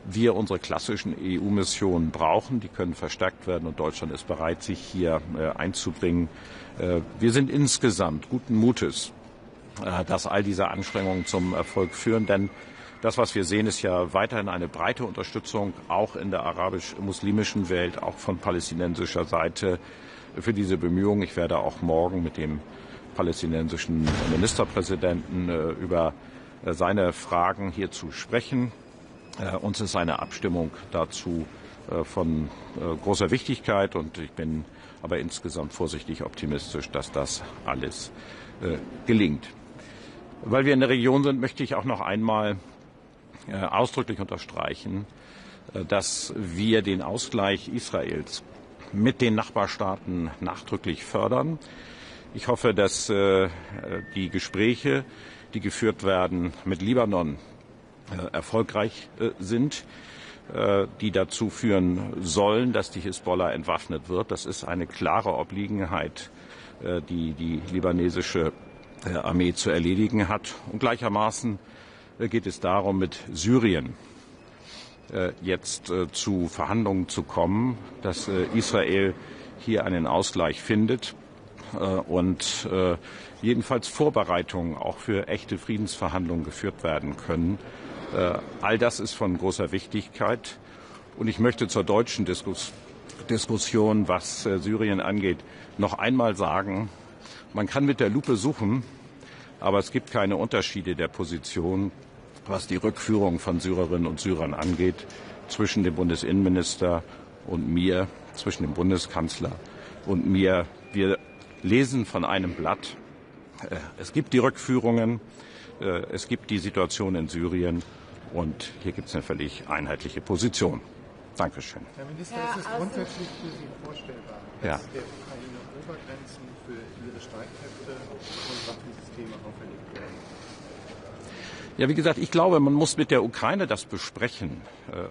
Speaker 18: wir unsere klassischen EU-Missionen brauchen. Die können verstärkt werden, und Deutschland ist bereit, sich hier einzubringen. Wir sind insgesamt guten Mutes, dass all diese Anstrengungen zum Erfolg führen, denn das, was wir sehen, ist ja weiterhin eine breite Unterstützung, auch in der arabisch-muslimischen Welt, auch von palästinensischer Seite, für diese Bemühungen. Ich werde auch morgen mit dem palästinensischen Ministerpräsidenten über seine Fragen hierzu sprechen. Uns ist eine Abstimmung dazu von großer Wichtigkeit, und ich bin aber insgesamt vorsichtig optimistisch, dass das alles gelingt. Weil wir in der Region sind, möchte ich auch noch einmal ausdrücklich unterstreichen, dass wir den Ausgleich Israels mit den Nachbarstaaten nachdrücklich fördern. Ich hoffe, dass die Gespräche, die geführt werden mit Libanon, erfolgreich sind, die dazu führen sollen, dass die Hisbollah entwaffnet wird. Das ist eine klare Obliegenheit, die die libanesische Armee zu erledigen hat. Und gleichermaßen geht es darum, mit Syrien jetzt zu Verhandlungen zu kommen, dass Israel hier einen Ausgleich findet und jedenfalls Vorbereitungen auch für echte Friedensverhandlungen geführt werden können. All das ist von großer Wichtigkeit. Und ich möchte zur deutschen Diskussion, was Syrien angeht, noch einmal sagen, man kann mit der Lupe suchen, aber es gibt keine Unterschiede der Position, was die Rückführung von Syrerinnen und Syrern angeht, zwischen dem Bundesinnenminister und mir, zwischen dem Bundeskanzler und mir. Wir lesen von einem Blatt. Es gibt die Rückführungen, es gibt die Situation in Syrien und hier gibt es eine völlig einheitliche Position. Dankeschön.
Speaker 2: Herr Minister, ist es grundsätzlich für Sie vorstellbar, dass der Ukraine Obergrenzen für ihre Streitkräfte und Waffensysteme auferlegt werden?
Speaker 18: Ja, wie gesagt, ich glaube, man muss mit der Ukraine das besprechen.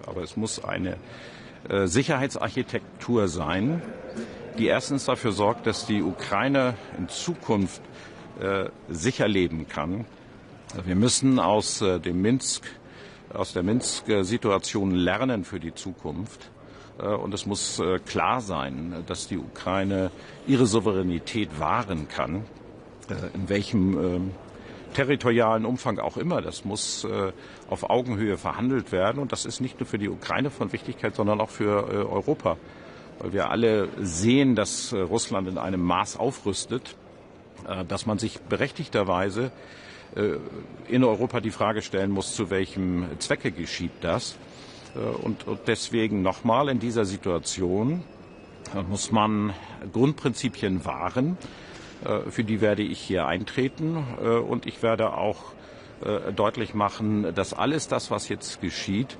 Speaker 18: Aber es muss eine Sicherheitsarchitektur sein, die erstens dafür sorgt, dass die Ukraine in Zukunft sicher leben kann. Wir müssen aus der Minsk-Situation lernen für die Zukunft. Und es muss klar sein, dass die Ukraine ihre Souveränität wahren kann, in welchem territorialen Umfang auch immer. Das muss auf Augenhöhe verhandelt werden. Und das ist nicht nur für die Ukraine von Wichtigkeit, sondern auch für Europa. Weil wir alle sehen, dass Russland in einem Maß aufrüstet, dass man sich berechtigterweise in Europa die Frage stellen muss, zu welchem Zwecke geschieht das. Und deswegen nochmal in dieser Situation muss man Grundprinzipien wahren. Für die werde ich hier eintreten und ich werde auch deutlich machen, dass alles das, was jetzt geschieht,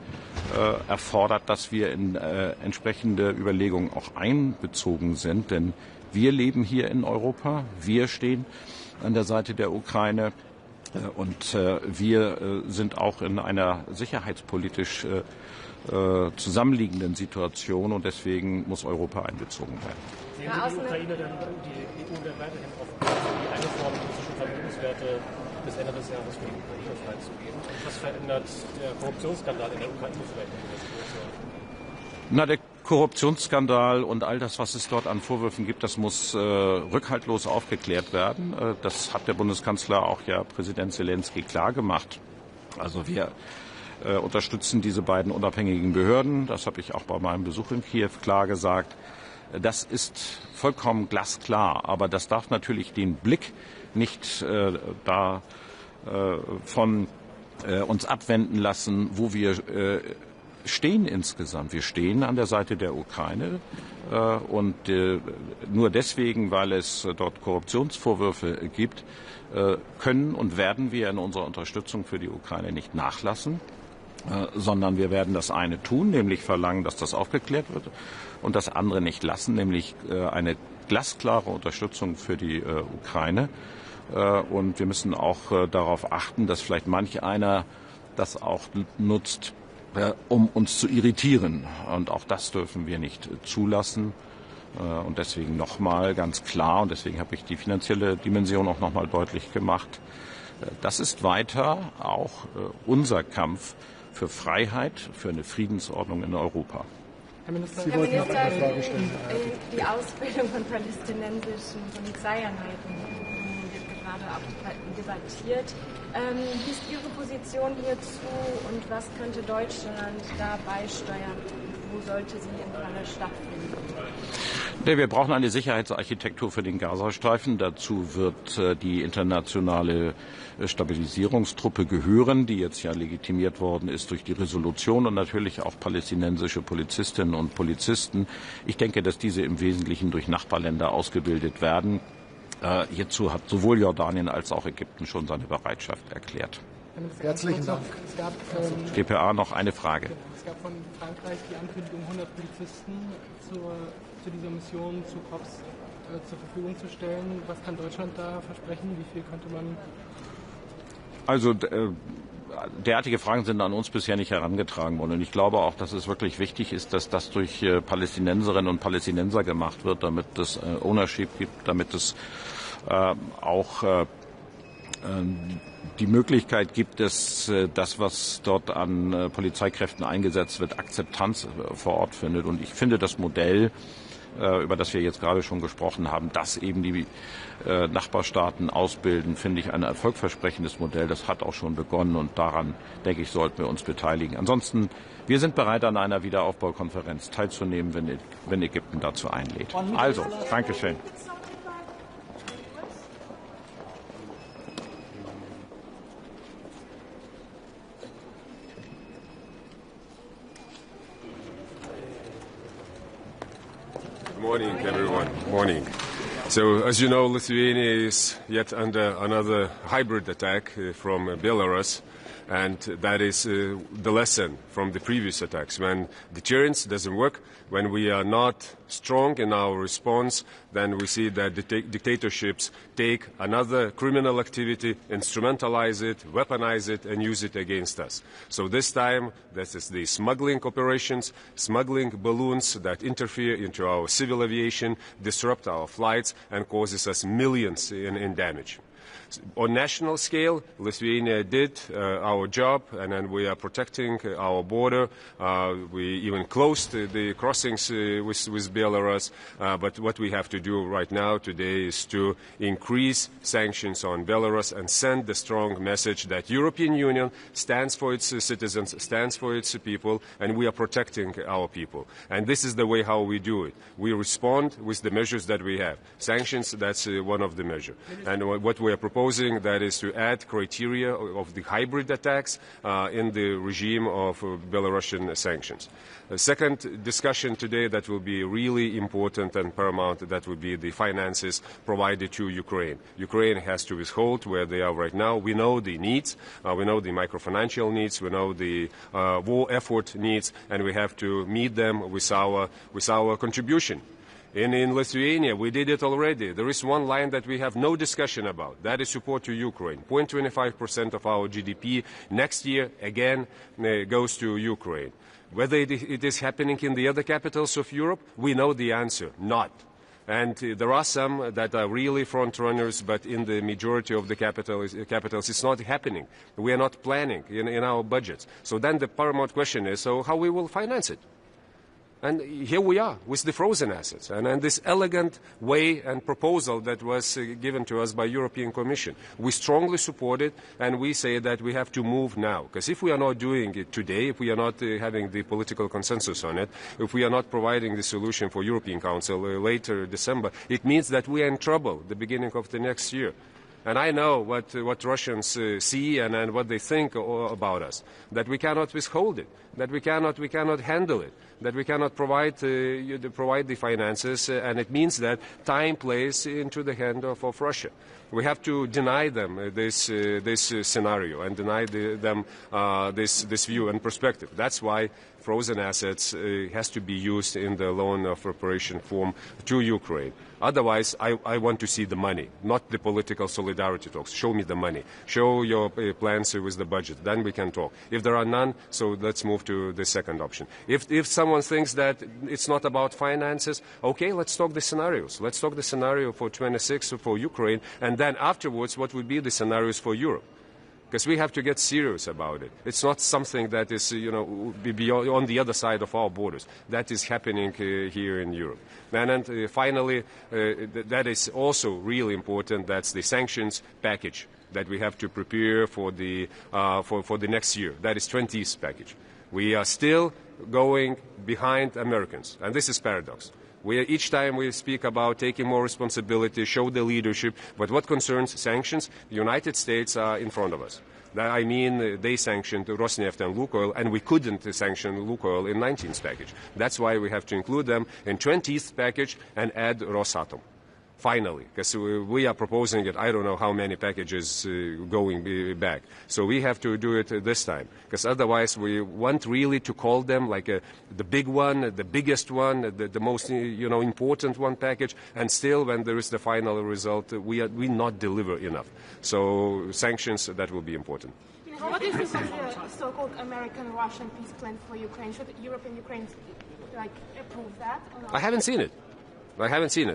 Speaker 18: erfordert, dass wir in entsprechende Überlegungen auch einbezogen sind. Denn wir leben hier in Europa, wir stehen an der Seite der Ukraine und wir sind auch in einer sicherheitspolitisch zusammenliegenden Situation und deswegen muss Europa einbezogen werden.
Speaker 12: Sehen Sie die Ukraine denn, die EU denn weiterhin offen, die eine Form russischer Vermögenswerte bis Ende des Jahres für die Ukraine freizugeben? Und was verändert der Korruptionsskandal in der Ukraine vielleicht in dieser Situation?
Speaker 18: Na, der Korruptionsskandal und all das, was es dort an Vorwürfen gibt, das muss rückhaltlos aufgeklärt werden. Das hat der Bundeskanzler auch ja Präsident Zelensky klargemacht. Also wir unterstützen diese beiden unabhängigen Behörden. Das habe ich auch bei meinem Besuch in Kiew klar gesagt. Das ist vollkommen glasklar, aber das darf natürlich den Blick nicht von uns abwenden lassen, wo wir stehen insgesamt. Wir stehen an der Seite der Ukraine und nur deswegen, weil es dort Korruptionsvorwürfe gibt, können und werden wir in unserer Unterstützung für die Ukraine nicht nachlassen, sondern wir werden das eine tun, nämlich verlangen, dass das aufgeklärt wird und das andere nicht lassen, nämlich eine glasklare Unterstützung für die Ukraine. Und wir müssen auch darauf achten, dass vielleicht manch einer das auch nutzt, um uns zu irritieren. Und auch das dürfen wir nicht zulassen. Und deswegen nochmal ganz klar, und deswegen habe ich die finanzielle Dimension auch nochmal deutlich gemacht, das ist weiter auch unser Kampf für Freiheit, für eine Friedensordnung in Europa.
Speaker 4: Herr Minister, Sie wollten noch eine Frage stellen. Die Ausbildung von palästinensischen Polizeieinheiten wird gerade auch debattiert. Wie ist Ihre Position hierzu und was könnte Deutschland da beisteuern? Wo sollte sie im Falle stattfinden?
Speaker 18: Wir brauchen eine Sicherheitsarchitektur für den Gazastreifen. Dazu wird die internationale Stabilisierungstruppe gehören, die jetzt ja legitimiert worden ist durch die Resolution und natürlich auch palästinensische Polizistinnen und Polizisten. Ich denke, dass diese im Wesentlichen durch Nachbarländer ausgebildet werden. Hierzu hat sowohl Jordanien als auch Ägypten schon seine Bereitschaft erklärt.
Speaker 2: Herzlichen Dank.
Speaker 18: DPA noch eine Frage.
Speaker 19: Es gab von Frankreich die Ankündigung, 100 Polizisten zu dieser Mission zu COPS zur Verfügung zu stellen. Was kann Deutschland da versprechen? Wie viel könnte man?
Speaker 18: Also derartige Fragen sind an uns bisher nicht herangetragen worden. Und ich glaube auch, dass es wirklich wichtig ist, dass das durch Palästinenserinnen und Palästinenser gemacht wird, damit es Ownership gibt, damit es auch die Möglichkeit gibt, dass das, was dort an Polizeikräften eingesetzt wird, Akzeptanz vor Ort findet. Und ich finde das Modell, über das wir jetzt gerade schon gesprochen haben, dass eben die Nachbarstaaten ausbilden, finde ich ein erfolgversprechendes Modell. Das hat auch schon begonnen und daran, denke ich, sollten wir uns beteiligen. Ansonsten, wir sind bereit, an einer Wiederaufbaukonferenz teilzunehmen, wenn Ägypten dazu einlädt. Also, Dankeschön.
Speaker 10: Morning, everyone. Morning. So, as you know, Lithuania is yet under another hybrid attack from Belarus, and that is the lesson from the previous attacks. When deterrence doesn't work, when we are not strong in our response, then we see that dictatorships take another criminal activity, instrumentalize it, weaponize it, and use it against us. So this time, this is the smuggling operations, smuggling balloons that interfere into our civil aviation, disrupt our flights, and causes us millions in damage. On national scale, Lithuania did our job, and then we are protecting our border. We even closed the crossings with Belarus. But what we have to do right now today is to increase sanctions on Belarus and send the strong message that European Union stands for its citizens, stands for its people, and we are protecting our people. And this is the way how we do it. We respond with the measures that we have. Sanctions, that's one of the measures. And what we are proposing, that is to add criteria of the hybrid attacks in the regime of Belarusian sanctions. The second discussion today that will be really important and paramount, that will be the finances provided to Ukraine. Ukraine has to withhold where they are right now. We know the needs, we know the microfinancial needs, we know the war effort needs, and we have to meet them with our contribution. In Lithuania, we did it already. There is one line that we have no discussion about. That is support to Ukraine. 0.25% of our GDP next year, again, goes to Ukraine. Whether it is happening in the other capitals of Europe, we know the answer, not. And there are some that are really front runners, but in the majority of the capitals, it's not happening. We are not planning in our budgets. So then the paramount question is, so how we will finance it? And here we are with the frozen assets and this elegant way and proposal that was given to us by European Commission. We strongly support it, and we say that we have to move now. Because if we are not doing it today, if we are not having the political consensus on it, if we are not providing the solution for European Council later December, it means that we are in trouble the beginning of the next year. And I know what Russians see and what they think about us, that we cannot withhold it, that we cannot handle it, that we cannot provide the finances, and it means that time plays into the hand of Russia. We have to deny them this scenario and deny them this view and perspective. That's why frozen assets has to be used in the loan of reparation form to Ukraine. Otherwise, I want to see the money, not the political solidarity talks. Show me the money. Show your plans with the budget. Then we can talk. If there are none, so let's move to the second option. If someone thinks that it's not about finances, okay, let's talk the scenarios. Let's talk the scenario for 26 for Ukraine, and then afterwards, what would be the scenarios for Europe? Because we have to get serious about it. It's not something that is, beyond, on the other side of our borders. That is happening here in Europe. And finally, that is also really important. That's the sanctions package that we have to prepare for the next year. That is 20th package. We are still going behind Americans, and this is paradox. Each time we speak about taking more responsibility, show the leadership, but what concerns sanctions, the United States are in front of us. I mean, they sanctioned Rosneft and Lukoil, and we couldn't sanction Lukoil in 19th package. That's why we have to include them in 20th package and add Rosatom. Finally, because we are proposing it, I don't know how many packages going back. So we have to do it this time, because otherwise we want really to call them like the big one, the biggest one, the most important one package, and still when there is the final result, we not deliver enough. So sanctions, that will be important.
Speaker 5: What do you think of the so-called American-Russian peace plan for Ukraine? Should Europe and Ukraine approve that? Or not?
Speaker 10: I haven't seen it.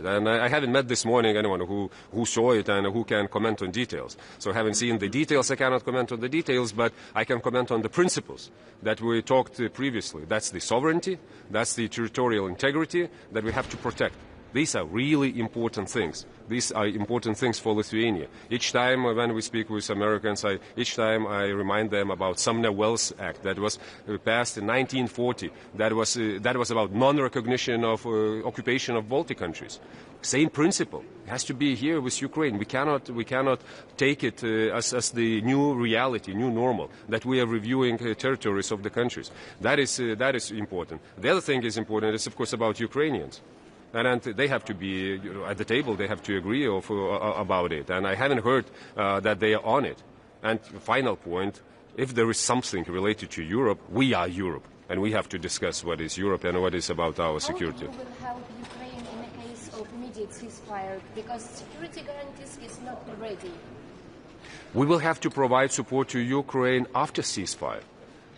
Speaker 10: And I haven't met this morning anyone who saw it and who can comment on details. So having seen the details, I cannot comment on the details, but I can comment on the principles that we talked previously. That's the sovereignty, that's the territorial integrity that we have to protect. These are really important things. These are important things for Lithuania. Each time when we speak with Americans, each time I remind them about Sumner-Wells Act that was passed in 1940. That was about non-recognition of occupation of Baltic countries. Same principle has to be here with Ukraine. We cannot take it as the new reality, new normal, that we are reviewing territories of the countries. That is important. The other thing is important is, of course, about Ukrainians. And they have to be at the table. They have to agree about it. And I haven't heard that they are on it. And final point, if there is something related to Europe, we are Europe. And we have to discuss what is Europe and what is about our security.
Speaker 21: How will help Ukraine in the case of immediate ceasefire? Because security guarantees is not ready.
Speaker 10: We will have to provide support to Ukraine after ceasefire.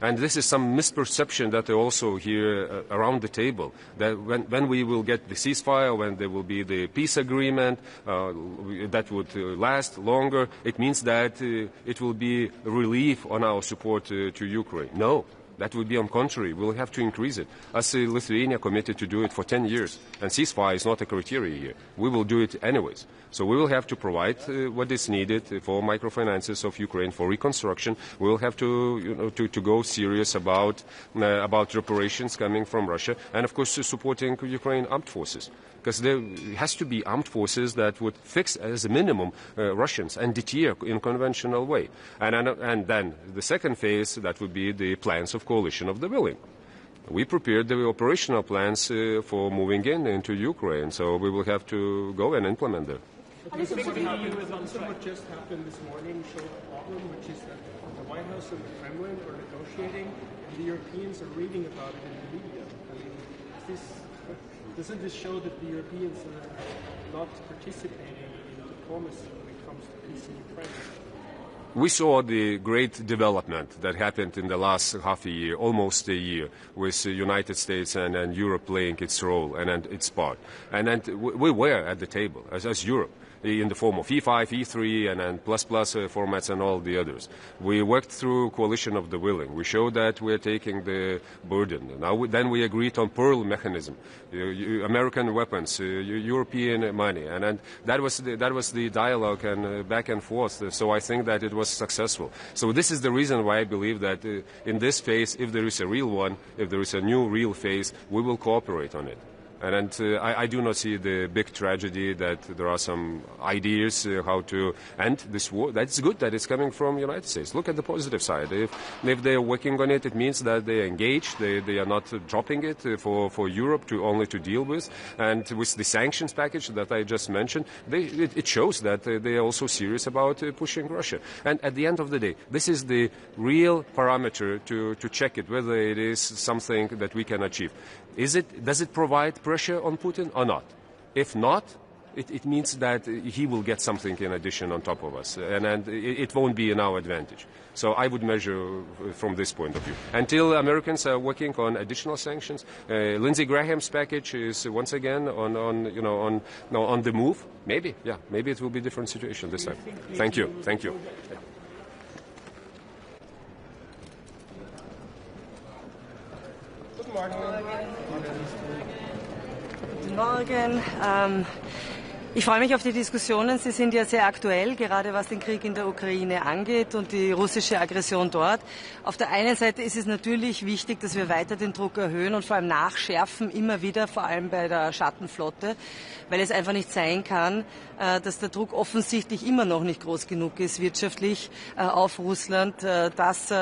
Speaker 10: And this is some misperception that they also hear around the table, that when we will get the ceasefire, when there will be the peace agreement that would last longer, it means that it will be relief on our support to Ukraine. No, that would be on contrary. We'll have to increase it. As Lithuania committed to do it for 10 years, and ceasefire is not a criteria here. We will do it anyways. So we will have to provide what is needed for microfinances of Ukraine for reconstruction. We will have to go serious about reparations coming from Russia, and of course supporting Ukraine armed forces, because there has to be armed forces that would fix as a minimum Russians and deter in conventional way. And then the second phase, that would be the plans of coalition of the willing. We prepared the operational plans for moving into Ukraine, so we will have to go and implement them.
Speaker 19: What just happened this morning showed a problem, which is that the White House and the Kremlin are negotiating, and the Europeans are reading about it in the media. I mean, doesn't this show that the Europeans are not participating in diplomacy when it comes to peace in Ukraine?
Speaker 10: We saw the great development that happened in the last half a year, almost a year, with the United States and Europe playing its role and its part. And we were at the table as Europe, in the form of E5, E3, and plus formats and all the others. We worked through coalition of the willing. We showed that we are taking the burden. Then we agreed on Pearl mechanism, American weapons, European money, and that was the dialogue and back and forth. So I think that it was successful. So this is the reason why I believe that in this phase, if there is a real one, if there is a new real phase, we will cooperate on it. And I do not see the big tragedy that there are some ideas how to end this war. That's good that it's coming from the United States. Look at the positive side. If they are working on it, it means that they are engaged. They are not dropping it for Europe only to deal with. And with the sanctions package that I just mentioned, it shows that they are also serious about pushing Russia. And at the end of the day, this is the real parameter to check it, whether it is something that we can achieve. Does it provide pressure on Putin or not? If not, it means that he will get something in addition on top of us, and it won't be in our advantage. So I would measure from this point of view. Until Americans are working on additional sanctions, Lindsey Graham's package is once again on the move. Maybe it will be a different situation this time. Thank you.
Speaker 22: Guten Morgen. Ich freue mich auf die Diskussionen. Sie sind ja sehr aktuell, gerade was den Krieg in der Ukraine angeht und die russische Aggression dort. Auf der einen Seite ist es natürlich wichtig, dass wir weiter den Druck erhöhen und vor allem nachschärfen, immer wieder, vor allem bei der Schattenflotte, weil es einfach nicht sein kann, dass der Druck offensichtlich immer noch nicht groß genug ist, wirtschaftlich auf Russland, dass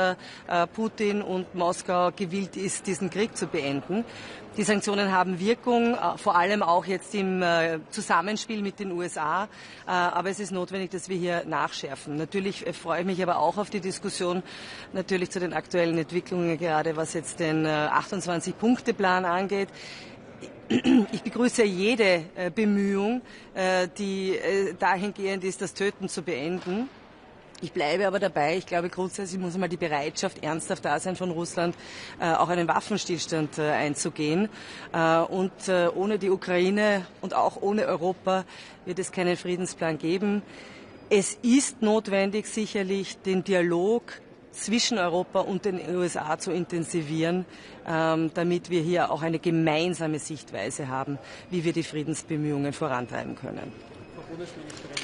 Speaker 22: Putin und Moskau gewillt ist, diesen Krieg zu beenden. Die Sanktionen haben Wirkung, vor allem auch jetzt im Zusammenspiel mit den USA. Aber es ist notwendig, dass wir hier nachschärfen. Natürlich freue ich mich aber auch auf die Diskussion natürlich zu den aktuellen Entwicklungen, gerade was jetzt den 28-Punkte-Plan angeht. Ich begrüße jede Bemühung, die dahingehend ist, das Töten zu beenden. Ich bleibe aber dabei. Ich glaube, grundsätzlich muss mal die Bereitschaft ernsthaft da sein von Russland, auch einen Waffenstillstand einzugehen. Und ohne die Ukraine und auch ohne Europa wird es keinen Friedensplan geben. Es ist notwendig, sicherlich den Dialog zwischen Europa und den USA zu intensivieren, damit wir hier auch eine gemeinsame Sichtweise haben, wie wir die Friedensbemühungen vorantreiben können.
Speaker 19: Frau Bundesministerin,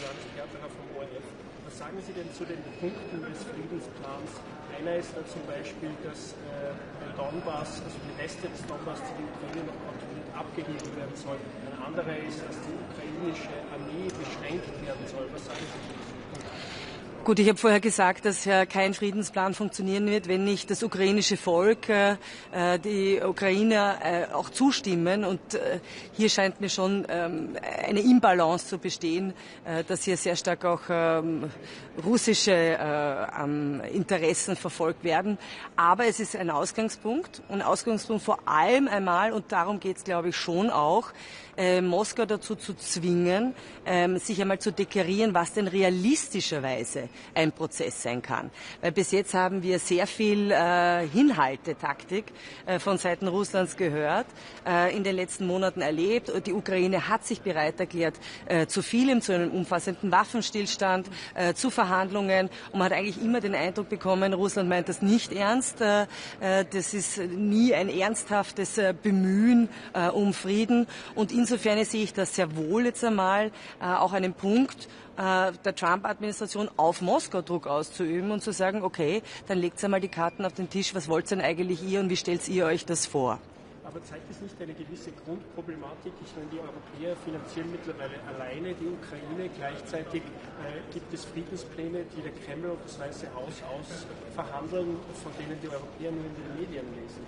Speaker 19: was sagen Sie denn zu den Punkten des Friedensplans? Einer ist da zum Beispiel, dass der Donbass, also die Reste des Donbass zu der Ukraine noch kontrolliert abgegeben werden soll. Ein anderer ist, dass die ukrainische Armee beschränkt werden soll. Was sagen Sie dazu?
Speaker 22: Gut, ich habe vorher gesagt, dass kein Friedensplan funktionieren wird, wenn nicht das ukrainische Volk, die Ukrainer auch zustimmen. Und hier scheint mir schon eine Imbalance zu bestehen, dass hier sehr stark auch russische Interessen verfolgt werden. Aber es ist ein Ausgangspunkt vor allem einmal, und darum geht es, glaube ich, schon auch, Moskau dazu zu zwingen, sich einmal zu deklarieren, was denn realistischerweise ein Prozess sein kann. Weil bis jetzt haben wir sehr viel Hinhaltetaktik von Seiten Russlands gehört, in den letzten Monaten erlebt. Die Ukraine hat sich bereit erklärt zu vielem, zu einem umfassenden Waffenstillstand, zu Verhandlungen. Und man hat eigentlich immer den Eindruck bekommen, Russland meint das nicht ernst. Das ist nie ein ernsthaftes Bemühen um Frieden. Und insofern sehe ich das sehr wohl jetzt einmal auch einen Punkt der Trump-Administration auf Moskau Druck auszuüben und zu sagen, okay, dann legt einmal die Karten auf den Tisch, was wollt denn eigentlich ihr und wie stellt ihr euch das vor?
Speaker 19: Aber zeigt es nicht eine gewisse Grundproblematik? Ich meine, die Europäer finanzieren mittlerweile alleine die Ukraine. Gleichzeitig gibt es Friedenspläne, die der Kreml und das Weiße Haus ausverhandeln, von denen die Europäer nur in den Medien lesen.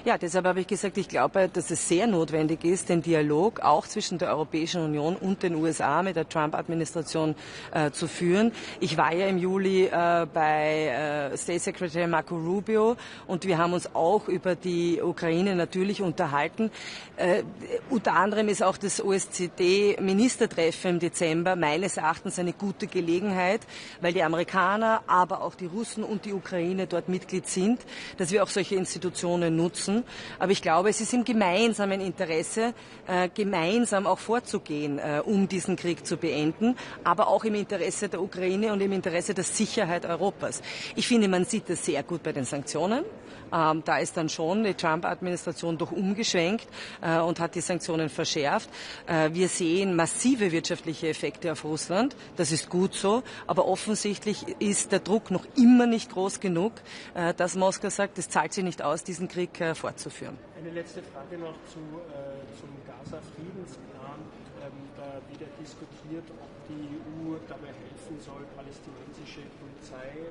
Speaker 22: Ja, deshalb habe ich gesagt, ich glaube, dass es sehr notwendig ist, den Dialog auch zwischen der Europäischen Union und den USA mit der Trump-Administration zu führen. Ich war ja im Juli bei State Secretary Marco Rubio und wir haben uns auch über die Ukraine natürlich unterhalten. Unter anderem ist auch das OSZE-Ministertreffen im Dezember meines Erachtens eine gute Gelegenheit, weil die Amerikaner, aber auch die Russen und die Ukraine dort Mitglied sind, dass wir auch solche Institutionen nutzen. Aber ich glaube, es ist im gemeinsamen Interesse, gemeinsam auch vorzugehen, um diesen Krieg zu beenden, aber auch im Interesse der Ukraine und im Interesse der Sicherheit Europas. Ich finde, man sieht das sehr gut bei den Sanktionen. Da ist dann schon die Trump-Administration doch umgeschwenkt und hat die Sanktionen verschärft. Wir sehen massive wirtschaftliche Effekte auf Russland. Das ist gut so. Aber offensichtlich ist der Druck noch immer nicht groß genug, dass Moskau sagt, es zahlt sich nicht aus, diesen Krieg fortzuführen.
Speaker 19: Eine letzte Frage noch zum Gaza-Friedensplan. Da wieder diskutiert, ob die EU dabei helfen soll, palästinensische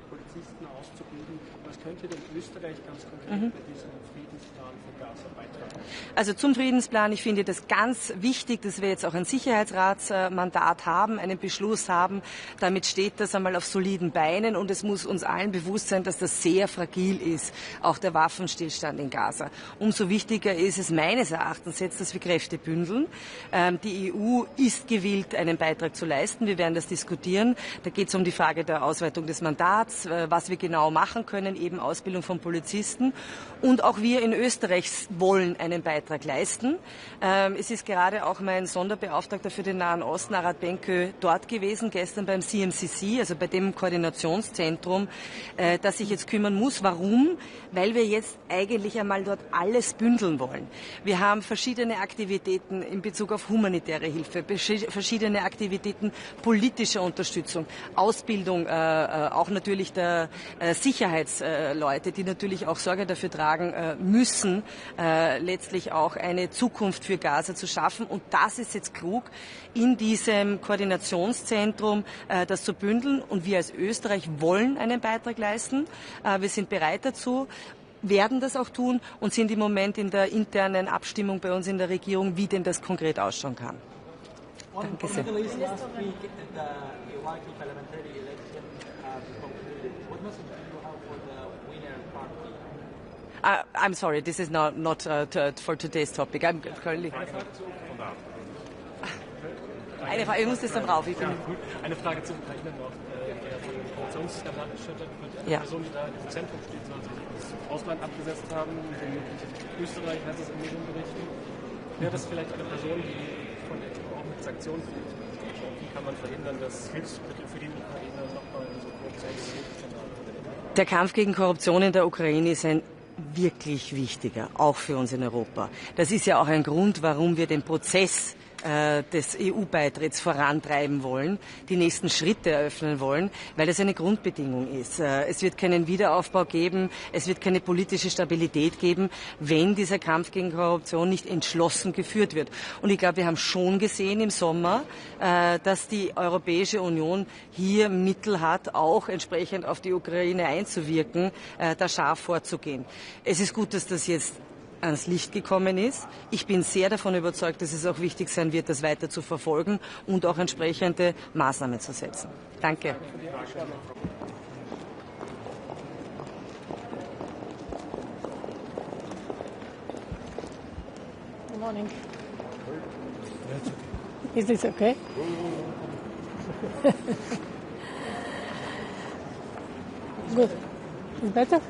Speaker 19: Polizisten auszubilden. Was könnte denn Österreich ganz konkret bei diesem Friedensplan für Gaza beitragen?
Speaker 22: Also zum Friedensplan, ich finde das ganz wichtig, dass wir jetzt auch ein Sicherheitsratsmandat haben, einen Beschluss haben. Damit steht das einmal auf soliden Beinen und es muss uns allen bewusst sein, dass das sehr fragil ist, auch der Waffenstillstand in Gaza. Umso wichtiger ist es meines Erachtens jetzt, dass wir Kräfte bündeln. Die EU ist gewillt, einen Beitrag zu leisten. Wir werden das diskutieren. Da geht es um die Frage der Ausweitung des Mandats, was wir genau machen können, eben Ausbildung von Polizisten. Und auch wir in Österreich wollen einen Beitrag leisten. Es ist gerade auch mein Sonderbeauftragter für den Nahen Osten, Arad Benkö, dort gewesen, gestern beim CMCC, also bei dem Koordinationszentrum, das sich jetzt kümmern muss. Warum? Weil wir jetzt eigentlich einmal dort alles bündeln wollen. Wir haben verschiedene Aktivitäten in Bezug auf humanitäre Hilfe, verschiedene Aktivitäten politischer Unterstützung, Ausbildung, auch natürlich der Sicherheitsleute, die natürlich auch Sorge dafür tragen müssen, letztlich auch eine Zukunft für Gaza zu schaffen. Und das ist jetzt klug, in diesem Koordinationszentrum das zu bündeln. Und wir als Österreich wollen einen Beitrag leisten. Wir sind bereit dazu, werden das auch tun und sind im Moment in der internen Abstimmung bei uns in der Regierung, wie denn das konkret ausschauen kann. Danke sehr. I'm sorry, this is not for today's topic. I'm currently... Eine Frage, ich muss das dann drauf. Ich bin
Speaker 12: gut. Eine Frage zur Ukraine noch. Der von dem Korruptionsskandal erschüttert wird. Die Person, die da im Zentrum steht, soll sich ins Ausland abgesetzt haben, womöglich Österreich, heißt es in Medienberichten. Wäre das vielleicht eine Person, die von der EU auch mit Sanktionen fliegt? Wie kann man verhindern, dass Hilfsmittel für die Ukraine nochmal in so Korruptionsskandale verwendet?
Speaker 22: Der Kampf gegen Korruption in der Ukraine ist ein wirklich wichtiger, auch für uns in Europa. Das ist ja auch ein Grund, warum wir den Prozess des EU-Beitritts vorantreiben wollen, die nächsten Schritte eröffnen wollen, weil das eine Grundbedingung ist. Es wird keinen Wiederaufbau geben, es wird keine politische Stabilität geben, wenn dieser Kampf gegen Korruption nicht entschlossen geführt wird. Und ich glaube, wir haben schon gesehen im Sommer, dass die Europäische Union hier Mittel hat, auch entsprechend auf die Ukraine einzuwirken, da scharf vorzugehen. Es ist gut, dass das jetzt ans Licht gekommen ist. Ich bin sehr davon überzeugt, dass es auch wichtig sein wird, das weiter zu verfolgen und auch entsprechende Maßnahmen zu setzen. Danke.
Speaker 6: Good morning. Is this okay? Good. Is better?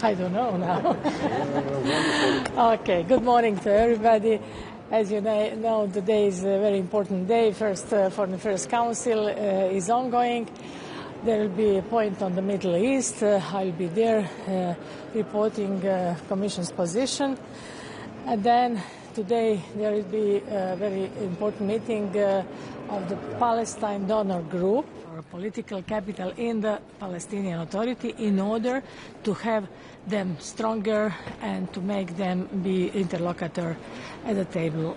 Speaker 6: I don't know now. Okay, good morning to everybody. As you know, today is a very important day. First, Foreign Affairs Council is ongoing. There will be a point on the Middle East. I'll be there reporting Commission's position. And then today there will be a very important meeting of the Palestine Donor Group, or political capital in the Palestinian Authority, in order to have them stronger and to make them be interlocutor at the table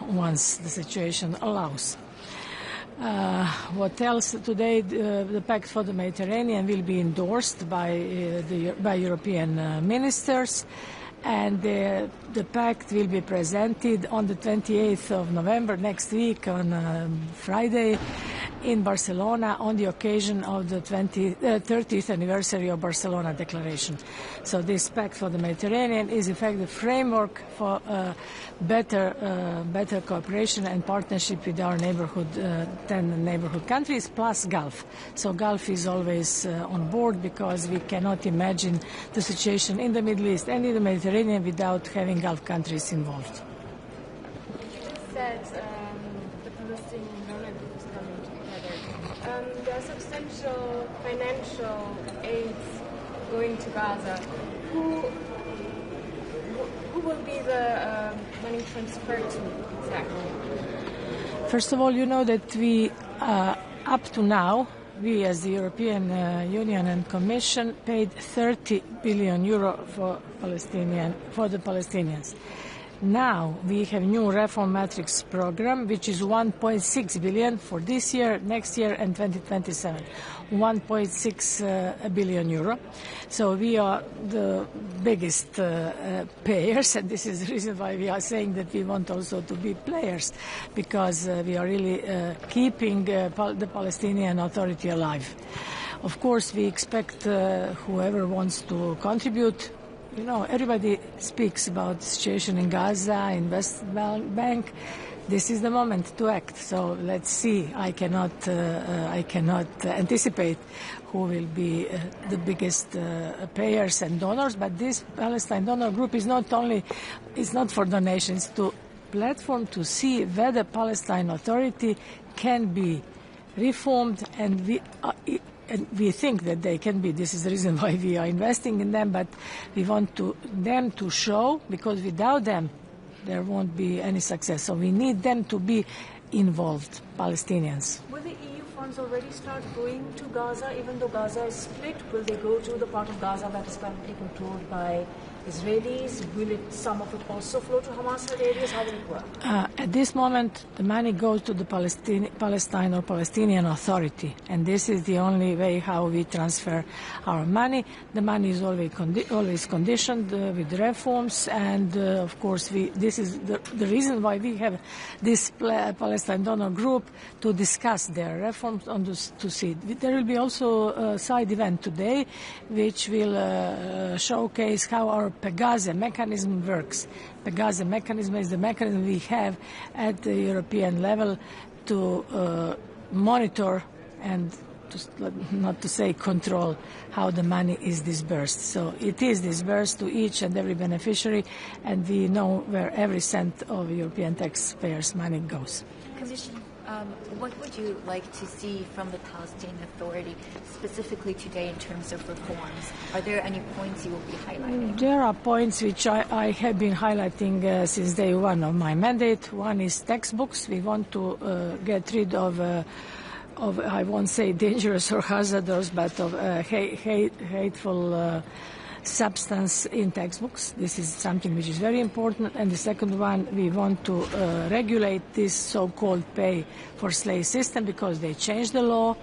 Speaker 6: once the situation allows. What else? Today, the Pact for the Mediterranean will be endorsed by European ministers, and the pact will be presented on the 28th of November next week, on Friday, in Barcelona, on the occasion of the 30th anniversary of Barcelona Declaration. So this Pact for the Mediterranean is in fact the framework for better cooperation and partnership with our neighborhood, 10 neighborhood countries, plus Gulf. So Gulf is always on board, because we cannot imagine the situation in the Middle East and in the Mediterranean without having Gulf countries involved.
Speaker 5: You just said the Palestinian donor group is coming together. There are substantial financial aids going to Gaza. Who will be the money transferred to exactly?
Speaker 6: First of all, you know that we, up to now, we as the European Union and Commission paid 30 billion euro for the Palestinians. Now we have new reform matrix program, which is 1.6 billion for this year, next year, and 2027. 1.6 billion euro. So we are the biggest payers, and this is the reason why we are saying that we want also to be players, because we are really keeping the Palestinian Authority alive. Of course, we expect whoever wants to contribute. You know, everybody speaks about the situation in Gaza, in West Bank. This is the moment to act. So let's see. I cannot anticipate who will be the biggest payers and donors. But this Palestine Donor Group is not for donations. To platform to see whether Palestine Authority can be reformed, and we think that they can be. This is the reason why we are investing in them, but we want them to show, because without them there won't be any success. So we need them to be involved, Palestinians.
Speaker 9: Will the EU funds already start going to Gaza, even though Gaza is split? Will they go to the part of Gaza that is currently controlled by Israelis? Will some of it also flow to Hamas areas? How will it work?
Speaker 6: At this moment, the money goes to the Palestine or Palestinian Authority, and this is the only way how we transfer our money. The money is always conditioned with reforms, and of course, this is the reason why we have this Palestine Donor Group, to discuss their reforms to see. There will be also a side event today, which will showcase how our Pegasus mechanism works. Pegasus mechanism is the mechanism we have at the European level to monitor and not to say control how the money is disbursed. So it is disbursed to each and every beneficiary, and we know where every cent of European taxpayers' money goes.
Speaker 11: Commissioner, what would you like to see from the Palestinian Authority specifically today in terms of reforms? Are there any points you will be highlighting?
Speaker 6: There are points which I have been highlighting since day one of my mandate. One is textbooks. We want to get rid of I won't say dangerous or hazardous, but of hateful substance in textbooks. This is something which is very important. And the second one, we want to regulate this so-called pay for slave system, because they changed the law.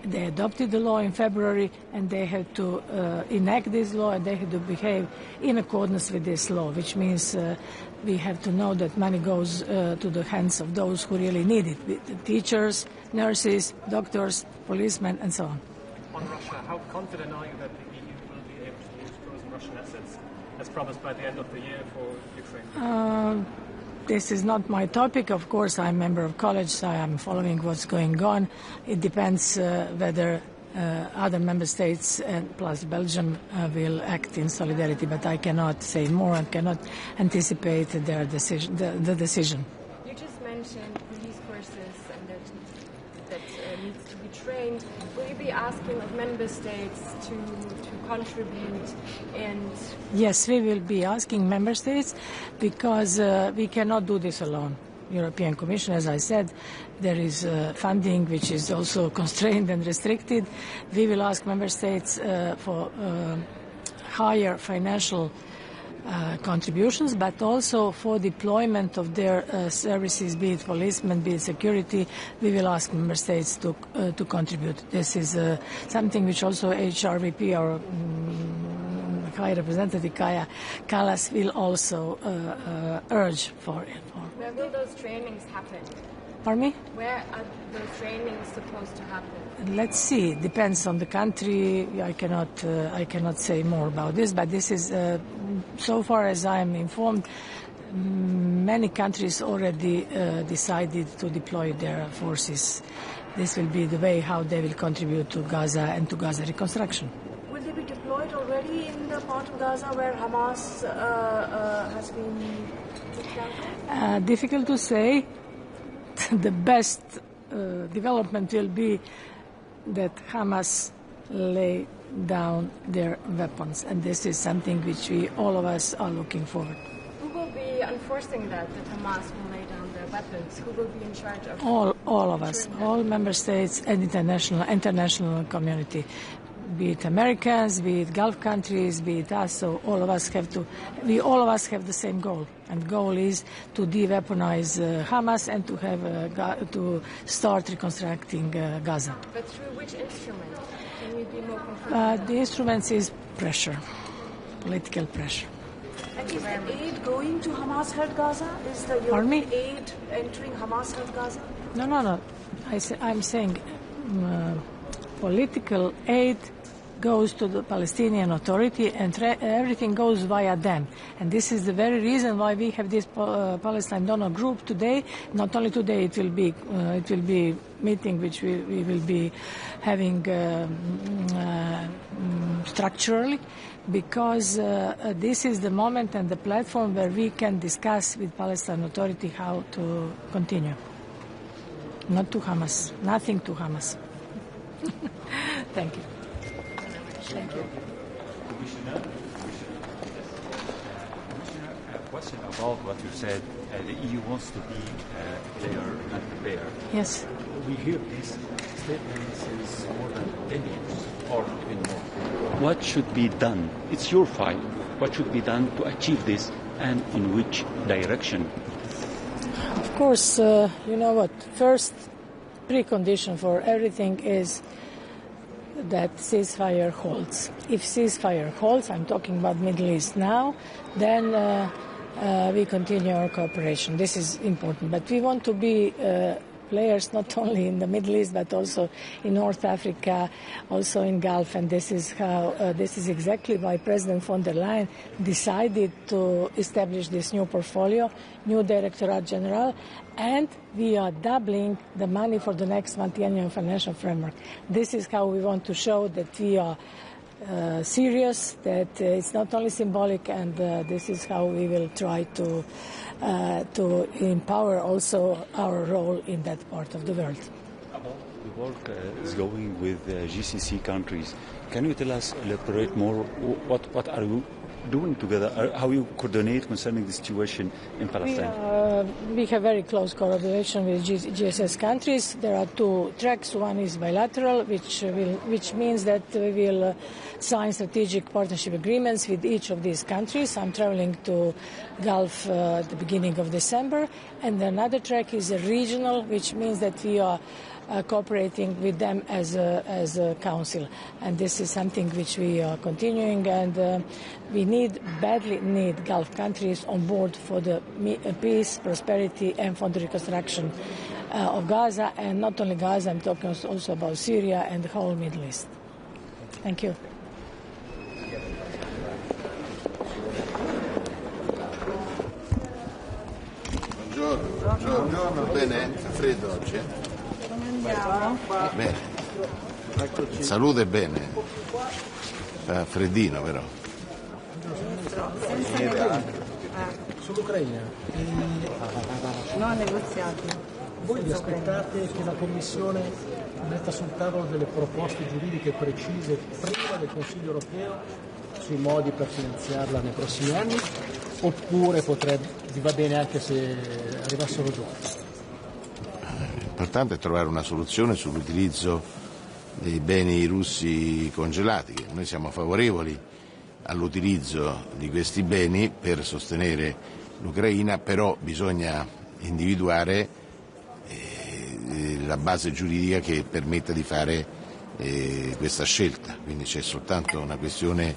Speaker 6: They adopted the law in February, and they have to enact this law, and they have to behave in accordance with this law, which means we have to know that money goes to the hands of those who really need it, the teachers, nurses, doctors, policemen, and so on.
Speaker 12: On Russia, how confident are you that the EU will be able to use frozen Russian assets as promised by the end of the year for Ukraine?
Speaker 6: This is not my topic. Of course, I'm a member of college, so I am following what's going on. It depends whether other member states, plus Belgium, will act in solidarity, but I cannot say more and cannot anticipate their decision, the decision.
Speaker 5: You just mentioned police forces and that needs to be trained. Will you be asking of member states to contribute? And
Speaker 6: yes, we will be asking member states, because we cannot do this alone. European Commission, as I said, there is funding which is also constrained and restricted. We will ask member states for higher financial contributions, but also for deployment of their services, be it policemen, be it security. We will ask member states to contribute. This is something which also HRVP, or High Representative Kaja Kallas, will also urge for.
Speaker 5: Where will those trainings happen?
Speaker 6: Pardon me?
Speaker 5: Where are those trainings supposed to happen?
Speaker 6: Let's see. It depends on the country. I cannot say more about this, but this is, so far as I am informed, many countries already decided to deploy their forces. This will be the way how they will contribute to Gaza and to Gaza reconstruction.
Speaker 9: Will they be deployed already in the part of Gaza where Hamas has been taken?
Speaker 6: Difficult to say. The best development will be that Hamas lay down their weapons, and this is something which all of us are looking forward.
Speaker 5: Who will be enforcing that Hamas will lay down their weapons? Who will be in charge of
Speaker 6: all of us, all member states and international community, be it Americans, be it Gulf countries, be it us. So all of us have the same goal, and goal is to de-weaponize Hamas and to have to start reconstructing Gaza.
Speaker 5: But through which instrument? Can you be more concrete?
Speaker 6: The instruments is pressure, political pressure.
Speaker 9: And is the aid going to Hamas-held Gaza? Is the European aid entering Hamas-held Gaza?
Speaker 6: No. I'm saying political aid goes to the Palestinian Authority, and everything goes via them. And this is the very reason why we have this Palestine donor group today. Not only today, it will be meeting which we will be having structurally, because this is the moment and the platform where we can discuss with Palestine Authority how to continue. Not to Hamas, nothing to Hamas. Thank you.
Speaker 13: Thank you. Commissioner, a question about what you said. The EU wants to be player and prepared.
Speaker 6: Yes.
Speaker 13: We hear this statement since more than 10 years, or even more. What should be done? It's your file. What should be done to achieve this, and in which direction?
Speaker 6: Of course, you know what? First precondition for everything is that ceasefire holds. If ceasefire holds, I'm talking about Middle East now, then we continue our cooperation. This is important. But we want to be players, not only in the Middle East but also in North Africa, also in Gulf, and this is exactly why President von der Leyen decided to establish this new portfolio, new Directorate General, and we are doubling the money for the next multi-annual financial framework. This is how we want to show that we are serious, that it's not only symbolic, and this is how we will try to empower also our role in that part of the world.
Speaker 13: The work is going with GCC countries. Can you tell us, elaborate more, what are you doing together, how you coordinate concerning the situation in Palestine?
Speaker 6: We have very close collaboration with GSS countries. There are two tracks. One is bilateral, which means that we will sign strategic partnership agreements with each of these countries. I'm traveling to Gulf at the beginning of December. And another track is a regional, which means that we are cooperating with them as a council, and this is something which we are continuing, and we badly need Gulf countries on board for the peace, prosperity, and for the reconstruction of Gaza, and not only Gaza, I'm talking also about Syria and the whole Middle East. Thank you.
Speaker 14: Buongiorno, bene? È freddo oggi? Bene. Salute bene. Fa freddino però.
Speaker 17: Sull'Ucraina.
Speaker 22: No negoziati.
Speaker 17: Voi vi aspettate che la Commissione metta sul tavolo delle proposte giuridiche precise prima del Consiglio europeo sui modi per finanziarla nei prossimi anni, oppure vi va bene anche se arrivassero dopo?
Speaker 14: L'importante è trovare una soluzione sull'utilizzo dei beni russi congelati. Noi siamo favorevoli all'utilizzo di questi beni per sostenere l'Ucraina, però bisogna individuare la base giuridica che permetta di fare questa scelta. Quindi c'è soltanto una questione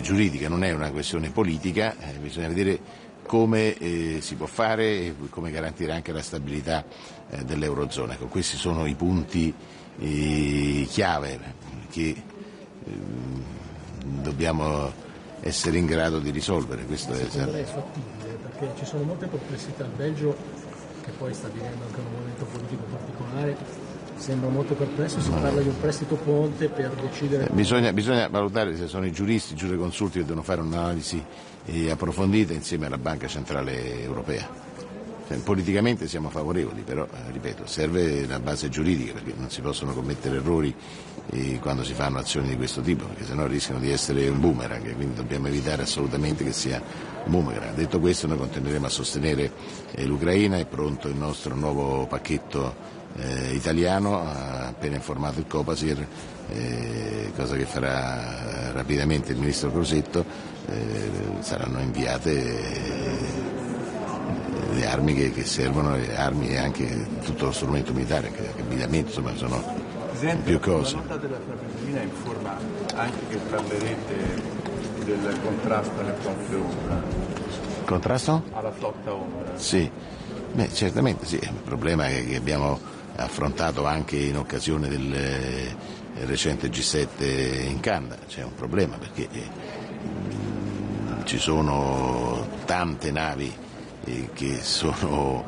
Speaker 14: giuridica, non è una questione politica, bisogna vedere come si può fare e come garantire anche la stabilità dell'Eurozona. Ecco, questi sono i punti chiave che dobbiamo essere in grado di risolvere. Questo
Speaker 17: secondo lei è fattibile, perché ci sono molte perplessità. Il Belgio, che poi sta vivendo anche un momento politico particolare, sembra molto perplesso. Si parla di un prestito ponte per decidere.
Speaker 14: Bisogna valutare se sono i giuristi, i giureconsulti che devono fare un'analisi approfondita insieme alla Banca Centrale Europea. Politicamente siamo favorevoli, però ripeto, serve la base giuridica, perché non si possono commettere errori quando si fanno azioni di questo tipo, perché sennò rischiano di essere un boomerang, quindi dobbiamo evitare assolutamente che sia un boomerang. Detto questo, noi continueremo a sostenere l'Ucraina. È pronto il nostro nuovo pacchetto italiano, ha appena informato il Copasir, cosa che farà rapidamente il ministro Crosetto. Saranno inviate le armi che servono, le armi e anche tutto lo strumento militare, anche abbigliamento, insomma sono più cose.
Speaker 3: La nota della Fabbrichina informa anche che parlerete del contrasto alle flotte ombra.
Speaker 14: Contrasto?
Speaker 3: Alla flotta ombra.
Speaker 14: Sì, certamente sì, è un problema che abbiamo affrontato anche in occasione del recente G7 in Canada. C'è un problema perché ci sono tante navi che sono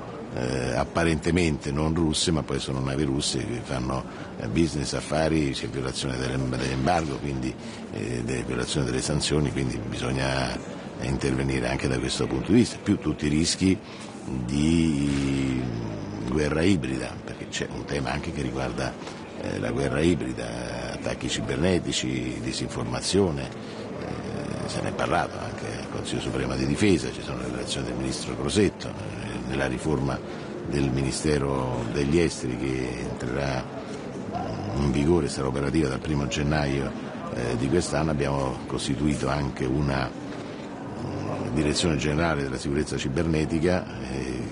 Speaker 14: apparentemente non russe, ma poi sono navi russe che fanno business, affari, c'è violazione dell'embargo, quindi violazione delle sanzioni, quindi bisogna intervenire anche da questo punto di vista, più tutti i rischi di guerra ibrida, perché c'è un tema anche che riguarda la guerra ibrida, attacchi cibernetici, disinformazione. Se ne è parlato anche al Consiglio Supremo di Difesa, ci sono le relazioni del Ministro Crosetto, nella riforma del Ministero degli Esteri che entrerà in vigore, sarà operativa dal 1 gennaio di quest'anno. Abbiamo costituito anche una Direzione Generale della Sicurezza Cibernetica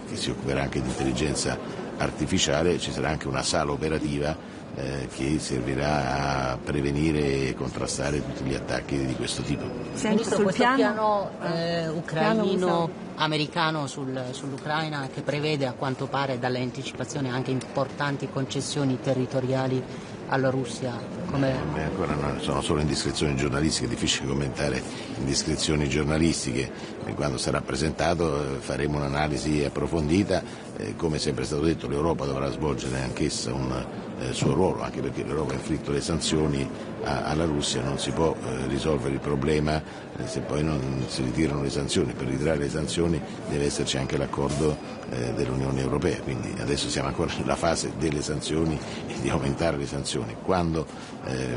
Speaker 14: che si occuperà anche di intelligenza artificiale. Ci sarà anche una sala operativa che servirà a prevenire e contrastare tutti gli attacchi di questo tipo.
Speaker 20: Ministro, questo piano ucraino
Speaker 8: americano sull'Ucraina, che prevede a quanto pare dalle anticipazioni anche importanti concessioni territoriali alla Russia.
Speaker 14: Ancora no, sono solo indiscrezioni giornalistiche, è difficile commentare indiscrezioni giornalistiche. Quando sarà presentato faremo un'analisi approfondita. Come sempre è stato detto, l'Europa dovrà svolgere anch'essa un suo ruolo, anche perché l'Europa ha inflitto le sanzioni alla Russia, non si può risolvere il problema se poi non si ritirano le sanzioni. Per ritirare le sanzioni deve esserci anche l'accordo dell'Unione Europea, quindi adesso siamo ancora nella fase delle sanzioni e di aumentare le sanzioni. Quando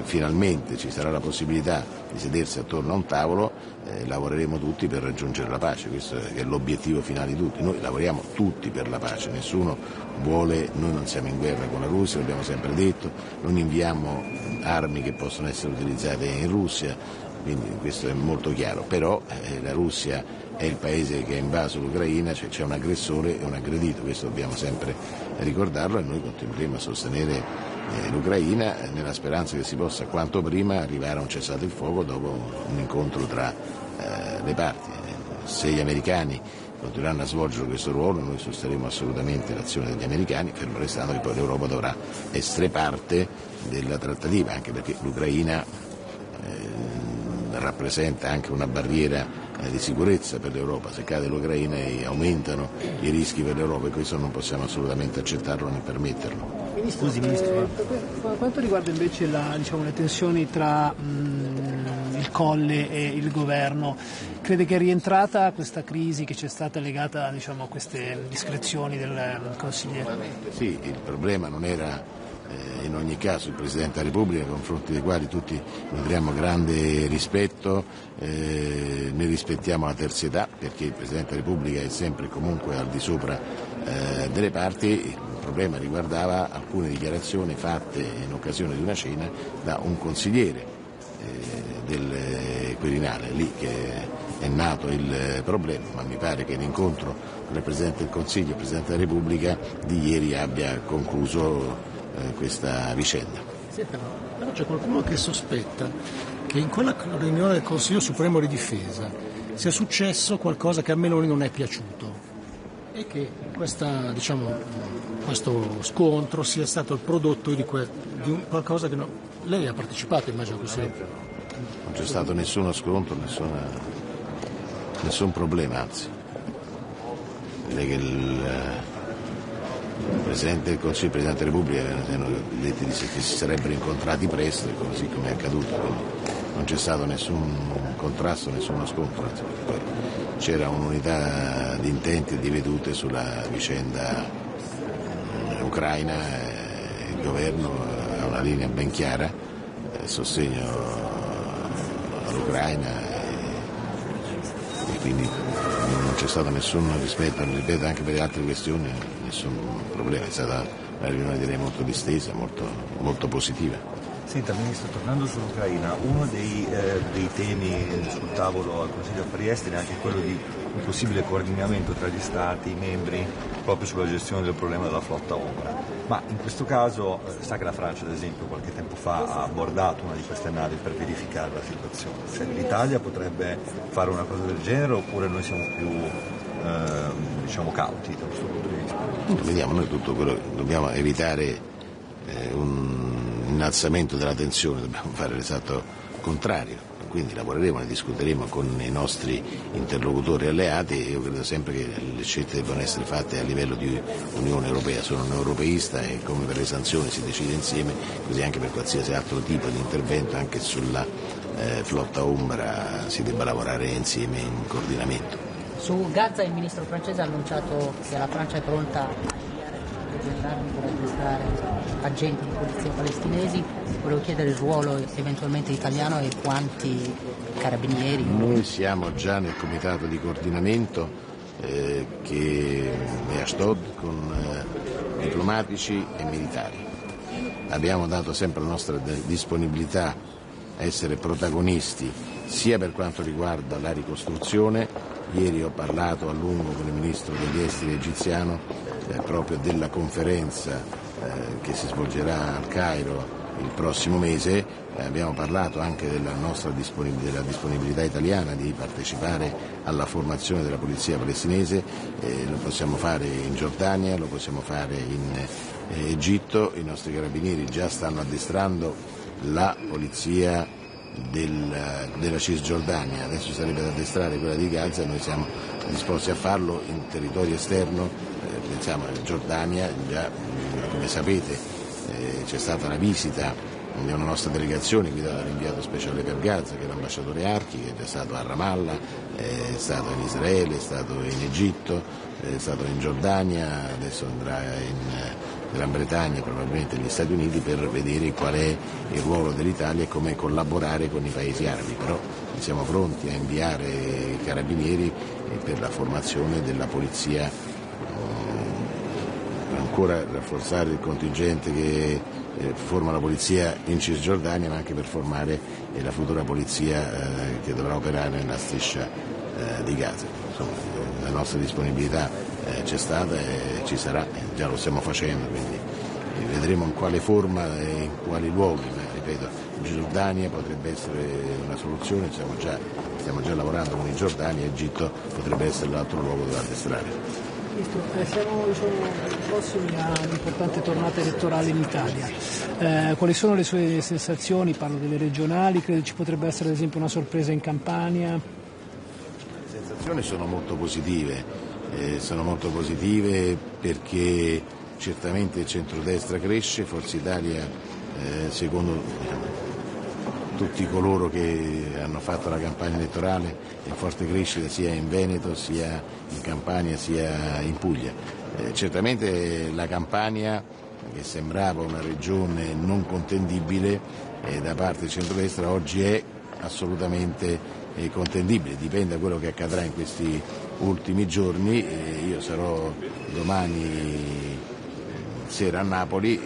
Speaker 14: finalmente ci sarà la possibilità di sedersi attorno a un tavolo, lavoreremo tutti per raggiungere la pace, questo è l'obiettivo finale di tutti. Noi lavoriamo tutti per la pace, nessuno vuole, noi non siamo in guerra con la Russia, l'abbiamo sempre detto, non inviamo armi che possono essere utilizzate in Russia, quindi questo è molto chiaro, però la Russia è il paese che ha invaso l'Ucraina, cioè c'è un aggressore e un aggredito, questo dobbiamo sempre ricordarlo, e noi continueremo a sostenere l'Ucraina nella speranza che si possa quanto prima arrivare a un cessate il fuoco dopo un incontro tra le parti. Se gli americani continueranno a svolgere questo ruolo, noi sosterremo assolutamente l'azione degli americani, fermo restando che poi l'Europa dovrà essere parte della trattativa, anche perché l'Ucraina rappresenta anche una barriera di sicurezza per l'Europa. Se cade l'Ucraina aumentano i rischi per l'Europa, e questo non possiamo assolutamente accettarlo né permetterlo.
Speaker 17: Scusi, Ministro. Per quanto riguarda invece le tensioni tra il Colle e il governo, crede che è rientrata questa crisi che c'è stata legata a queste discrezioni del consigliere?
Speaker 14: Sì, il problema non era in ogni caso il Presidente della Repubblica, nei confronti dei quali tutti nutriamo grande rispetto, ne rispettiamo la terzietà, perché il Presidente della Repubblica è sempre e comunque al di sopra delle parti. Il problema riguardava alcune dichiarazioni fatte in occasione di una cena da un consigliere del Quirinale, lì che è nato il problema, ma mi pare che l'incontro tra il Presidente del Consiglio e il Presidente della Repubblica di ieri abbia concluso questa vicenda.
Speaker 17: Sì, però c'è qualcuno che sospetta che in quella riunione del Consiglio Supremo di Difesa sia successo qualcosa che a Meloni non è piaciuto e che questo scontro sia stato il prodotto di qualcosa che lei ha partecipato, immagino così.
Speaker 14: Non c'è stato nessuno scontro, nessun problema, anzi. Direi che il Presidente del Consiglio e il Presidente della Repubblica hanno detto che si sarebbero incontrati presto, così come è accaduto, quindi non c'è stato nessun contrasto, nessuno scontro, anzi, perché poi c'era un'unità di intenti e di vedute sulla vicenda ucraina, il governo ha una linea ben chiara, sostegno all'Ucraina e quindi non c'è stato nessun rispetto, ripeto, anche per le altre questioni nessun problema, è stata una riunione direi molto distesa, molto positiva.
Speaker 3: Senta Ministro, tornando sull'Ucraina, uno dei temi sul tavolo al Consiglio Affari Esteri è anche quello di un possibile coordinamento tra gli Stati membri proprio sulla gestione del problema della flotta ombra. Ma in questo caso sa che la Francia, ad esempio, qualche tempo fa ha abbordato una di queste navi per verificare la situazione. Cioè, l'Italia potrebbe fare una cosa del genere oppure noi siamo più cauti da questo punto di vista?
Speaker 14: Vediamo, noi tutto quello dobbiamo evitare un innalzamento della tensione, dobbiamo fare l'esatto contrario, quindi lavoreremo, ne discuteremo con i nostri interlocutori alleati e io credo sempre che le scelte debbano essere fatte a livello di Unione Europea. Sono un europeista e come per le sanzioni si decide insieme, così anche per qualsiasi altro tipo di intervento, anche sulla flotta ombra si debba lavorare insieme in coordinamento.
Speaker 8: Su Gaza il ministro francese ha annunciato che la Francia è pronta a inviare delle armi per addestrare agenti di polizia palestinesi. Volevo chiedere il ruolo eventualmente italiano e quanti carabinieri.
Speaker 14: Noi siamo già nel comitato di coordinamento che è a Ashdod con diplomatici e militari. Abbiamo dato sempre la nostra disponibilità a essere protagonisti sia per quanto riguarda la ricostruzione. Ieri ho parlato a lungo con il ministro degli esteri egiziano proprio della conferenza che si svolgerà al Cairo il prossimo mese. Abbiamo parlato anche della disponibilità italiana di partecipare alla formazione della polizia palestinese, lo possiamo fare in Giordania, lo possiamo fare in Egitto. I nostri carabinieri già stanno addestrando la polizia della Cisgiordania, adesso sarebbe da addestrare quella di Gaza e noi siamo disposti a farlo in territorio esterno, pensiamo alla Giordania, già come sapete c'è stata la visita di una nostra delegazione guidata dall'inviato speciale per Gaza, che è l'ambasciatore Archi, che è già stato a Ramallah, è stato in Israele, è stato in Egitto, è stato in Giordania, adesso andrà in Gran Bretagna, probabilmente negli Stati Uniti, per vedere qual è il ruolo dell'Italia e come collaborare con i paesi arabi, però siamo pronti a inviare carabinieri per la formazione della polizia, ancora rafforzare il contingente che forma la polizia in Cisgiordania, ma anche per formare la futura polizia che dovrà operare nella striscia di Gaza. Insomma, la nostra disponibilità c'è stata e ci sarà, già lo stiamo facendo, quindi vedremo in quale forma e in quali luoghi, ma ripeto, Giordania potrebbe essere una soluzione, stiamo già lavorando con i Giordani, Egitto potrebbe essere l'altro luogo dove addestrare.
Speaker 17: Siamo prossimi a un'importante tornata elettorale in Italia. Quali sono le sue sensazioni? Parlo delle regionali, credo ci potrebbe essere ad esempio una sorpresa in Campania.
Speaker 14: Le sensazioni sono molto positive perché certamente il centrodestra cresce, Forza Italia secondo tutti coloro che hanno fatto la campagna elettorale è in forte crescita sia in Veneto, sia in Campania, sia in Puglia. Certamente la Campania, che sembrava una regione non contendibile da parte del centrodestra, oggi è assolutamente contendibile, dipende da quello che accadrà in questi ultimi giorni. Io sarò domani sera a Napoli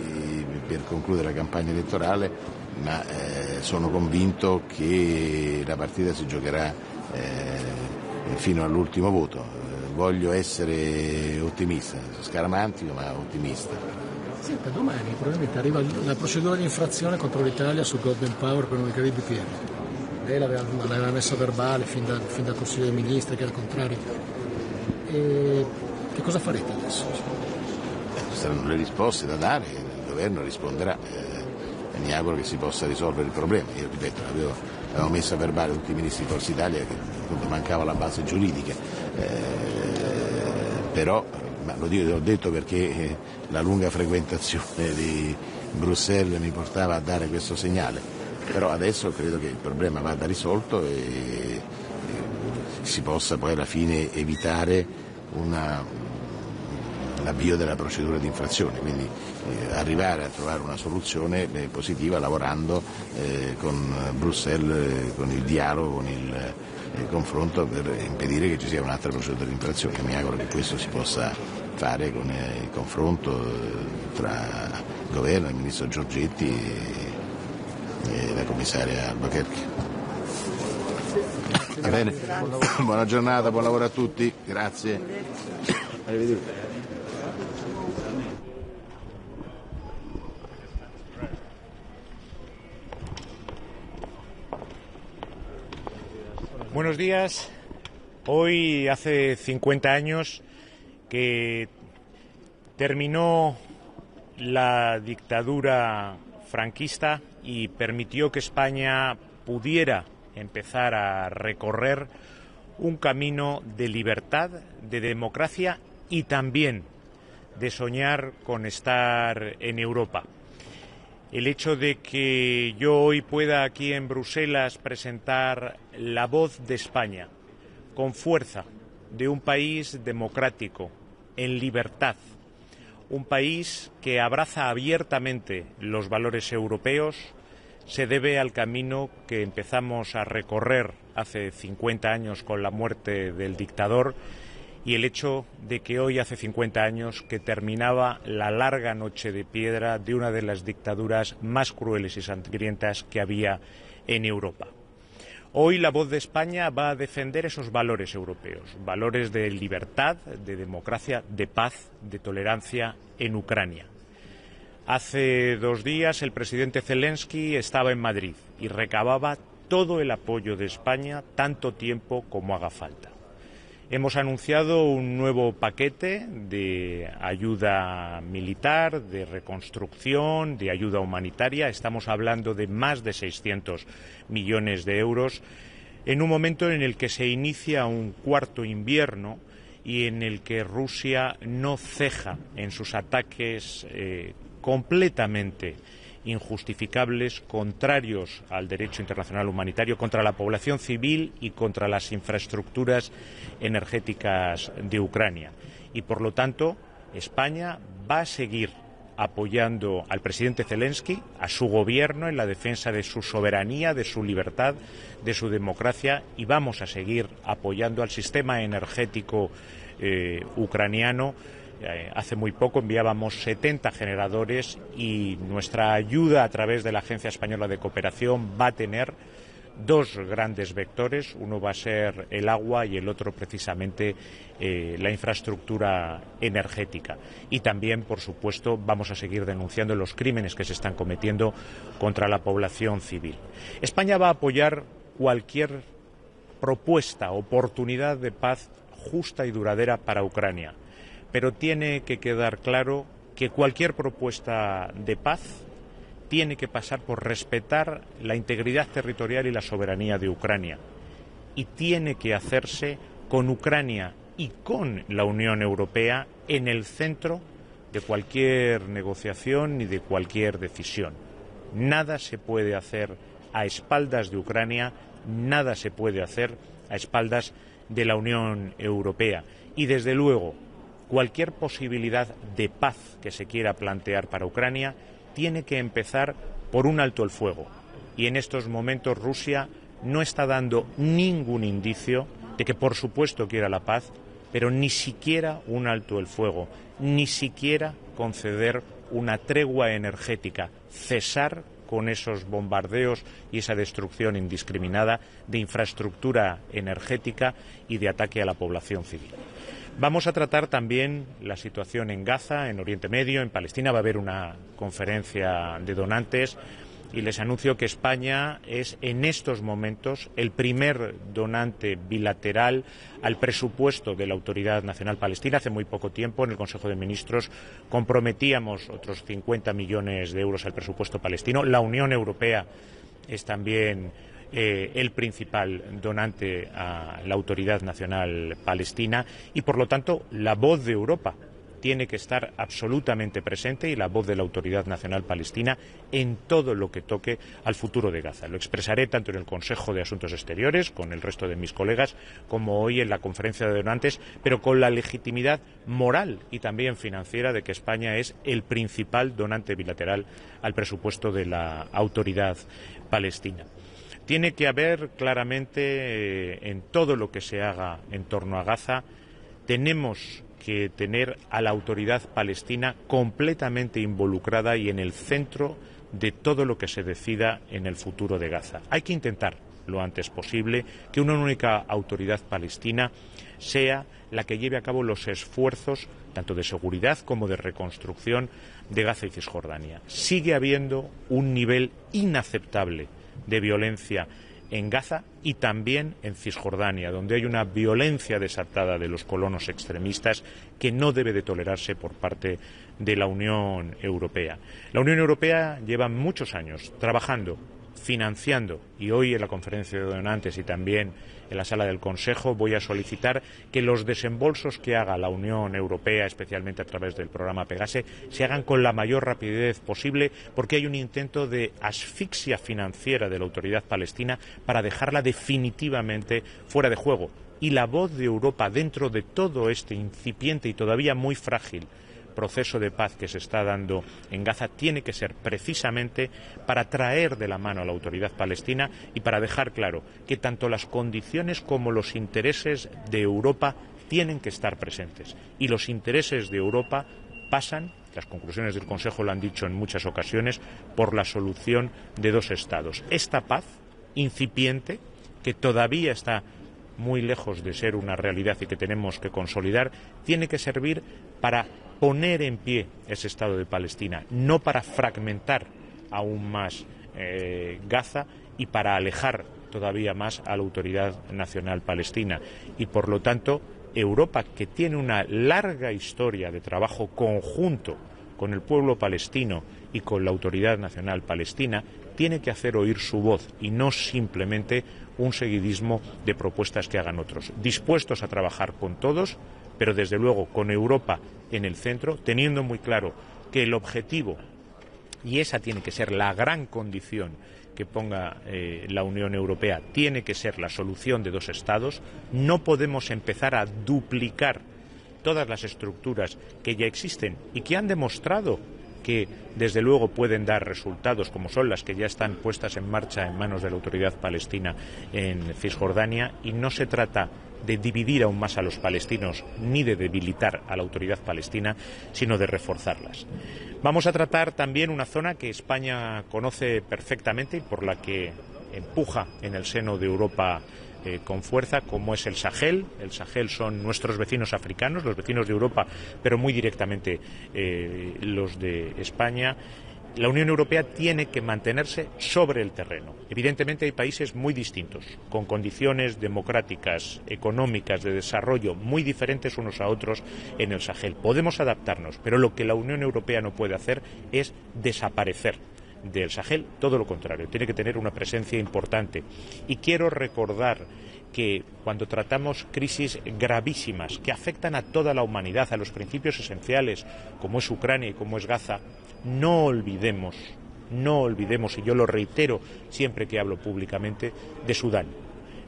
Speaker 14: per concludere la campagna elettorale, ma sono convinto che la partita si giocherà fino all'ultimo voto. Voglio essere ottimista, scaramantico ma ottimista.
Speaker 17: Sì, per domani probabilmente arriva la procedura di infrazione contro l'Italia sul Golden Power per uno dei crediti pieni. Lei l'aveva messa verbale fin dal Consiglio dei Ministri, che era il contrario. E che cosa farete adesso?
Speaker 14: Ci saranno le risposte da dare, il governo risponderà. E mi auguro che si possa risolvere il problema. Io ripeto, avevo messo a verbale tutti i ministri di Forza Italia che appunto mancava la base giuridica, però l'ho detto perché la lunga frequentazione di Bruxelles mi portava a dare questo segnale, però adesso credo che il problema vada risolto e si possa poi alla fine evitare l'avvio della procedura di infrazione, quindi arrivare a trovare una soluzione positiva lavorando con Bruxelles, con il dialogo, con il confronto per impedire che ci sia un'altra procedura di infrazione. Mi auguro che questo si possa fare con il confronto tra il governo, il ministro Giorgetti e la commissaria Albuquerque. Va bene, buona giornata, buon lavoro a tutti, grazie. Arrivederci.
Speaker 1: Buenos días. Hoy hace 50 años que terminó la dictadura franquista y permitió que España pudiera empezar a recorrer un camino de libertad, de democracia y también de soñar con estar en Europa. El hecho de que yo hoy pueda aquí en Bruselas presentar la voz de España con fuerza, de un país democrático, en libertad, un país que abraza abiertamente los valores europeos, se debe al camino que empezamos a recorrer hace 50 años con la muerte del dictador y el hecho de que hoy hace 50 años que terminaba la larga noche de piedra de una de las dictaduras más crueles y sangrientas que había en Europa. Hoy la voz de España va a defender esos valores europeos, valores de libertad, de democracia, de paz, de tolerancia en Ucrania. Hace 2 días el presidente Zelensky estaba en Madrid y recababa todo el apoyo de España tanto tiempo como haga falta. Hemos anunciado un nuevo paquete de ayuda militar, de reconstrucción, de ayuda humanitaria. Estamos hablando de más de 600 millones de euros en un momento en el que se inicia un cuarto invierno y en el que Rusia no ceja en sus ataques completamente injustificables, contrarios al derecho internacional humanitario, contra la población civil y contra las infraestructuras energéticas de Ucrania. Y, por lo tanto, España va a seguir apoyando al presidente Zelensky, a su gobierno en la defensa de su soberanía, de su libertad, de su democracia, y vamos a seguir apoyando al sistema energético ucraniano. Hace muy poco enviábamos 70 generadores y nuestra ayuda a través de la Agencia Española de Cooperación va a tener 2 grandes vectores. Uno va a ser el agua y el otro precisamente la infraestructura energética. Y también, por supuesto, vamos a seguir denunciando los crímenes que se están cometiendo contra la población civil. España va a apoyar cualquier propuesta, oportunidad de paz justa y duradera para Ucrania. Pero tiene que quedar claro que cualquier propuesta de paz tiene que pasar por respetar la integridad territorial y la soberanía de Ucrania. Y tiene que hacerse con Ucrania y con la Unión Europea en el centro de cualquier negociación y de cualquier decisión. Nada se puede hacer a espaldas de Ucrania, nada se puede hacer a espaldas de la Unión Europea. Y, desde luego, cualquier posibilidad de paz que se quiera plantear para Ucrania tiene que empezar por un alto el fuego. Y en estos momentos Rusia no está dando ningún indicio de que, por supuesto, quiera la paz, pero ni siquiera un alto el fuego, ni siquiera conceder una tregua energética, cesar con esos bombardeos y esa destrucción indiscriminada de infraestructura energética y de ataque a la población civil. Vamos a tratar también la situación en Gaza, en Oriente Medio, en Palestina. Va a haber una conferencia de donantes y les anuncio que España es en estos momentos el primer donante bilateral al presupuesto de la Autoridad Nacional Palestina. Hace muy poco tiempo, en el Consejo de Ministros, comprometíamos otros 50 millones de euros al presupuesto palestino. La Unión Europea es también el principal donante a la Autoridad Nacional Palestina y, por lo tanto, la voz de Europa tiene que estar absolutamente presente y la voz de la Autoridad Nacional Palestina en todo lo que toque al futuro de Gaza. Lo expresaré tanto en el Consejo de Asuntos Exteriores, con el resto de mis colegas, como hoy en la conferencia de donantes, pero con la legitimidad moral y también financiera de que España es el principal donante bilateral al presupuesto de la Autoridad Palestina. Tiene que haber claramente en todo lo que se haga en torno a Gaza, tenemos que tener a la autoridad palestina completamente involucrada y en el centro de todo lo que se decida en el futuro de Gaza. Hay que intentar lo antes posible que una única autoridad palestina sea la que lleve a cabo los esfuerzos tanto de seguridad como de reconstrucción de Gaza y Cisjordania. Sigue habiendo un nivel inaceptable de violencia en Gaza y también en Cisjordania, donde hay una violencia desatada de los colonos extremistas que no debe de tolerarse por parte de la Unión Europea. La Unión Europea lleva muchos años trabajando, financiando, y hoy en la conferencia de donantes y también en la sala del Consejo voy a solicitar que los desembolsos que haga la Unión Europea, especialmente a través del programa Pegase, se hagan con la mayor rapidez posible, porque hay un intento de asfixia financiera de la autoridad palestina para dejarla definitivamente fuera de juego. Y la voz de Europa dentro de todo este incipiente y todavía muy frágil proceso de paz que se está dando en Gaza tiene que ser precisamente para traer de la mano a la autoridad palestina y para dejar claro que tanto las condiciones como los intereses de Europa tienen que estar presentes. Y los intereses de Europa pasan, las conclusiones del Consejo lo han dicho en muchas ocasiones, por la solución de 2 estados. Esta paz incipiente, que todavía está muy lejos de ser una realidad y que tenemos que consolidar, tiene que servir para poner en pie ese Estado de Palestina, no para fragmentar aún más Gaza y para alejar todavía más a la Autoridad Nacional Palestina. Y por lo tanto, Europa, que tiene una larga historia de trabajo conjunto con el pueblo palestino y con la Autoridad Nacional Palestina, tiene que hacer oír su voz y no simplemente un seguidismo de propuestas que hagan otros. Dispuestos a trabajar con todos, pero desde luego con Europa en el centro, teniendo muy claro que el objetivo, y esa tiene que ser la gran condición que ponga la Unión Europea, tiene que ser la solución de dos estados. No podemos empezar a duplicar todas las estructuras que ya existen y que han demostrado que desde luego pueden dar resultados, como son las que ya están puestas en marcha en manos de la Autoridad Palestina en Cisjordania, y no se trata de dividir aún más a los palestinos ni de debilitar a la Autoridad Palestina, sino de reforzarlas. Vamos a tratar también una zona que España conoce perfectamente y por la que empuja en el seno de Europa con fuerza, como es el Sahel. El Sahel son nuestros vecinos africanos, los vecinos de Europa, pero muy directamente los de España. La Unión Europea tiene que mantenerse sobre el terreno. Evidentemente hay países muy distintos, con condiciones democráticas, económicas, de desarrollo muy diferentes unos a otros en el Sahel. Podemos adaptarnos, pero lo que la Unión Europea no puede hacer es desaparecer del Sahel, todo lo contrario, tiene que tener una presencia importante. Y quiero recordar que cuando tratamos crisis gravísimas que afectan a toda la humanidad, a los principios esenciales, como es Ucrania y como es Gaza, no olvidemos, y yo lo reitero siempre que hablo públicamente, de Sudán.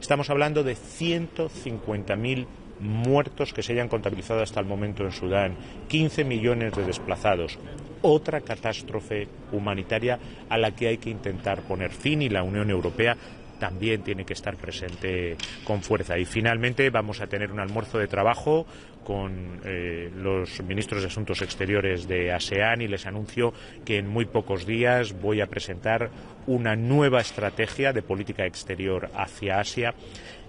Speaker 1: Estamos hablando de 150.000 muertos que se hayan contabilizado hasta el momento en Sudán, 15 millones de desplazados. Otra catástrofe humanitaria a la que hay que intentar poner fin, y la Unión Europea también tiene que estar presente con fuerza. Y finalmente vamos a tener un almuerzo de trabajo con los ministros de Asuntos Exteriores de ASEAN y les anuncio que en muy pocos días voy a presentar una nueva estrategia de política exterior hacia Asia.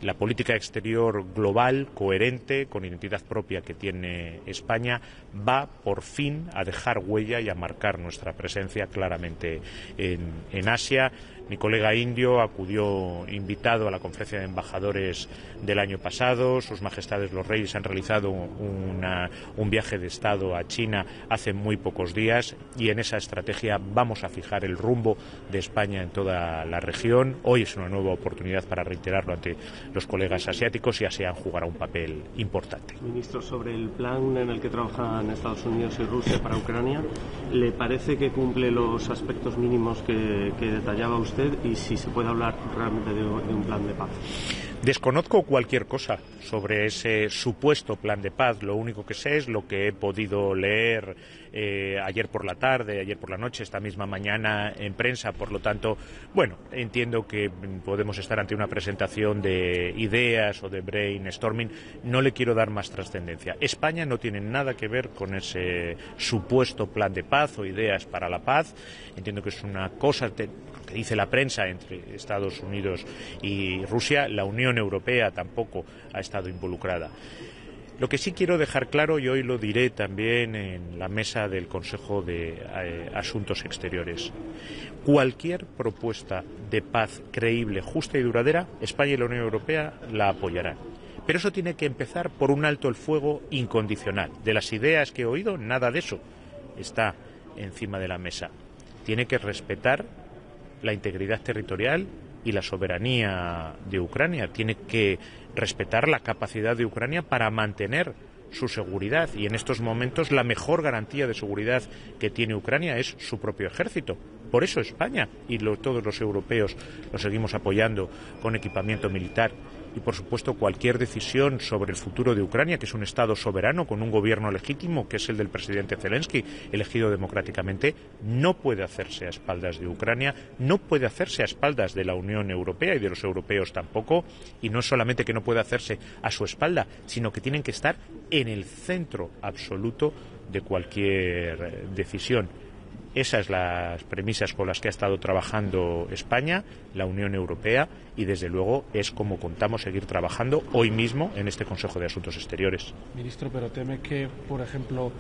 Speaker 1: La política exterior global, coherente, con identidad propia que tiene España, va por fin a dejar huella y a marcar nuestra presencia claramente en Asia. Mi colega indio acudió invitado a la conferencia de embajadores del año pasado. Sus Majestades los Reyes han realizado un viaje de Estado a China hace muy pocos días y en esa estrategia vamos a fijar el rumbo de España en toda la región. Hoy es una nueva oportunidad para reiterarlo ante los colegas asiáticos y ASEAN jugará un papel importante.
Speaker 16: Ministro, sobre el plan en el que trabajan Estados Unidos y Rusia para Ucrania, ¿le parece que cumple los aspectos mínimos que detallaba usted y si se puede hablar realmente de un plan de paz?
Speaker 1: Desconozco cualquier cosa sobre ese supuesto plan de paz. Lo único que sé es lo que he podido leer ayer por la tarde, ayer por la noche, esta misma mañana en prensa. Por lo tanto, bueno, entiendo que podemos estar ante una presentación de ideas o de brainstorming. No le quiero dar más trascendencia. España no tiene nada que ver con ese supuesto plan de paz o ideas para la paz. Entiendo que es una cosa que dice la prensa entre Estados Unidos y Rusia. La Unión Europea tampoco ha estado involucrada. Lo que sí quiero dejar claro, y hoy lo diré también en la mesa del Consejo de Asuntos Exteriores, cualquier propuesta de paz creíble, justa y duradera, España y la Unión Europea la apoyarán. Pero eso tiene que empezar por un alto el fuego incondicional. De las ideas que he oído, nada de eso está encima de la mesa. Tiene que respetar la integridad territorial y la soberanía de Ucrania. Tiene que respetar la capacidad de Ucrania para mantener su seguridad. Y en estos momentos la mejor garantía de seguridad que tiene Ucrania es su propio ejército. Por eso España y todos los europeos lo seguimos apoyando con equipamiento militar. Y, por supuesto, cualquier decisión sobre el futuro de Ucrania, que es un Estado soberano con un gobierno legítimo, que es el del presidente Zelensky, elegido democráticamente, no puede hacerse a espaldas de Ucrania, no puede hacerse a espaldas de la Unión Europea y de los europeos tampoco, y no solamente que no puede hacerse a su espalda, sino que tienen que estar en el centro absoluto de cualquier decisión. Esas son las premisas con las que ha estado trabajando España, la Unión Europea, y desde luego es como contamos seguir trabajando hoy mismo en este Consejo de Asuntos Exteriores.
Speaker 7: Ministro, pero teme que, por ejemplo,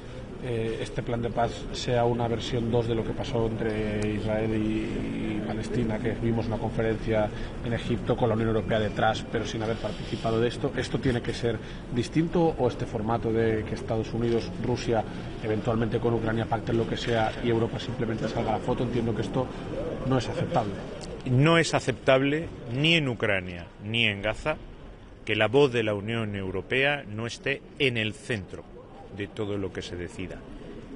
Speaker 7: este plan de paz sea una versión 2 de lo que pasó entre Israel y Palestina, que vimos una conferencia en Egipto con la Unión Europea detrás, pero sin haber participado de esto. ¿Esto tiene que ser distinto o este formato de que Estados Unidos, Rusia, eventualmente con Ucrania pacten lo que sea y Europa simplemente salga a la foto? Entiendo que esto no es aceptable.
Speaker 1: No es aceptable ni en Ucrania ni en Gaza que la voz de la Unión Europea no esté en el centro de todo lo que se decida.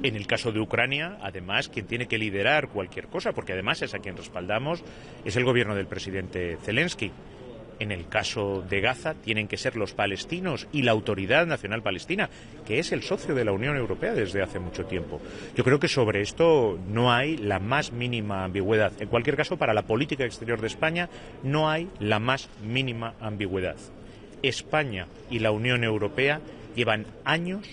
Speaker 1: En el caso de Ucrania, además, quien tiene que liderar cualquier cosa, porque además es a quien respaldamos, es el gobierno del presidente Zelensky. En el caso de Gaza tienen que ser los palestinos y la Autoridad Nacional Palestina, que es el socio de la Unión Europea desde hace mucho tiempo. Yo creo que sobre esto no hay la más mínima ambigüedad. En cualquier caso, para la política exterior de España no hay la más mínima ambigüedad. España y la Unión Europea llevan años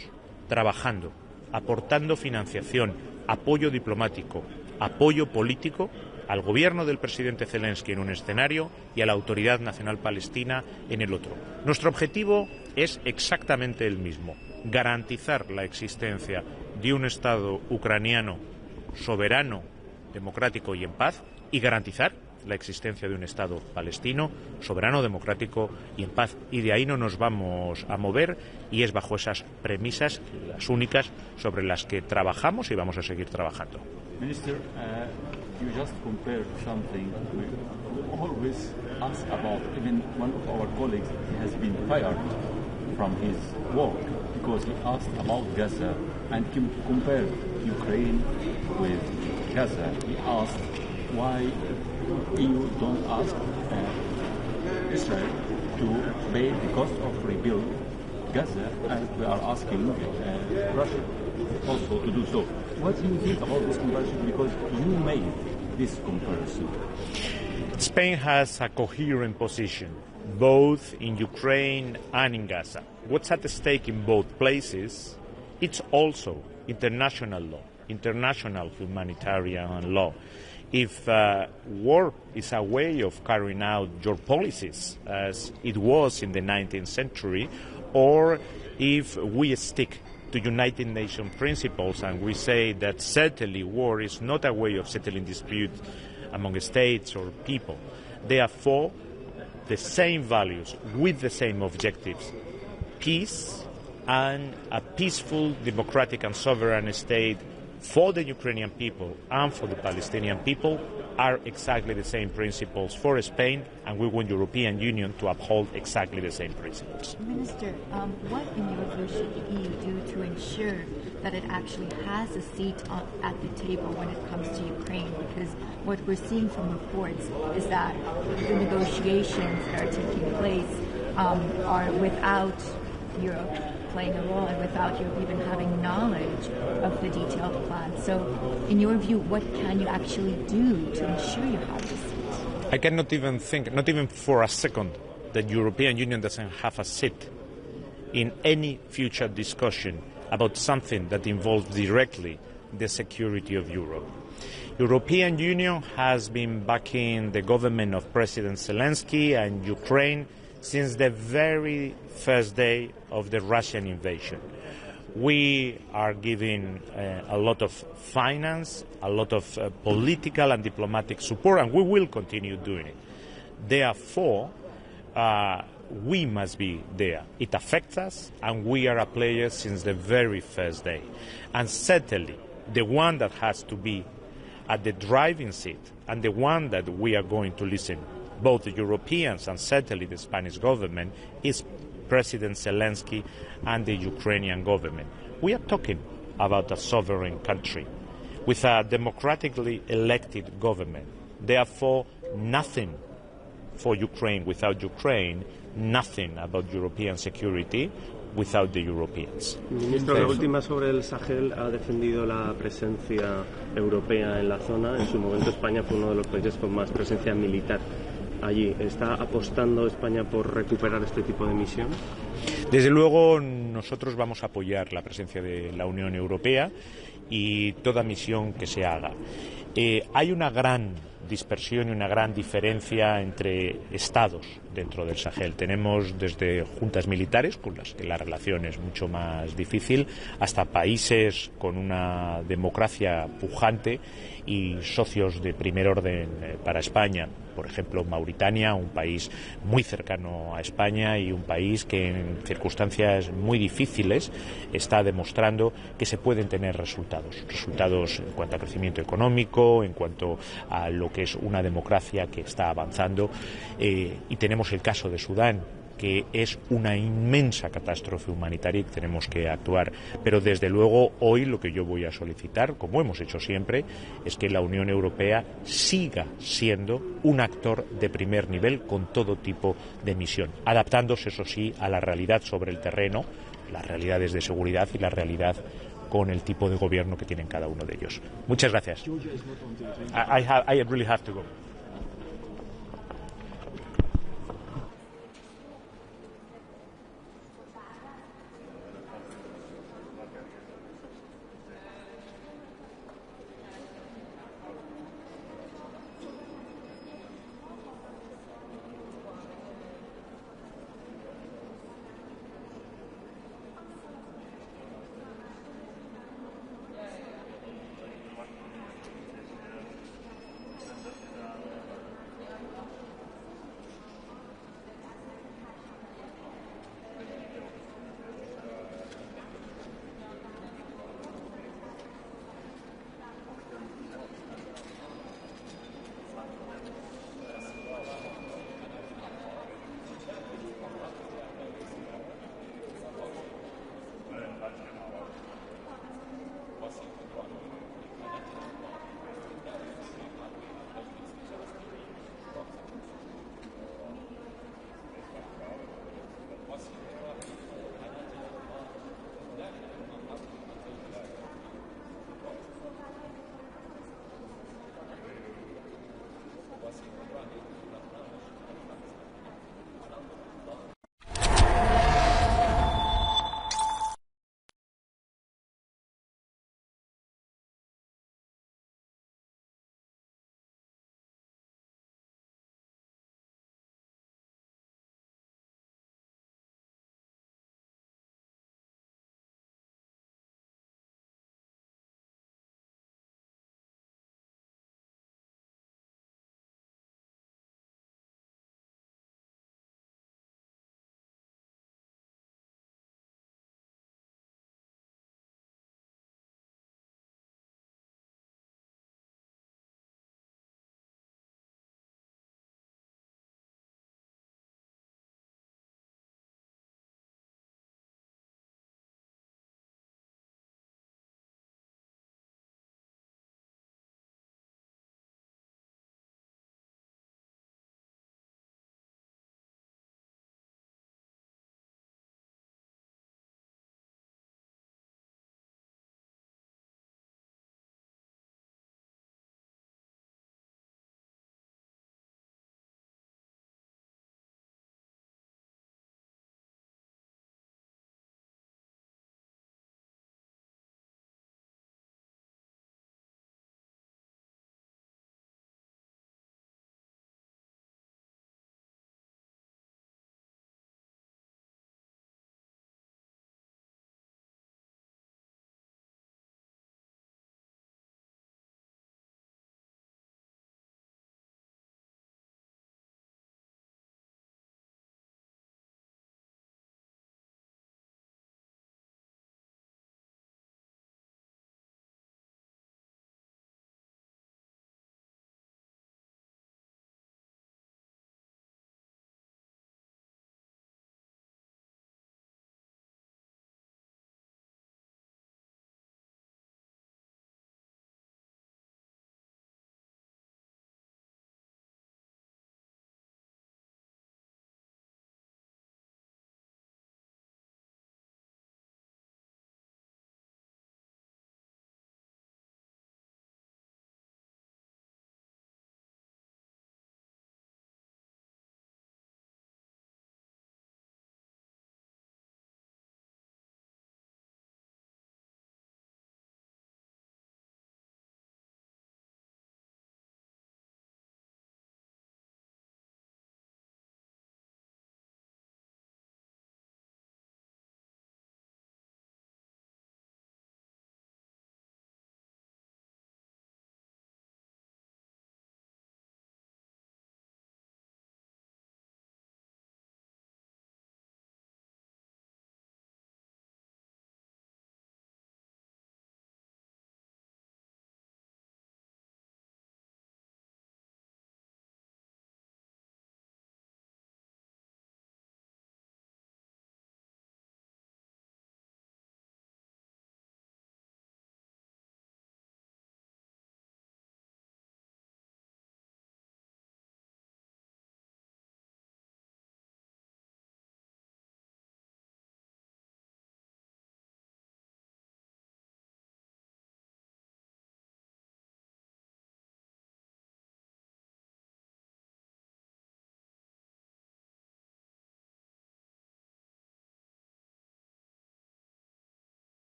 Speaker 1: trabajando, aportando financiación, apoyo diplomático, apoyo político al gobierno del presidente Zelensky en un escenario y a la Autoridad Nacional Palestina en el otro. Nuestro objetivo es exactamente el mismo: garantizar la existencia de un Estado ucraniano soberano, democrático y en paz, y garantizar la existencia de un Estado palestino soberano, democrático y en paz. Y de ahí no nos vamos a mover, y es bajo esas premisas las únicas sobre las que trabajamos y vamos a seguir trabajando.
Speaker 13: Minister, you just compared something we always ask about. Even one of our colleagues has been fired from his work because he asked about Gaza and compared Ukraine with Gaza. He asked why EU don't ask Israel to pay the cost of rebuild Gaza, and we are asking Russia also to do so. What do you think about this comparison? Because you made this comparison.
Speaker 1: Spain has a coherent position, both in Ukraine and in Gaza. What's at stake in both places, it's also international law, international humanitarian law. If war is a way of carrying out your policies, as it was in the 19th century, or if we stick to United Nations principles and we say that certainly war is not a way of settling disputes among states or people, therefore the same values with the same objectives, peace and a peaceful, democratic and sovereign state for the Ukrainian people and for the Palestinian people, are exactly the same principles for Spain, and we want the European Union to uphold exactly the same principles.
Speaker 20: Minister, what in your view should the EU do to ensure that it actually has a seat at the table when it comes to Ukraine? Because what we're seeing from reports is that the negotiations that are taking place are without Europe playing a role and without you even having knowledge of the detailed plan. So, in your view, what can you actually do to ensure you have this seat?
Speaker 1: I cannot even think, not even for a second, that the European Union doesn't have a seat in any future discussion about something that involves directly the security of Europe. European Union has been backing the government of President Zelensky and Ukraine since the very first day of the Russian invasion. We are giving a lot of finance, a lot of political and diplomatic support, and we will continue doing it. Therefore, we must be there. It affects us, and we are a player since the very first day. And certainly, the one that has to be at the driving seat, and the one that we are going to listen, both the Europeans and certainly the Spanish government, is President Zelensky and the Ukrainian government. We are talking about a sovereign country with a democratically elected government. Therefore, nothing for Ukraine without Ukraine, nothing about European security without the Europeans.
Speaker 16: Ministro, la última sobre el Sahel ha defendido la presencia europea en la zona. En su momento España fue uno de los países con más presencia militar allí. ¿Está apostando España por recuperar este tipo de misión?
Speaker 1: Desde luego nosotros vamos a apoyar la presencia de la Unión Europea y toda misión que se haga. Hay una gran dispersión y una gran diferencia entre estados dentro del Sahel. Tenemos desde juntas militares, con las que la relación es mucho más difícil, hasta países con una democracia pujante y socios de primer orden para España. Por ejemplo, Mauritania, un país muy cercano a España y un país que en circunstancias muy difíciles está demostrando que se pueden tener resultados en cuanto a crecimiento económico, en cuanto a lo que es una democracia que está avanzando, y tenemos el caso de Sudán, que es una inmensa catástrofe humanitaria y que tenemos que actuar. Pero desde luego hoy lo que yo voy a solicitar, como hemos hecho siempre, es que la Unión Europea siga siendo un actor de primer nivel con todo tipo de misión, adaptándose, eso sí, a la realidad sobre el terreno, las realidades de seguridad y la realidad con el tipo de gobierno que tienen cada uno de ellos. Muchas gracias. I really have to go.